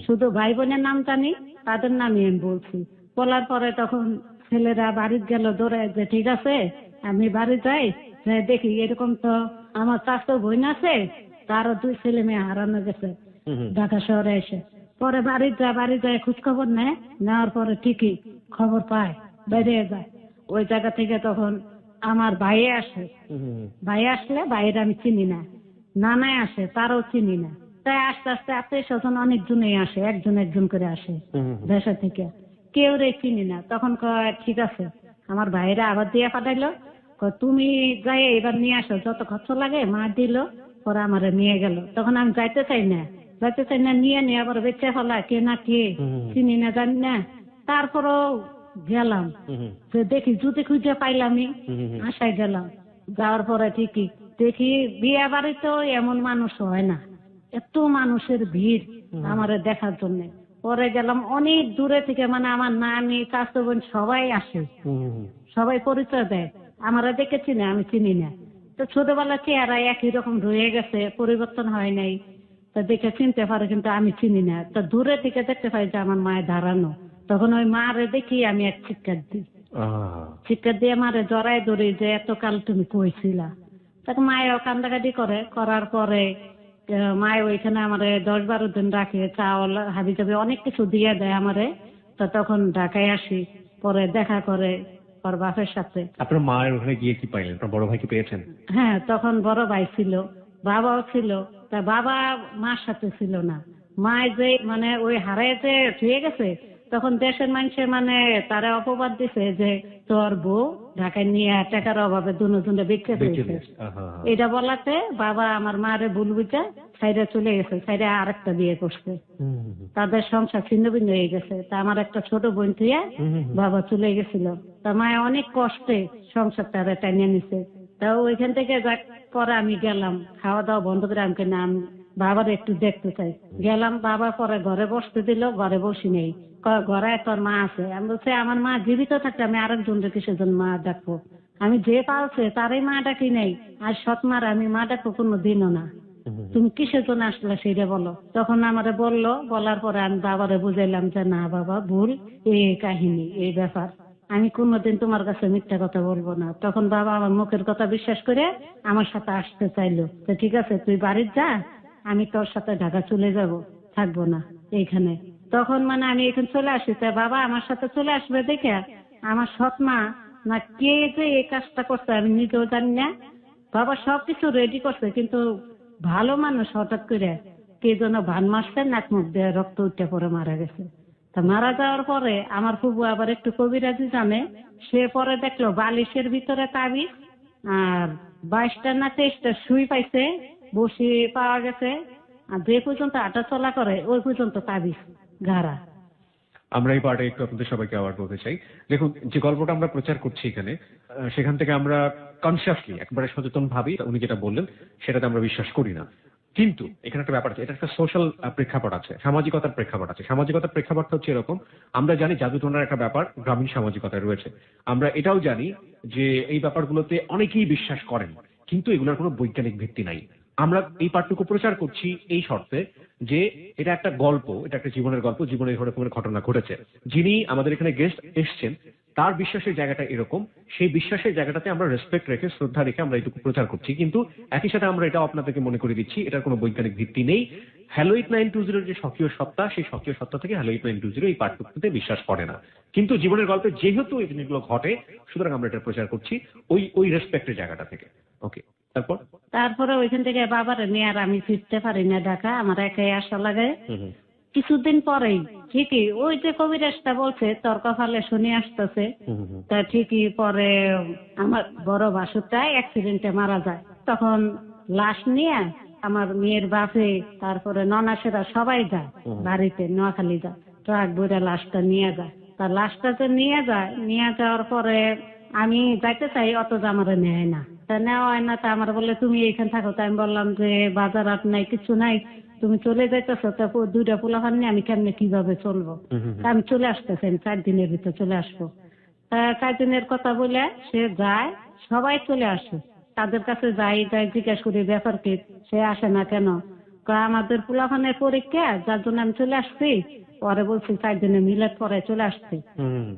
শুধু ভাই বোনের নাম জানি, তাদের নামই আমি বলছি। বলার পরে তখন ছেলেরা বাড়ি গেল দৌড়ে, যে ঠিক আছে আমি বাড়ি যাই, দেখি এরকম তো আমার চাচাতো বোন আছে, তারও 2 ছেলে মেয়ে হারানো গেছে ঢাকা শহরে এসে। পরে বাড়ি যায় খোঁজ খবর নেওয়ার পরে ঠিকই খবর পায়, বেরিয়ে যায় ওই জায়গা থেকে। তখন আমার ভাই আসে, ভাই আসলে ভাইয়ের আমি চিনি না, নানায় আসে, তারও চিনি না। তাই আস্তে আস্তে আত্মীয় স্বজন অনেকজনই আসে, একজন করে আসে দেশা থেকে, কেউ রে চিনি না। তখন কয় ঠিক আছে, আমার ভাইয়েরা আবার দিয়ে পাঠাইলো, তুমি যাই এবার নিয়ে আসো, যত খরচ লাগে মা দিল, পরে আমার নিয়ে গেল। তখন আমি যাইতে চাই না, নিয়ে আবার বেঁচে ফেলা, কে না কে চিনি না জানি না। তারপরও গেলাম, যে দেখি যদি খুঁজে পাইলামই, আশায় গেলাম। যাওয়ার পরে ঠিকই দেখি বিয়ে বাড়িতেও এমন মানুষ হয় না, এত মানুষের ভিড় আমার দেখার জন্য। পরে গেলাম অনেক দূরে থেকে, মানে আমার নানি চাচাতো বোন সবাই আসে, সবাই পরিচয় দেয়, আমারা দেখেছি না, আমি চিনি না। তো ছোটবেলা চেহারা একই রকম রয়ে গেছে, পরিবর্তন হয় নাই। তা দেখে চিনতে পারে, কিন্তু আমি চিনি না। তা দূরে থেকে দেখতে পাই যে আমার মায়ের দাঁড়ানো, তখন ওই মারে দেখি আমি এক চিৎকার দিই, চিৎকার দিয়ে মারে জড়াই ধরি যে এতকাল তুমি কইছিলা। তখন মায়েও কান্দাকাটি করার পরে মায়ে ওইখানে আমারে 10-12 দিন রাখে, চাউল হাবি যাবে অনেক কিছু দিয়ে দেয় আমারে। তো তখন ঢাকায় আসি, পরে দেখা করে ওর বাপের সাথে। আপনার মায়ের ওখানে গিয়ে কি পাইলেন? আপনার বড় ভাইকে পেয়েছেন? হ্যাঁ, তখন বড় ভাই ছিল, বাবাও ছিল। তা বাবা মার সাথে ছিল না, মায় যে মানে ওই হারায় যে ধুয়ে গেছে, তখন দেশের মানুষে মানে তারা অপবাদ দিছে যে তোর বউ ঢাকায় নিয়ে টাকার অভাবে দুজনে বিক্রি হয়েছে। এটা বলাতে বাবা আমার মারে ভুল বুঝা সাইডে চলে গেছে, সাইডে আরেকটা বিয়ে করছে, তাদের সংসার ছিন্ন ভিন্ন হয়ে গেছে। তা আমার একটা ছোট বোন থেকে বাবা চলে গেছিল, তা মায় অনেক কষ্টে সংসারটা টানিয়ে নিছে। তা ওইখান থেকে যাক পরে আমি গেলাম, খাওয়া দাওয়া বন্ধ করে আমাকে নাম বাবার একটু দেখতে চাই। গেলাম, বাবা পরে ঘরে বসতে দিল, ঘরে বসি নেই, ঘরে তোর মা আছে। আমি বলছি আমার মা জীবিত থাকতে আমি আরেকজন কিসের জন্য মা দেখবো, আমি যে পালছে তারই মা ডাকি নাই, আর সৎ মার আমি মা ডাকো কোনো দিনও না। তুমি কিসের জন্য আসলে সেটা বলো। তখন আমারে বললো, বলার পরে আমি বাবারে বুঝাইলাম যে না বাবা ভুল, এই কাহিনী, এই ব্যাপার, আমি কোনোদিন তোমার কাছে মিথ্যা কথা বলবো না। তখন বাবা আমার মুখের কথা বিশ্বাস করে আমার সাথে আসতে চাইলো। তো ঠিক আছে তুই বাড়ির যা, আমি তোর সাথে ঢাকা চলে যাব, থাকবো না এইখানে। তখন মানে আমি এখানে চলে আসি, তাই বাবা আমার সাথে চলে আসবে দেখে আমার সৎ মা না কে যে এই কাজটা করছে আমি নিজেও জানি না। বাবা সবকিছু রেডি করছে, কিন্তু ভালো মানুষ হঠাৎ করে কে যেন ভান মারছে, নাক মুখ দিয়ে রক্ত উঠে পরে মারা গেছে। তা মারা যাওয়ার পরে আমার ফুবু আবার একটু কবিরাজি জানে, সে পরে দেখলো বালিশের ভিতরে তাবিজ আর 22টা না 23টা সুই পাইছে, বসি পাওয়া গেছে, আর যে পর্যন্ত হাঁটা চলা করে ওই পর্যন্ত তাবিজ গাড়া। আমরা এই পার্টে একটু আপনাদের সবাইকে আবার বলতে চাই, দেখুন যে গল্পটা আমরা প্রচার করছি এখানে, সেখান থেকে আমরা কনসিয়াসলি একবারে সচেতন ভাবি উনি যেটা বললেন সেটাতে আমরা বিশ্বাস করি না। কিন্তু এখানে একটা ব্যাপার আছে, এটা একটা সোশ্যাল প্রেক্ষাপট আছে, সামাজিকতার প্রেক্ষাপট আছে। সামাজিকতার প্রেক্ষাপটটা হচ্ছে এরকম, আমরা জানি জাদুটোনার একটা ব্যাপার গ্রামীণ সামাজিকতায় রয়েছে। আমরা এটাও জানি যে এই ব্যাপারগুলোতে অনেকেই বিশ্বাস করেন, কিন্তু এগুলোর কোনো বৈজ্ঞানিক ভিত্তি নাই। আমরা এই পাঠটুকু প্রচার করছি এই শর্তে যে এটা একটা গল্প, এটা একটা জীবনের গল্প, জীবনে এরকমের ঘটনা ঘটেছে। যিনি আমাদের এখানে গেস্ট এসছেন তার বিশ্বাসের জায়গাটা এরকম, সেই বিশ্বাসের জায়গাটাতে আমরা রেসপেক্ট রেখে শ্রদ্ধা রেখে আমরা এটুকু প্রচার করছি। কিন্তু একই সাথে আমরা এটাও আপনাদেরকে মনে করে দিচ্ছি এটার কোনো বৈজ্ঞানিক ভিত্তি নেই। হ্যালোইট 920 যে স্বকীয় সত্তা, সেই স্বকীয় সত্তা থেকে হ্যালোইট 920 এই পাঠটুকুতে বিশ্বাস করে না। কিন্তু জীবনের গল্পে যেহেতু এই জিনিসগুলো ঘটে, সুতরাং আমরা এটা প্রচার করছি ওই রেসপেক্টের জায়গাটা থেকে। ওকে, তারপরে ওইখান থেকে বাবারে নিয়ে আর আমি ফিরতে পারি না ঢাকা, আমার একাই আসা লাগে। কিছুদিন পরেই ঠিকই ওই যে কবিরাজটা বলছে তোর কপালে শনি আসতেছে, তা ঠিকই পরে আমার বড় ভাসুরটা অ্যাক্সিডেন্টে মারা যায়। তখন লাশ নিয়ে আমার মেয়ের বাপে তারপরে ননাসেরা সবাই যায় বাড়িতে, নোয়াখালী যায়, ট্রাক ভরে লাশটা নিয়ে যায়। তার লাশটা যে নিয়ে যাওয়ার পরে আমি যাইতে চাই, অত আমারে নেয় না, তা নেওয়া হয় না। তা আমার বলে তুমি এইখানে থাকো। তা আমি বললাম যে বাজার হাট নাই, কিছু নাই, তুমি চলে যাইতেছো, তা 2টা পোলাপান নিয়ে আমি কেমনে কিভাবে চলবো। আমি চলে আসতেছি, আমি 4 দিনের ভিতর চলে আসবো। তা 4 দিনের কথা বলে সে যায়, সবাই চলে আসে, তাদের কাছে যাই জিজ্ঞাসা করি ব্যাপার কি, সে আসে না কেন। আমাদের পোলাপানের পরীক্ষা, যার জন্য আমি চলে আসছি। পরে বলছি 4 দিনে মিলাদ পরে চলে আসছে,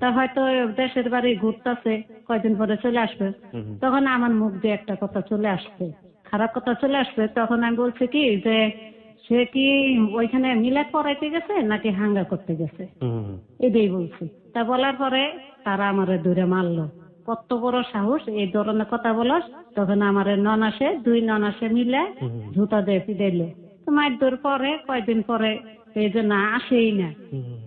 তা হয়তো দেশের বাড়ি ঘুরতেছে, কয়দিন পরে চলে আসবে। তখন আমার মুখ দিয়ে একটা কথা চলে আসছে, খারাপ কথা চলে আসছে। তখন আমি বলছি কি যে সে কি ওইখানে মিলাদ পড়াইতে গেছে নাকি হাঙ্গা করতে গেছে, এটাই বলছি। তা বলার পরে তারা আমারে ধরে মারলো, কত বড় সাহস এই ধরনের কথা বলস। তখন আমার ননাসে 2 ননাসে মিলে জুতা দিয়ে পিটাইলো। মারধর পরে কয়দিন পরে এই যে না আসেই না,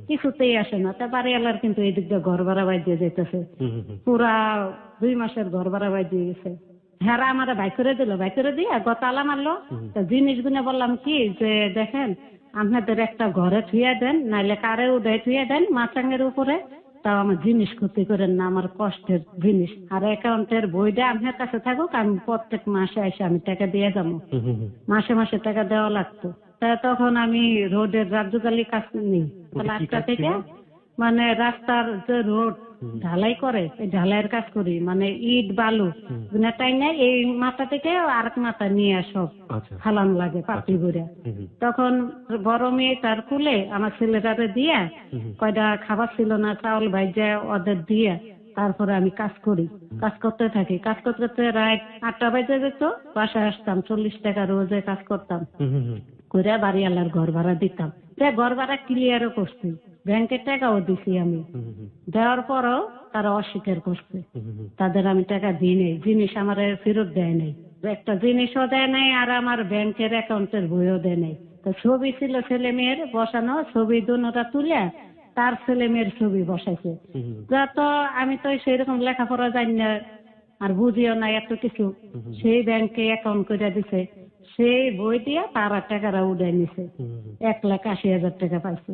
কিছুতেই আসে না। তা বাড়িওয়ালার কিন্তু এই দিক দিয়ে ঘর ভাড়া বাইরে যেতেছে, পুরা 2 মাসের ঘর ভাড়া বাইরে গেছে। হ্যাঁ আমার ভাই করে দিল, ভাই করে দিয়ে গতালা মারলো। জিনিস গুনে বললাম কি যে দেখেন আপনাদের একটা ঘরে থুয়ে দেন, নাইলে কারে উঠে থুয়ে দেন মাচাঙ্গের উপরে, তাও আমার জিনিস ক্ষতি করেন না, আমার কষ্টের জিনিস। আর অ্যাকাউন্টের বইটা আপনার কাছে থাকুক, আমি প্রত্যেক মাসে এসে আমি টাকা দিয়ে যাবো। মাসে মাসে টাকা দেওয়া লাগতো। তা তখন আমি রোডের রাজ্যকালী কাজ নিই, রাস্তা থেকে মানে রাস্তার যে রোড ঢালাই করে, এই ঢালাইয়ের কাজ করি, মানে ইট বালু টাই নাই, এই মাথা থেকে আরেক মাথা নিয়ে সব ফালান লাগে পাতি করে। তখন বড় মেয়ে তার কুলে আমার ছেলেটারে দিয়ে কয়টা খাবার ছিল না, চাউল ভাইজা ওদের দিয়ে তারপরে আমি কাজ করি, কাজ করতে থাকি। কাজ করতে করতে রাত 8টা বাজে যেত, বাসায় আসতাম, 40 টাকা রোজে কাজ করতাম করে বাড়িওয়ালার ঘর ভাড়া দিতাম। ঘর ভাড়া ক্লিয়ারও করছি, ব্যাংকের টাকাও দিছি আমি। দেওয়ার পরও তারা অস্বীকার করছে, তাদের আমি টাকা দিই নাই, জিনিস আমার ফেরত দেয় নাই, একটা জিনিসও দেয় নাই, আর আমার ব্যাংকের অ্যাকাউন্টের বইও দেয় নাই। তো ছবি ছিল ছেলে মেয়ের বসানো, ছবি দুটা তুলে তার ছেলে মেয়ের ছবি বসাইছে। যা তো আমি তো সেরকম লেখাপড়া জানি না আর বুঝিও না এত কিছু, সেই ব্যাংকে অ্যাকাউন্ট করে দিছে, সেই বই দিয়ে তারা টাকাটা উড়ে নিছে, 1,80,000 টাকা পাইছে।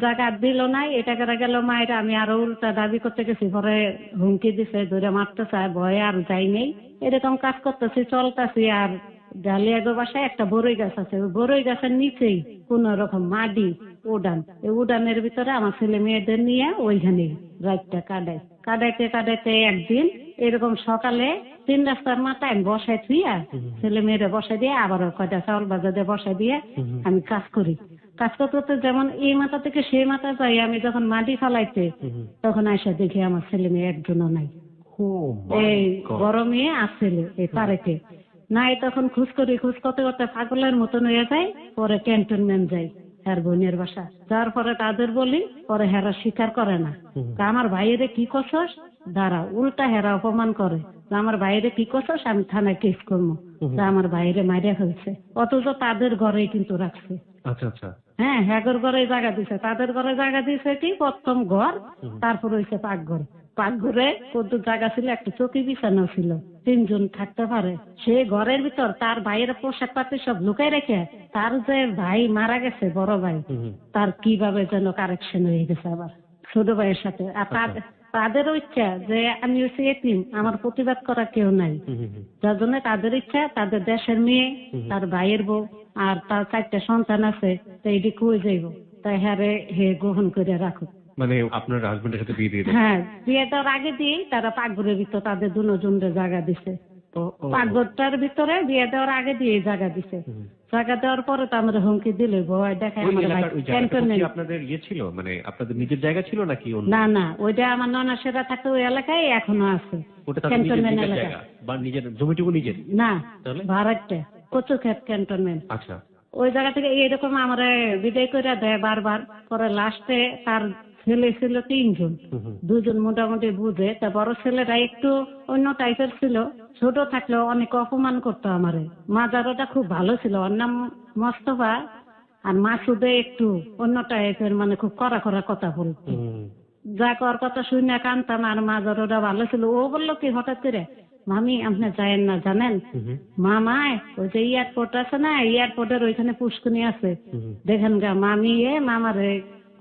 জায়গা দিল নাই, এই টাকাটা গেল মায়ের। আমি আরো উল্টা দাবি করতে গেছি, পরে হুমকি দিছে, ধরে মারতে চায়, ভয়ে আর যাই নেই। এরকম কাজ করতেছি, চলতেছি। আর ডালিয়াগো বাসায় একটা বড়ই গাছ আছে, ওই বড়ই গাছের নিচেই কোন রকম মাটি উড়ান, এই উড়ানের ভিতরে আমার ছেলে মেয়েদের নিয়ে ওইখানে রাতটা কাটাইতে কাটাইতে একদিন এরকম সকালে 3 রাস্তার মাথায় আমি বসাই থুইয়া ছেলে মেয়েরা বসাই দিয়ে আবার কয়টা চাউল বাজা দিয়ে বসাই দিয়ে আমি কাজ করি। কাজ করতে করতে যেমন এই মাথা থেকে সেই মাথা যাই, আমি যখন মাটি ফালাইতে তখন আইসা দেখি আমার ছেলে মেয়ে একজনও নাই। এই বড় মেয়ে আর ছেলে এই পারেতে নাই। তখন খোঁজ করতে করতে পাগলের মতন হয়ে যায়। পরে ক্যান্টনমেন্ট যাই হ্যার বোনের বাসা, যার পরে তাদের বলি, পরে হেরা স্বীকার করে না। আমার ভাইয়েরে কি করছস, দাঁড়া, উল্টা হেরা অপমান করে, আমার ভাইয়েরে কি করছস, আমি থানায় কেস করবো, আমার ভাইয়েরে মারিয়া ফেলছে। অথচ তাদের ঘরেই কিন্তু রাখছে। আচ্ছা আচ্ছা। হ্যাঁ, হ্যাগর ঘরে জায়গা দিছে, তাদের ঘরে জায়গা দিছে কি প্রথম ঘর, তারপর হয়েছে পাকঘর। পাকঘরে কত জায়গা ছিল, একটা চৌকি বিছানো ছিল, 3 জন থাকতে পারে। সে ঘরের ভিতর তার ভাইয়ের পোশাক পাতি সব লুকাই রেখে, তার যে ভাই মারা গেছে বড় ভাই, তার কিভাবে যেন কারেকশন হয়ে গেছে আবার ছোট ভাইয়ের সাথে। আর তাদেরও ইচ্ছা যে আমি হচ্ছে এতিম, আমার প্রতিবাদ করা কেউ নাই, যার জন্য তাদের ইচ্ছা তাদের দেশের মেয়ে, তার ভাইয়ের বউ আর তার 4টা সন্তান আছে, তো এটি কই যাইব, তাই হ্যারে হে গ্রহণ করে রাখো। মানে আপনার হাজবেন্ডের সাথে বিয়ে দিয়ে দেন? হ্যাঁ, বিয়ে দেওয়ার আগে দিয়ে তারা পাকঘরের ভিতর তাদের দুজনের জায়গা দিছে। পাকঘরটার ভিতরে বিয়ে দেওয়ার আগে দিয়ে জায়গা দিছে। জায়গা দেওয়ার পরে তো আমরা হুমকি দিলে ভয় দেখায় আমার ভাই ক্যান্টনমেন্ট। আপনাদের ইয়ে ছিল, মানে আপনাদের নিজের জায়গা ছিল নাকি? না না, ওইটা আমার ননা সেরা থাকতো ওই এলাকায়, এখনো আছে ওটা তাদের ক্যান্টনমেন্ট নিজের এলাকা। জায়গা বা নিজের জমিটুকু নিজের না, তাহলে ভাড়াটা কচুক্ষেত ক্যান্টনমেন্ট। আচ্ছা। ওই জায়গা থেকে এরকম আমরা বিদায় করে দেয় বারবার। পরে লাস্টে তার ছেলে ছিল 3 জন, 2 জন মোটামুটি বুঝে। তা বড় ছেলেটা একটু অন্য টাইপের ছিল, ছোট থাকলেও অনেক অপমান করতো আমারে। মাজারটা খুব ভালো ছিল, ওর নাম মোস্তফা। আর মাসুদে একটু অন্য টাইপের, মানে খুব কড়া কড়া কথা বলতো। যা কর কথা শুনে কানতাম। আর মাজারটা ভালো ছিল। ও বললো কি হঠাৎ করে, মামি আপনি যায়েন না জানেন, মামায় ওই যে এয়ারপোর্ট আছে না, এয়ারপোর্টের ওইখানে পুষ্করণী আছে, দেখেন গা মামি মামারে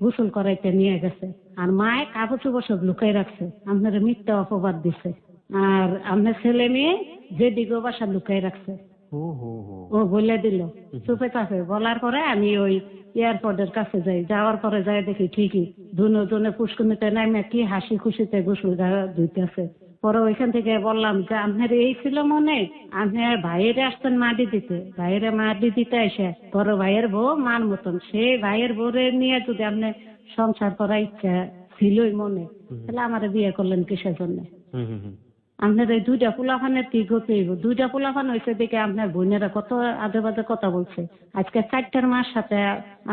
গোসল করাইতে নিয়ে গেছে। আর মায় কাপড় চোপড় সব লুকাই রাখছে, আপনার মিথ্যা অপবাদ দিছে। আর আপনার ছেলে মেয়ে যেদিকে বাসা লুকাই রাখছে। ও বলে দিল চুপে চাপে। বলার পরে আমি ওই এয়ারপোর্টের কাছে যাই। যাওয়ার পরে যাই দেখি ঠিকই দুজনে পুষ্করণীতে নামে কি হাসি খুশিতে গোসল ধুইতেছে। পরে ওইখান থেকে বললাম যে আপনার এই ছিল মনে, আপনার ভাইয়েরে আসতেন মাটি দিতে, ভাইয়েরে মাটি দিতে এসে বড় ভাইয়ের বউ মান মতন, সে ভাইয়ের বউরে নিয়ে যদি আপনি সংসার করার ইচ্ছা ছিলই মনে, তাহলে আমার বিয়ে করলেন কিসের জন্য? আপনার এই 2টা পোলাপানের কি গতি? 2টা পোলাপান হয়েছে দেখে আপনার বোনেরা কত আজে বাজে কথা বলছে। আজকে 4টার মার সাথে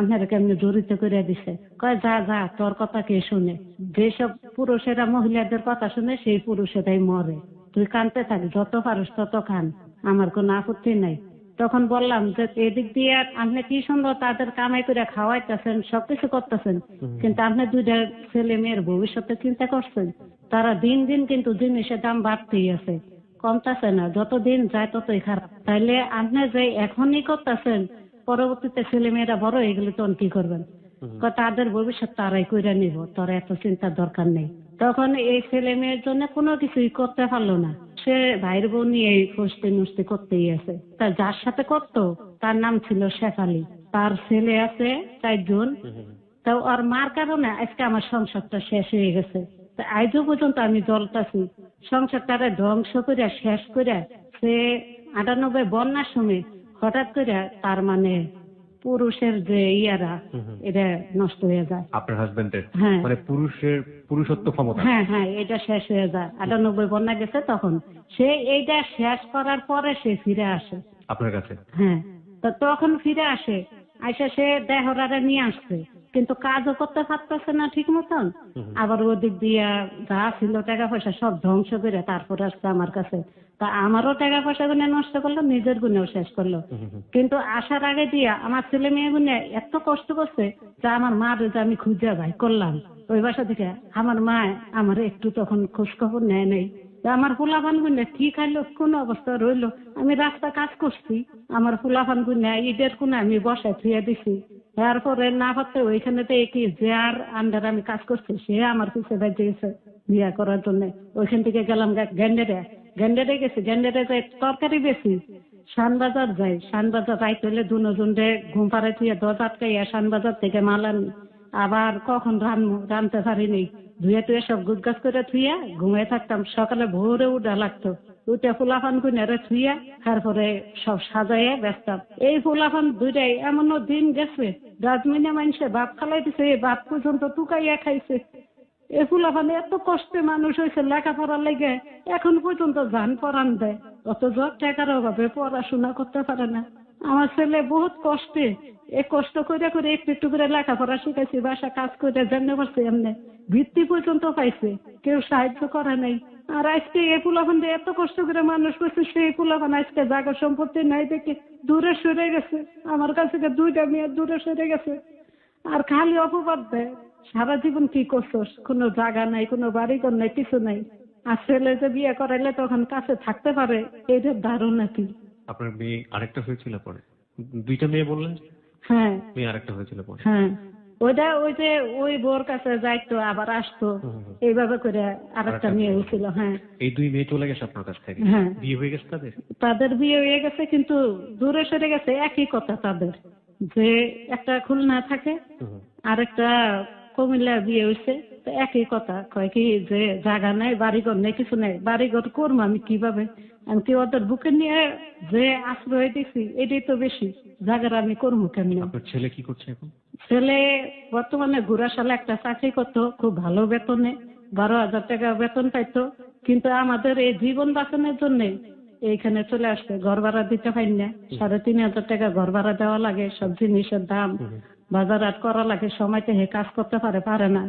আপনার কেমনি জড়িত করে দিছে। কয় যা যা, তোর কথা কে শুনে? যেসব পুরুষেরা মহিলাদের কথা শুনে সেই পুরুষেরাই মরে। তুই কানতে থাক, যত পারস তত কান, আমার কোনো আপত্তি নাই। তখন বললাম যে এদিক দিয়ে আপনি কি সুন্দর তাদের কামাই করে খাওয়াইতেছেন, সবকিছু করতেছেন, কিন্তু আপনি 2টা ছেলে মেয়ের ভবিষ্যতে চিন্তা করছেন? তারা দিন দিন কিন্তু জিনিসের দাম বাড়তেই আছে, কমতেছে না। যত দিন যায় ততই খারাপ। তাইলে আপনি যে এখনই করতেছেন, পরবর্তীতে ছেলে মেয়েরা বড় হয়ে গেলে তখন কি করবেন? তাদের ভবিষ্যৎ তারাই কইরা নিব, তোর এত চিন্তার দরকার নেই। তখন এই ছেলে মেয়ের জন্য কোনো কিছুই করতে পারলো না। সে ভাইয়ের বোন নিয়ে ফস্তি নস্তি করতেই আছে। তা যার সাথে করতো তার নাম ছিল শেফালি। তার ছেলে আছে 4 জন। তা ওর মার কারণে আজকে আমার সংসারটা শেষ হয়ে গেছে। আজও পর্যন্ত আমি জ্বলতাছি। সংসারটারে ধ্বংস করে শেষ করে সে 98 বন্যার সময় হঠাৎ করে তার মানে পুরুষের যে ইয়ারা এটা নষ্ট হয়ে যায়। আপনার হাজবেন্ডের? হ্যাঁ, মানে পুরুষত্ব ক্ষমতা। হ্যাঁ হ্যাঁ, এটা শেষ হয়ে যায়। 98 বন্যা গেছে, তখন সে এইটা শেষ করার পরে সে ফিরে আসে আপনার কাছে। হ্যাঁ, তো তখন ফিরে আসে, আইসা সে দেহরারে নিয়ে আসছে, কিন্তু কাজও করতে পারতেছে না ঠিক মতন। আবার ওদিক দিয়ে যা ছিল টাকা পয়সা সব ধ্বংস করে তারপর আসছে আমার কাছে। তা আমারও টাকা পয়সা গুনে নষ্ট করলো, নিজের গুনেও শেষ করলো। কিন্তু আসার আগে দিয়ে আমার ছেলে মেয়ে গুনে এত কষ্ট করছে যে আমার মা যে আমি খুঁজে ভাই করলাম ওই বাসা থেকে, আমার মা আমার একটু তখন খোঁজ খবর নেয় নেই। আমার পোলাপান গুনে ঠিক আইলো, কোন অবস্থা রইলো। আমি রাস্তা কাজ করছি, আমার পোলাপান গুনে ঈদের কোনে আমি বসায় থুয়ে দিছি। তারপরে না পারতে ওইখানে কি যার আন্ডার আমি কাজ করছি সে আমার পিছিয়ে বাজিয়েছে বিয়ে করার জন্য। ওইখান থেকে গেলাম গ্যান্ডারে গেছি, গ্যান্ডারে যাই তরকারি বেশি, শানবাজার যাই, শানবাজার রাইত হলে দুজনে ঘুম পাড়াই থুয়ে 10 আটকাইয়া শানবাজার থেকে মাল আনি। আবার কখন রানতে পারিনি, ধুয়ে টুয়ে সব গুজগাছ করে থুইয়া ঘুমিয়ে থাকতাম। সকালে ভোরে উঠা লাগতো, উঠে ফুলাফান কুইনারে থুইয়া তারপরে সব সাজাইয়া বেচতাম। এই ফুলাফান দুইটাই এমনও দিন গেছে, রাজমিনা মানুষে ভাত খালাই দিছে, এই ভাত পর্যন্ত টুকাইয়া খাইছে। এই ফুলাফান এত কষ্টে মানুষ হয়েছে লেখাপড়ার লেগে, এখন পর্যন্ত জান পরান দেয়, অথচ টাকার অভাবে পড়াশোনা করতে পারে না। আমার ছেলে বহুত কষ্টে, এই কষ্ট করে করে একটু একটু করে লেখাপড়া শিখাইছি, বাসা কাজ করে জানতে পারছি, এমনি বৃত্তি পর্যন্ত পাইছে, কেউ সাহায্য করে নাই। আর আজকে এই পোলাপান এত কষ্ট করে মানুষ করছে, সেই পোলাপান আজকে জায়গা সম্পত্তি নাই দেখে দূরে সরে গেছে। আমার কাছ থেকে 2টা মেয়ে দূরে সরে গেছে, আর খালি অপবাদ দেয়, সারা জীবন কি করছস, কোনো জায়গা নাই, কোনো বাড়িঘর নাই, কিছু নাই। আর ছেলে যে বিয়ে করাইলে তখন কাছে থাকতে পারে, এইটার ধারণা কি? আপনার মেয়ে আরেকটা হয়েছিল পরে? 2টা মেয়ে বললেন? হ্যাঁ, মেয়ে আরেকটা হয়েছিল পরে? হ্যাঁ, ওই যে ওই বোর কাছে যাইতো আবার আসতো, এইভাবে করে আরেকটা মেয়ে হয়েছিল। হ্যাঁ, এই 2 মেয়ে চলে গেছে আপনার কাছ থেকে? হ্যাঁ, বিয়ে হয়ে গেছে তাদের? তাদের বিয়ে হয়ে গেছে, কিন্তু দূরে সরে গেছে। একই কথা তাদের, যে একটা খুলনা থাকে, আরেকটা কুমিল্লা বিয়ে হয়েছে। তো একই কথা, কয় কি যে জায়গা নাই, বাড়িঘর নেই, কিছু নাই। বাড়িঘর করবো আমি কিভাবে? আমি কি ওদের বুকে নিয়ে যে আশ্রয় দিছি, এটাই তো বেশি, জায়গার আমি করবো কেমনি? আপনার ছেলে কি করছে এখন? ছেলে বর্তমানে ঘোড়াশালা একটা চাকরি করতো, খুব ভালো বেতনে, 12,000 টাকা বেতন পাইতো। কিন্তু আমাদের এই জীবন বাঁচানোর জন্য এইখানে চলে আসছে। ঘর ভাড়া দিতে পারি না, 3,500 টাকা ঘর ভাড়া দেওয়া লাগে, সব জিনিসের দাম, বাজার হাট করা লাগে, সময়তে হে কাজ করতে পারে না।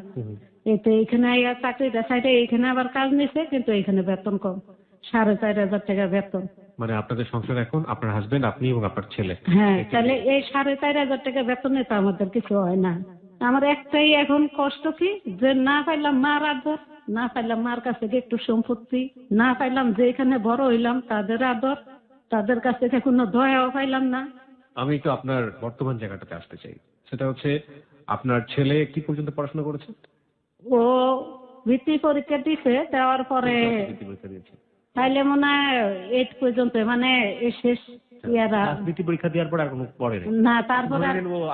এতে এইখানে চাকরিটা সাইডে এইখানে আবার কাজ নিছে, কিন্তু এইখানে বেতন কম, 4,500 টাকা বেতন। মানে আপনাদের সংসার এখন আপনার হাজবেন্ড, আপনি এবং আপনার ছেলে? হ্যাঁ, তাহলে এই 4,500 টাকা বেতনে তো আমাদের কিছু হয় না। আমার একটাই এখন কষ্ট কি, যে না পাইলাম মার আদর, না পাইলাম মার কাছে একটু সম্পত্তি, না পাইলাম যে এখানে বড় হইলাম তাদের আদর, তাদের কাছ থেকে কোনো দয়াও পাইলাম না। আমি একটু আপনার বর্তমান জায়গাটাতে আসতে চাই। সেটা হচ্ছে, আপনার ছেলে কি পর্যন্ত পড়াশোনা করেছে? ও বৃত্তি পরীক্ষা দিছে, দেওয়ার পরে তাইলে মনে হয় 8 পর্যন্ত, মানে শেষ ইয়ারা। বৃত্তি পরীক্ষা দেওয়ার পর আর কোনো পড়ে না, তারপরে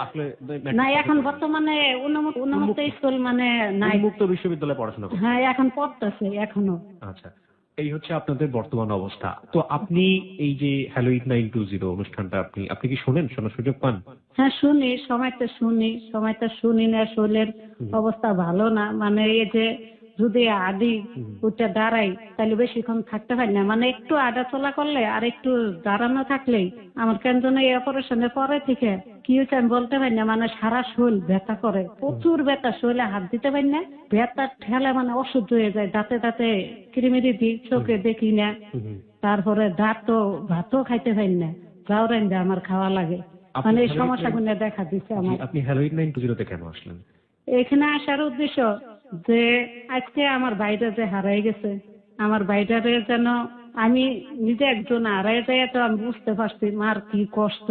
আসলে না, এখন বর্তমানে উন্মুক্ত স্কুল মানে নাই, মুক্ত বিশ্ববিদ্যালয়ে পড়াশোনা করে। হ্যাঁ, এখন পড়তেছে এখনো। আচ্ছা, এই হচ্ছে আপনাদের বর্তমান অবস্থা। তো আপনি এই যে হ্যালো 8920 অনুষ্ঠানটা আপনি কি শোনার সুযোগ পান? হ্যাঁ, শুনি, সময়টা শুনি না, শরীরের অবস্থা ভালো না। মানে এই যে যদি আডি উঠে দাঁড়াই, তাহলে বেশিক্ষণ থাকতে পারি না। মানে একটু আডা চলা করলে আর একটু দাঁড়ানো থাকলেই আমার কেন যেন এই অপারেশনের পরে থেকে কি হয়েছে আমি বলতে পারি না। মানে সারা শরীর ব্যথা করে, প্রচুর ব্যথা, শরীরে হাত দিতে পারি না, ব্যথা ঠেলা মানে অসহ্য হয়ে যায়। দাঁতে কিরিমিরি দিই, চোখে দেখি না। তারপরে ভাতও খাইতে পারি না, যাওরেন যে আমার খাওয়া লাগে। মানে এই সমস্যাগুলো দেখা দিচ্ছে আমার। আপনি হ্যালো 8920 কেন আসলেন? এখানে আসার উদ্দেশ্য যে আজকে আমার ভাইটা যে হারাই গেছে, আমার ভাইটারে যেন আমি নিজে একজন হারাই যায়, তো আমি বুঝতে পারছি মার কি কষ্ট,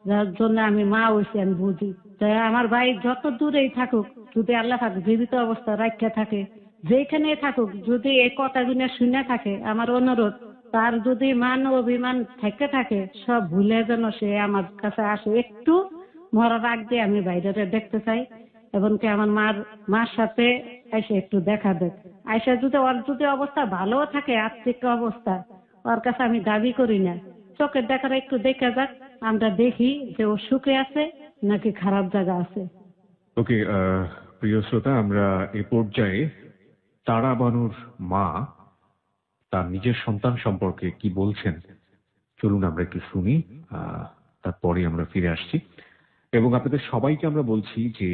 যার জন্য আমি মা হয়েছি, আমি বুঝি। তাই আমার ভাই যত দূরেই থাকুক, যদি আল্লাহ পাক জীবিত অবস্থা রাখিয়া থাকে, যেখানে থাকুক, যদি এই কথাগুলো শুনে থাকে, আমার অনুরোধ, তার যদি মান অভিমান থেকে থাকে, সব ভুলে যেন সে আমার কাছে আসে। একটু মরার আগ দিয়ে আমি ভাইটারে দেখতে চাই, এবং কি আমার মার সাথে এসে একটু দেখা দেয়। আইসা যদি অবস্থা ভালো থাকে, আর্থিক অবস্থা, ওর কাছে আমি দাবি করি না, চোখের দেখার একটু দেখা যাক, আমরা দেখি যে ও সুখে আছে নাকি খারাপ জায়গা আছে। ওকে, প্রিয় শ্রোতা, আমরা এ পর্যায়ে তারা বানুর মা তার নিজের সন্তান সম্পর্কে কি বলছেন, চলুন আমরা একটু শুনি, তারপরে আমরা ফিরে আসছি। এবং আপনাদের সবাইকে আমরা বলছি যে,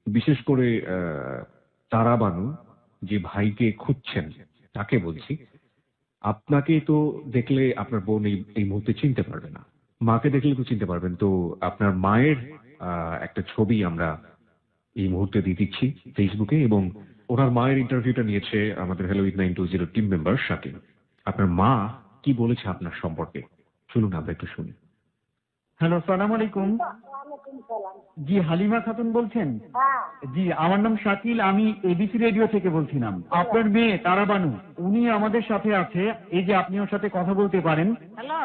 বিশেষ করে তারা বানু যে ভাইকে খুঁজছেন তাকে বলছি, আপনাকে তো দেখলে আপনার বোন এই মুহূর্তে চিনতে পারবে না, মাকে দেখলে তো চিনতে পারবেন। তো আপনার মায়ের একটা ছবি আমরা এই মুহূর্তে দিয়ে দিচ্ছি ফেসবুকে, এবং ওনার মায়ের ইন্টারভিউটা নিয়েছে আমাদের হ্যালো 8920 টিম মেম্বার শাকিল। আপনার মা কি বলেছে আপনার সম্পর্কে, চলুন আমরা একটু শুনি। হ্যালো, সালাম আলাইকুম। জি, হালিমা খাতুন বলছেন? জি, আমার নাম শাকিল, আমি এবিসি রেডিও থেকে বলছিলাম। আপনার মেয়ে তারা বানু, উনি আমাদের সাথে আছে, এই যে আপনি ওর সাথে কথা বলতে পারেন। হ্যালো,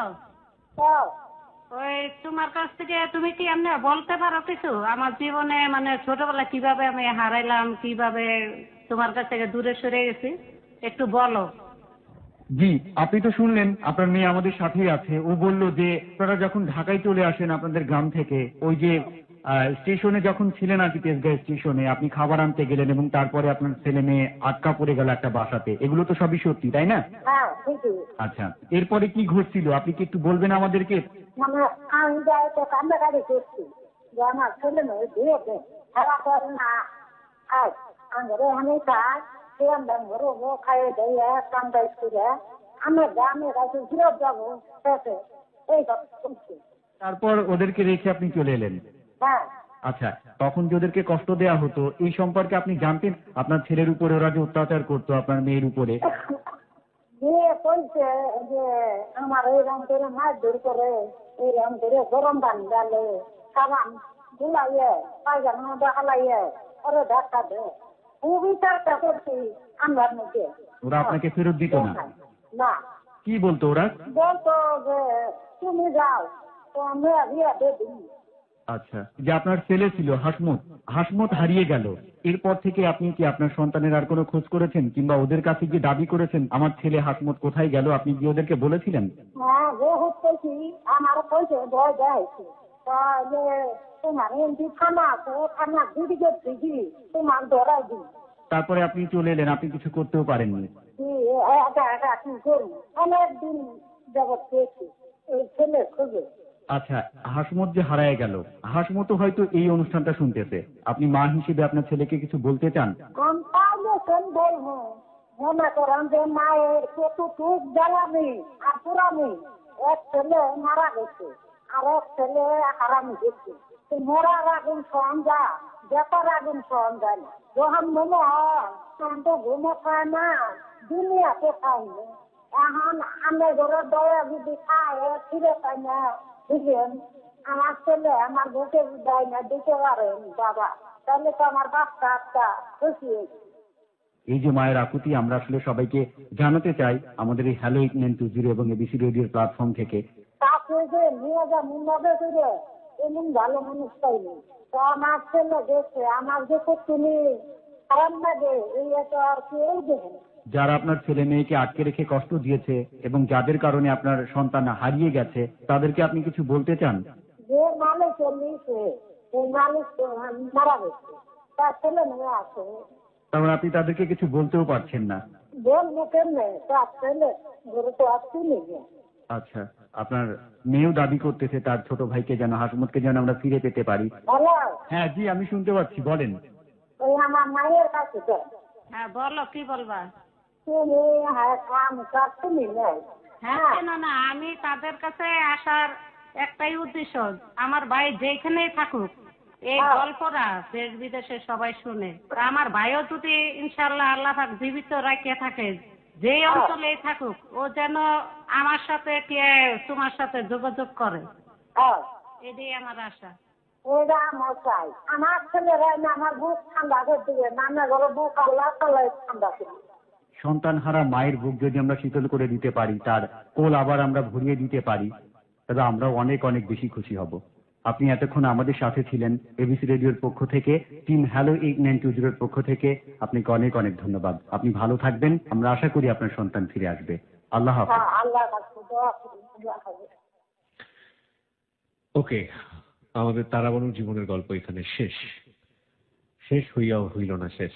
ওই তোমার কাছ থেকে তুমি কি এমনি বলতে পারো কিছু আমার জীবনে মানে ছোটবেলা কিভাবে আমি হারাইলাম, কিভাবে তোমার কাছ থেকে দূরে সরে গেছি, একটু বলো। জি, আপনি তো শুনলেন আপনার মেয়ে আমাদের সাথেই আছে। ও বলল যে আপনারা যখন ঢাকায় চলে আসেন আপনাদের গ্রাম থেকে, ওই যে স্টেশনে যখন ছিলেন আর কি, তেজগাঁও স্টেশনে আপনি খাবার আনতে গেলেন এবং তারপরে আপনার ছেলে মেয়ে আটকা পড়ে গেল একটা বাসাতে, এগুলো তো সবই সত্যি তাই না? হ্যাঁ ঠিকই। আচ্ছা, এরপরে কি ঘটছিল আপনি কি একটু বলবেন আমাদেরকে? মানে আমি যাই তো কান্দাকাটি করছি যে আমার ছেলে মেয়ে দিয়েছে খেলা করে না, আজ আমাদের আমি কাজ সেরকম ঘরে খাইয়ে দিয়ে কান্দাই করে আমরা গ্রামের কাছে ফিরত যাবো শেষে এই কথা শুনছি। তারপর ওদেরকে রেখে আপনি চলে এলেন। হ্যাঁ আচ্ছা, তখন যে ওদেরকে কষ্ট দেওয়া হতো এই সম্পর্কে আপনি জানতেন? আপনার ছেলের উপরে ওরা যে অত্যাচার করতো আপনার মেয়ের উপরে? দিয়ে বলছে যে আমার এইরকম করে মাছ দূর করে এইরকম করে গরম পানি ডালে সাবান গুলাইয়ে পায়জামা দেখালাইয়ে ওরে ধাক্কা দে, খুবই চেষ্টা করছি আমার মধ্যে। ওরা আপনাকে ফেরত দিত না? না, কি বলতো ওরা? বলতো যে তুমি যাও তো মেয়ে বিয়ে দেবি। আচ্ছা, যে আপনার ছেলে ছিল হাসমত, হাসমত হারিয়ে গেল, এরপর থেকে আপনি কি আপনার সন্তানের আর কোনো খোঁজ করেছেন কিংবা ওদের কাছে গিয়ে দাবি করেছেন আমার ছেলে হাসমত কোথায় গেল? আপনি কি ওদেরকে বলেছিলেন? হ্যাঁ বহুত পেয়েছি, আমার পয়সা ভয় দেয়ছে তাহলে তোমার এমপি থানা আছে, থানা দিদিকে দিদি তোমার ধরাই দিই। তারপরে আপনি চলে এলেন, আপনি কিছু করতেও পারেননি। একা একা কি করবো, অনেকদিন যাবত পেয়েছি এই ছেলে খুঁজে। আচ্ছা, হাসমত যে হারায় গেল, হাসমত হয়তো এই অনুষ্ঠানটা শুনতেছে, আপনি মা হিসেবে আপনার ছেলেকে কিছু বলতে চান? কোন তাহলে কোন বলবো, মনে করেন যে মায়ের কতটুক জ্বালানি আর পুরানি, এক ছেলে মারা গেছে আর এক ছেলে হারামি গেছে, মরার আগুন সহন যা, বেতার আগুন সহন যায় না। যখন মনে হয় তখন তো ঘুমো খায় না, দুনিয়াতে খাইনি। এখন আমি ঘরের দয়া যদি খায় ফিরে পাই না, বুঝলেন? আমার ছেলে আমার বুকে দেয় না, দিতে পারেন বাবা, তাহলে তো আমার বাচ্চা একটা খুশি হয়েছে। এই যে মায়ের আকুতি আমরা আসলে সবাইকে জানাতে চাই আমাদের এই হ্যালো 8920 এবং এবিসি রেডিওর প্ল্যাটফর্ম থেকে। তাকে যে নিয়ে যা মনে করে এমন ভালো মানুষ পাইনি। তো আমার ছেলে দেখছে আমার যে তুমি খারাপ লাগে এই তো আর কেউ দেখেন। যারা আপনার ছেলে মেয়েকে আটকে রেখে কষ্ট দিয়েছে এবং যাদের কারণে আপনার সন্তান হারিয়ে গেছে তাদেরকে আপনি কিছু বলতে চান? যে মালিক চলিয়েছে সেই মালিক মারা গেছে, তার ছেলে মেয়ে আছে, তারপর আপনি তাদেরকে কিছু বলতেও পারছেন না। বলবো কেমনে, তার ছেলে ঘরে তো আসছি নিজে। আচ্ছা, আপনার মেয়েও দাবি করতেছে তার ছোট ভাইকে যেন, হাসমতকে যেন আমরা ফিরে পেতে পারি। হ্যালো, হ্যাঁ জি, আমি শুনতে পাচ্ছি, বলেন। ওই আমার মায়ের কাছে তো হ্যাঁ বলো, কি বলবা? তুমি কাম করতে নিলে। হ্যাঁ কেন না, আমি তাদের কাছে আসার একটাই উদ্দেশ্য, আমার ভাই যেখানেই থাকুক এই গল্পটা দেশ বিদেশে সবাই শুনে। তা আমার ভাইও যদি ইনশাল্লাহ আল্লাহ পাক জীবিত রাখিয়ে থাকে, যে অঞ্চলেই থাকুক, ও যেন আমার সাথে কে তোমার সাথে যোগাযোগ করে, এটাই আমার আশা। ওরা মশাই আমার ছেলেরা না আমার বুক ঠান্ডা করে দিবে, নানা ঘরে বুক আল্লাহ তাল্লাহ ঠান্ডা করে। সন্তান হারা মায়ের বুক যদি আমরা শীতল করে দিতে পারি, তার কোল আবার আমরা ভরিয়ে দিতে পারি, তবে আমরাও অনেক অনেক বেশি খুশি হব। আপনি এতক্ষণ আমাদের সাথে ছিলেন এবিসি রেডিওর পক্ষ থেকে, টিম হ্যালো 8920 এর পক্ষ থেকে আপনাকে অনেক অনেক ধন্যবাদ। আপনি ভালো থাকবেন, আমরা আশা করি আপনার সন্তান ফিরে আসবে। আল্লাহ হাফেজ। আল্লাহ কাছে দোয়া করি, দোয়া করি। ওকে, আমাদের তারাবানুর জীবনের গল্প এখানে শেষ হইয়াও হইল না শেষ।